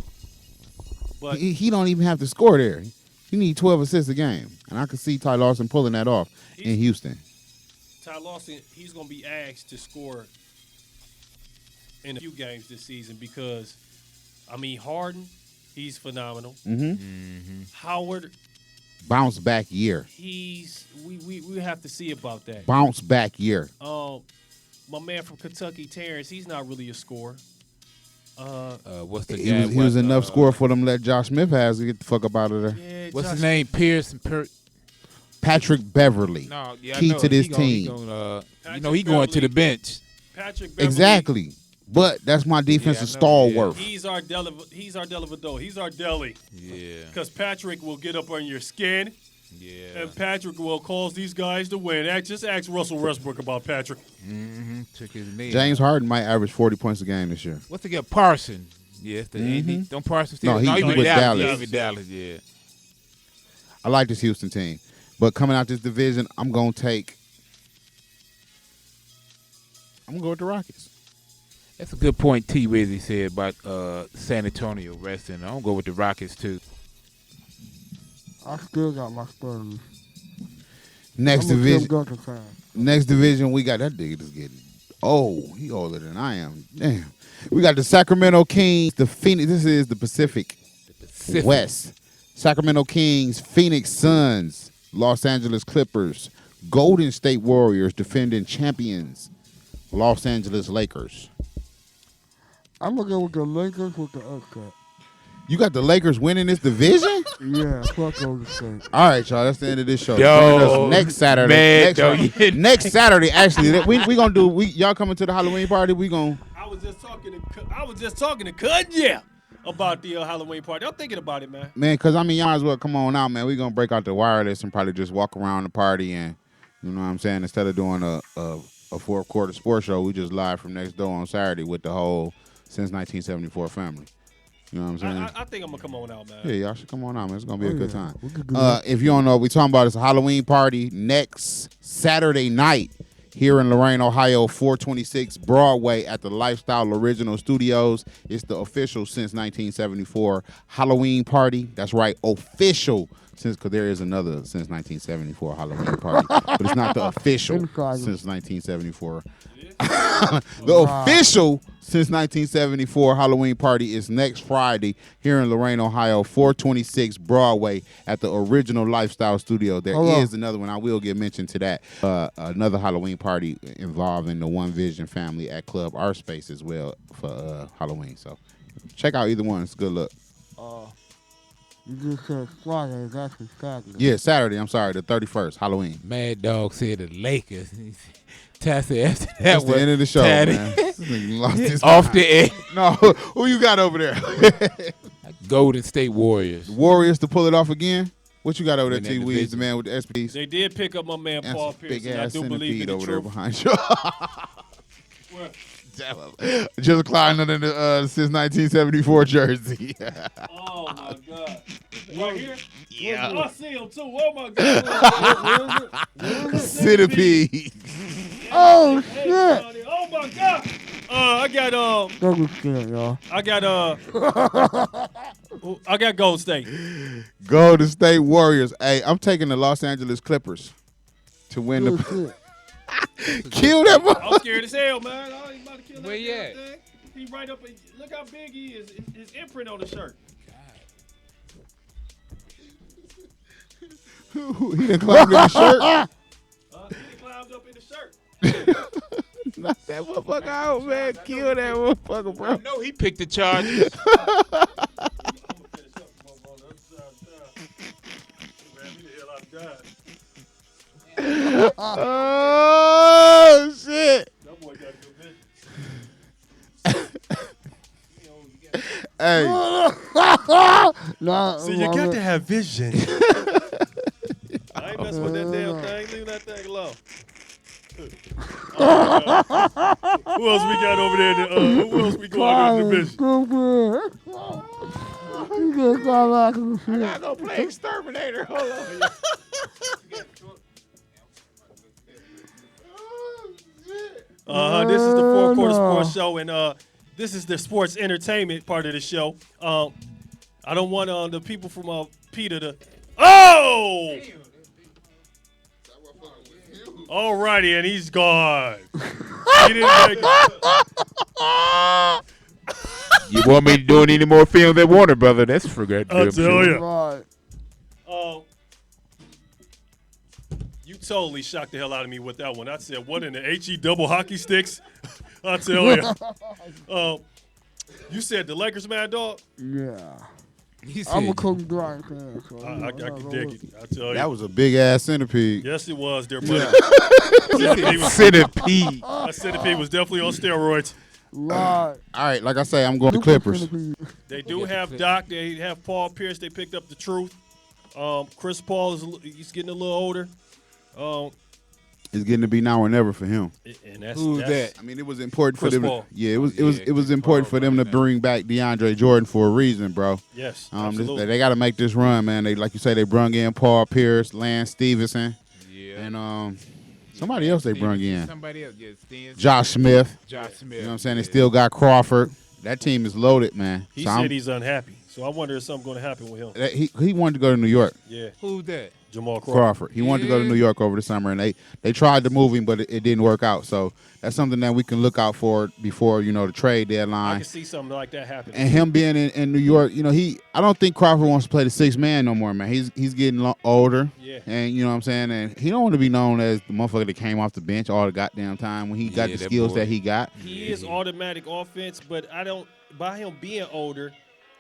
D: But
A: he don't even have to score there. He need 12 assists a game. And I can see Ty Lawson pulling that off in Houston.
D: Ty Lawson, he's going to be asked to score in a few games this season because, I mean, Harden, he's phenomenal. Howard,
A: bounce back year.
D: We have to see about that.
A: Bounce back year.
D: My man from Kentucky, Terrence, he's not really a scorer.
F: What's the
A: He
F: guy?
A: was enough score for them to let Josh Smith has to get the fuck up out of there.
D: Yeah,
F: What's his name?
A: Patrick Beverly.
F: No, yeah,
A: key
F: I know.
A: to this
F: He
A: team.
F: He going to the bench.
D: Patrick Beverly.
A: Exactly. But that's my defensive stalwart.
D: He's our Delavado. He's our deli.
F: Yeah.
D: Because Patrick will get up on your skin.
F: Yeah.
D: And Patrick will cause these guys to win. Just ask Russell Westbrook about Patrick.
F: Took his knee.
A: James Harden might average 40 points a game this year.
F: What's the guy? Parson. Yes. Don't Parson still?
A: No, he
F: was
A: with
F: Dallas.
A: Dallas.
F: He was Dallas, yeah.
A: I like this Houston team. But coming out this division, I'm going to go with the Rockets.
F: That's a good point T. Wizzy said about San Antonio resting. I'm going to go with the Rockets, too.
E: I still got my Spurs.
A: Next
E: I'm a
A: division.
E: Tim Gunter fan.
A: Next division, we got that nigga just getting he older than I am. Damn. We got the Sacramento Kings, the Phoenix. This is the Pacific West. Sacramento Kings, Phoenix Suns, Los Angeles Clippers, Golden State Warriors, defending champions, Los Angeles Lakers.
E: I'm going to go with the Lakers with the upset.
A: You got the Lakers winning this division?
E: Yeah, fuck Golden State.
A: All right, y'all. That's the end of this show.
F: Yo,
A: Join us next Saturday.
F: Man,
A: next Saturday, actually. We gonna do. Y'all coming to the Halloween party? We gonna.
D: I was just talking to Kanye about the Halloween party. I'm thinking about it, man.
A: Man, because, I mean, y'all as well come on out, man. We're going to break out the wireless and probably just walk around the party and, you know what I'm saying, instead of doing a fourth quarter sports show, we just live from next door on Saturday with the whole Since 1974 family. You know what I'm saying?
D: I think I'm going to come on out, man.
A: Yeah, y'all should come on out, man. It's going to be a good time. If you don't know what we're talking about, it's a Halloween party next Saturday night here in Lorain, Ohio, 426 Broadway at the Lifestyle Original Studios. It's the official Since 1974 Halloween party. That's right, official, because there is another Since 1974 Halloween party, but it's not the official Since 1974. The official Since 1974 Halloween party is next Friday here in Lorain, Ohio, 426 Broadway at the Original Lifestyle Studio. There is another one. I will get mentioned to that. Another Halloween party involving the One Vision family at Club Art Space as well for Halloween. So check out either one. It's good luck.
E: You just said Friday. It's actually Saturday.
A: Yeah, Saturday. I'm sorry, the 31st, Halloween.
F: Mad Dog said the Lakers. Tassie after that.
A: That's the end of the show, man. This nigga lost his
F: Off
A: mind.
F: the air.
A: No, who you got over there?
F: Golden State Warriors.
A: Warriors to pull it off again? What you got over there,
F: In that
A: T. Weeds,
F: division.
A: the man with the expertise?
D: They did pick up my man
A: That's
D: Paul
A: a big
D: Pierce. I
A: ass
D: do believe in
A: centipede
D: the
A: over there
D: truth.
A: behind you. Just climbing under the since 1974 jersey.
D: Oh my God! Right here?
A: Yeah.
D: I see him too. Oh my God!
A: Centipede.
E: Oh,
D: Hey,
E: shit.
D: oh my God! I got
E: Don't be scared, y'all.
D: I got Gold State.
A: Golden State Warriors. Hey, I'm taking the Los Angeles Clippers to win
E: Oh,
A: the.
E: shit.
A: Kill that motherfucker.
D: I'm scared as hell, man. Oh, he's about to kill that
F: Where he
D: damn
F: at?
D: thing. He right up. Look how big he is. His imprint on the shirt.
A: He done climbed in the shirt.
D: He climbed up in the shirt.
A: Knock that motherfucker out, man. Kill that motherfucker, bro.
F: No, he picked the Chargers.
A: Oh, shit.
D: That boy got good vision.
A: Hey.
E: Nah,
D: See, you got to have vision. I ain't messing with that damn thing. Leave that thing alone. Who else we got over there? Who else we going in the division?
A: I gotta go play Exterminator. Hold on.
D: This is the Fourth Quarter Sports Show, and this is the sports entertainment part of the show. I don't want the people from Peter to. Oh! Alrighty, and he's gone. He didn't make it.
F: You want me doing any more films at Warner Brother? That's for good.
D: I'll tell you.
E: Right.
D: You totally shocked the hell out of me with that one. I said, what in the HE double hockey sticks? I'll tell you. You said the Lakers, Mad Dog?
E: Yeah. I'm a Kobe Bryant fan. So
D: I can dig it. I tell you.
A: That was a big ass centipede.
D: Yes, it was. There, buddy.
A: Centipede.
D: That centipede was definitely on steroids.
E: Right.
A: All right, like I say, I'm going to Clippers.
D: They do have Doc. They have Paul Pierce. They picked up the truth. Chris Paul he's getting a little older.
A: It's getting to be now or never for him.
D: And that's
F: that?
A: I mean, it was important
D: Chris
A: for them.
D: Paul.
A: Yeah, it was important for them to bring back DeAndre Jordan for a reason, bro.
D: Yes, absolutely.
A: They got to make this run, man. They, like you say, they brung in Paul Pierce, Lance Stevenson, and somebody else they brung in.
F: Somebody else, yeah,
A: Josh Smith.
F: Josh Smith.
A: You know what I'm saying? They still got Crawford. That team is loaded, man.
D: He
A: So
D: said he's unhappy. So I wonder if something's going to happen with him.
A: He wanted to go to New York.
D: Yeah.
F: Who's that?
D: Jamal
A: Crawford. He wanted to go to New York over the summer, and they tried to move him, but it didn't work out. So that's something that we can look out for before, the trade
D: I
A: deadline.
D: can see something like that happening.
A: And him being in New York, I don't think Crawford wants to play the sixth man no more, man. He's getting older.
D: Yeah.
A: And you know what I'm saying? And he don't want to be known as the motherfucker that came off the bench all the goddamn time when he got the skills that he got.
D: He is automatic offense, but by him being older,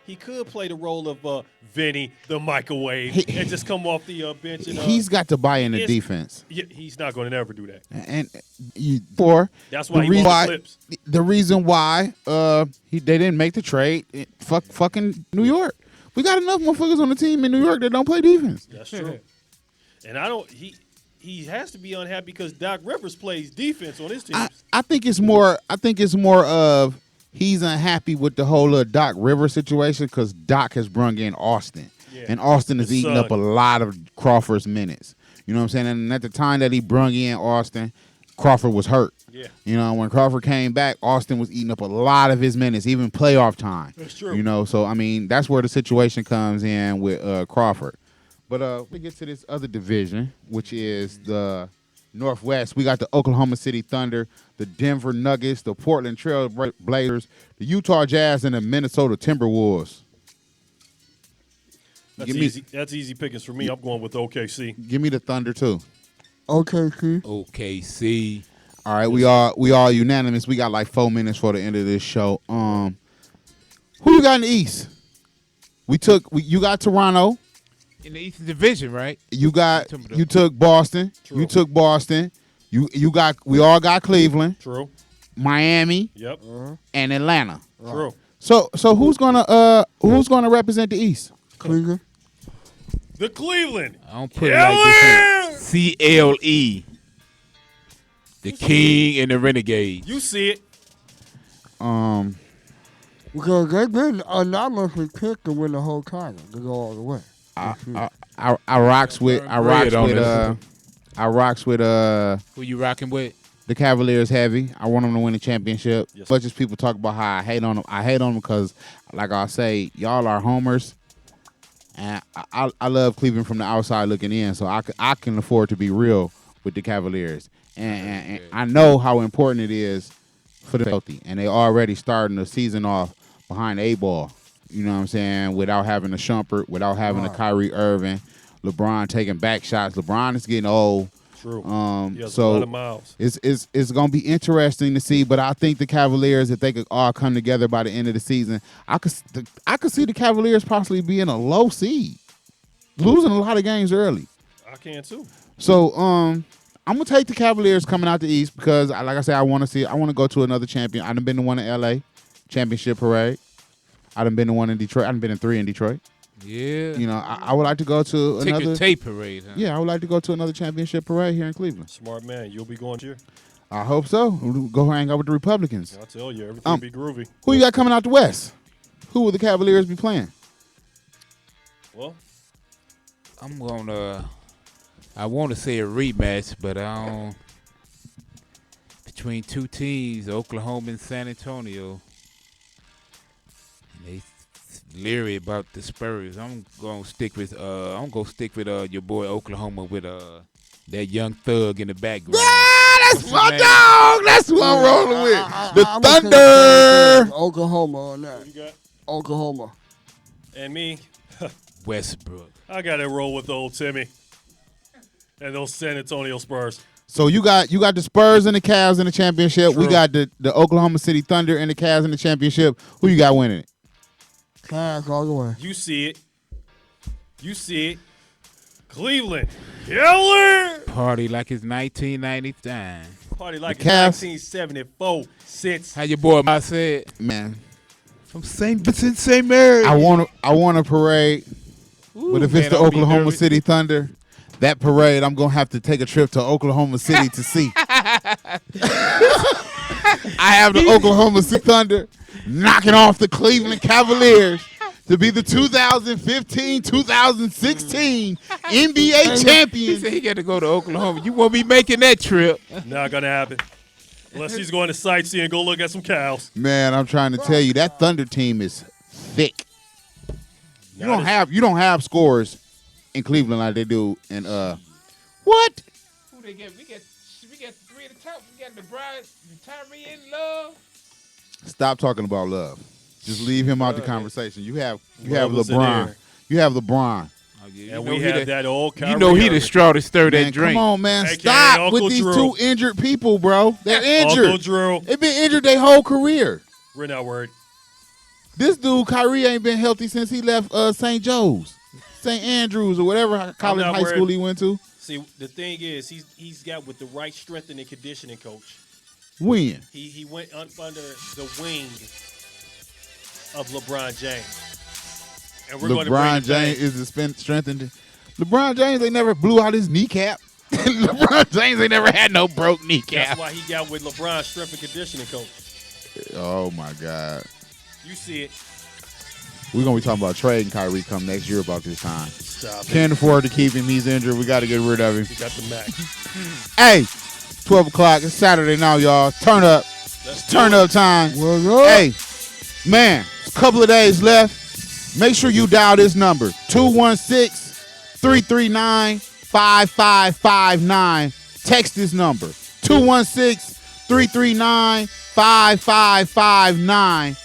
D: he could play the role of Vinny, the microwave, and just come off the bench. And,
A: he's got to buy in the defense.
D: Yeah, he's not going to never do that.
A: And
D: that's why he wants the clips.
A: The reason why they didn't make the trade, fucking New York. We got enough motherfuckers on the team in New York that don't play defense.
D: That's true. And he has to be unhappy because Doc Rivers plays defense on his team.
A: I think it's more of he's unhappy with the whole Doc Rivers situation because Doc has brung in Austin. Yeah. And Austin is eating up a lot of Crawford's minutes. You know what I'm saying? And at the time that he brung in Austin, Crawford was hurt. Yeah. When Crawford came back, Austin was eating up a lot of his minutes, even playoff time.
D: That's true.
A: So, I mean, that's where the situation comes in with Crawford. But we get to this other division, which is the Northwest. We got the Oklahoma City Thunder, the Denver Nuggets, the Portland Trail Blazers, the Utah Jazz, and the Minnesota Timberwolves.
D: That's easy pickings for me. I'm going with OKC.
A: Give me the Thunder too.
F: OKC.
A: All right, we all unanimous. We got like 4 minutes for the end of this show. Who you got in the East? You got Toronto.
F: In the Eastern Division, right?
A: You took Boston.
D: True.
A: You took Boston. We all got Cleveland.
D: True.
A: Miami.
D: Yep.
A: And Atlanta.
D: True.
A: So who's gonna represent the East?
E: Cleveland.
D: The Cleveland.
F: I don't put it like this. CLE. The King and the Renegade.
D: You see it.
E: Because they've been anonymously picked to win the whole title to go all the way.
A: I rocks with
F: who you rocking with?
A: The Cavaliers heavy. I want them to win the championship. Yes. Much as people talk about how I hate on them because, like I say, y'all are homers, and I love Cleveland from the outside looking in. So I can afford to be real with the Cavaliers, and I know how important it is for the healthy, and they already starting the season off behind the 8-ball. You know what I'm saying? Without having a Shumpert, without having a Kyrie Irving, LeBron taking back shots. LeBron is getting old.
D: True.
A: So
D: a lot of miles.
A: It's going to be interesting to see. But I think the Cavaliers, if they could all come together by the end of the season, I could see the Cavaliers possibly being a low seed, losing a lot of games early.
D: I can too.
A: So I'm gonna take the Cavaliers coming out the East because, like I said, I want to go to another champion. I've been to one in LA championship parade. I done been to one in Detroit. I done been in 3 in Detroit.
F: Yeah.
A: You know, I would like to go to another
F: tape parade. Huh?
A: Yeah, I would like to go to another championship parade here in Cleveland.
D: Smart man. You'll be going here.
A: I hope so. We'll go hang out with the Republicans.
D: I'll tell you, everything be groovy.
A: Who you got coming out the West? Who will the Cavaliers be playing?
D: Well,
F: I want to say a rematch, but I don't. Between two teams, Oklahoma and San Antonio, and they leery about the Spurs. I'm gonna stick with your boy Oklahoma with that young thug in the background.
A: Yeah, that's my dog. That's who I'm rolling with. The Thunder.
E: Oklahoma on that.
D: Who you got?
E: Oklahoma.
D: And me,
F: Westbrook.
D: I got to roll with old Timmy and those San Antonio Spurs.
A: So you got the Spurs and the Cavs in the championship.
D: True.
A: We got the Oklahoma City Thunder and the Cavs in the championship. Who you got winning it?
E: Cavs all the way.
D: You see it. You see it. Cleveland. Killer.
F: Party like it's 1999.
D: Party like
A: The
D: it's
A: Cavs.
D: 1974. Since
F: How your boy Ma said?
A: Man,
F: From St. Mary.
A: I want a parade. But if it's the Oklahoma City Thunder, that parade, I'm going to have to take a trip to Oklahoma City to see. I have the Oklahoma City Thunder knocking off the Cleveland Cavaliers to be the 2015-2016 NBA
F: He
A: champions.
F: said he got to go to Oklahoma. You won't be making that trip.
D: not going to happen. Unless he's going to sightsee and go look at some cows.
A: Man, I'm trying to tell you, that Thunder team is thick. You don't have scores in Cleveland like they do in what?
F: Who they get? We got 3 at the top. We got LeBron, Tyree, and Love.
A: Stop talking about Love. Just leave him out the conversation. You have
D: Love was in
A: LeBron.
D: there.
A: You have LeBron.
F: Oh, yeah.
D: And we have that old Kyrie
F: You know he the
D: Irving.
F: straw to stir
A: Man,
F: that drink.
A: come on, man.
D: AKA
A: Stop
D: Uncle
A: with these
D: Drew.
A: 2 injured people, bro. They're injured.
D: Uncle Drew.
A: They've been injured their whole career.
D: We're not worried.
A: This dude, Kyrie, ain't been healthy since he left St. Joe's, St. Andrews, or whatever college,
D: not
A: high
D: worried.
A: school he went to.
D: See, the thing is, he's got with the right strength and conditioning coach.
A: When?
D: He went under the wing of LeBron James. And we're going to bring
A: LeBron
D: it
A: James
D: back.
A: is the strengthened. LeBron James, they never blew out his kneecap. LeBron James ain't never had no broke kneecap.
D: That's why he got with LeBron's strength and conditioning coach.
A: Oh, my God.
D: You see it.
A: We're going to be talking about trading Kyrie come next year about this time.
D: Stop
A: Can't afford to keep him. He's injured. We got to get rid of him.
D: it. You got the max.
A: Hey, 12 o'clock. It's Saturday now, y'all. Turn up. It's turn up time. Hey, man, a couple of days left. Make sure you dial this number, 216-339-5559. Text this number, 216-339-5559.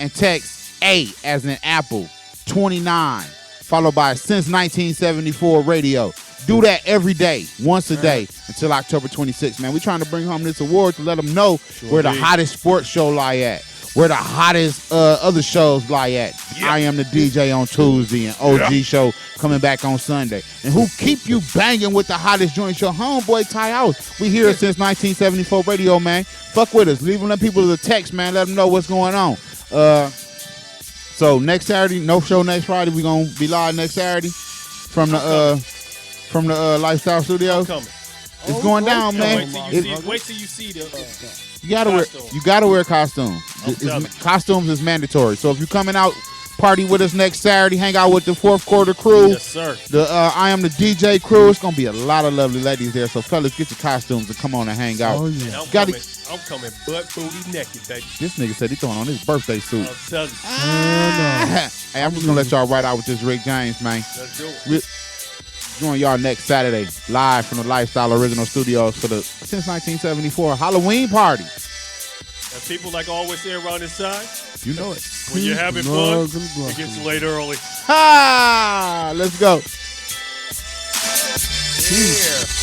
A: And text A as in Apple, 29, followed by Since 1974 Radio. Do that every day, once a day, until October 26th, man. We're trying to bring home this award to let them know where the hottest sports show lie at, where the hottest other shows lie at. I Am the DJ on Tuesday and O.G Show coming back on Sunday. And who keep you banging with the hottest joint, your homeboy Ty House. We here Since 1974 Radio, man. Fuck with us. Leave them people a text, man. Let them know what's going on. So next Saturday, no show next Friday. We're going to be live next Saturday from the Lifestyle Studios.
D: Coming.
A: It's going down, man.
D: Wait till you see the
A: You gotta wear costumes. Costumes is mandatory. So if you're coming out, party with us next Saturday, hang out with the fourth quarter crew.
D: Yes, sir.
A: The I Am the DJ crew. It's gonna be a lot of lovely ladies there. So fellas, get your costumes and come on and hang out.
E: Oh, yeah.
D: I'm coming butt booty naked, baby.
A: This nigga said he's throwing on his birthday suit.
D: I'm telling you.
A: Hey, I'm just gonna let y'all ride out with this Rick James, man.
D: Let's do it.
A: Join y'all next Saturday live from the Lifestyle Original Studios for the Since 1974 Halloween party.
D: And people like always say around this time,
A: You know it.
D: when you're having fun, it gets late early.
A: Ha! Let's go.
D: Yeah.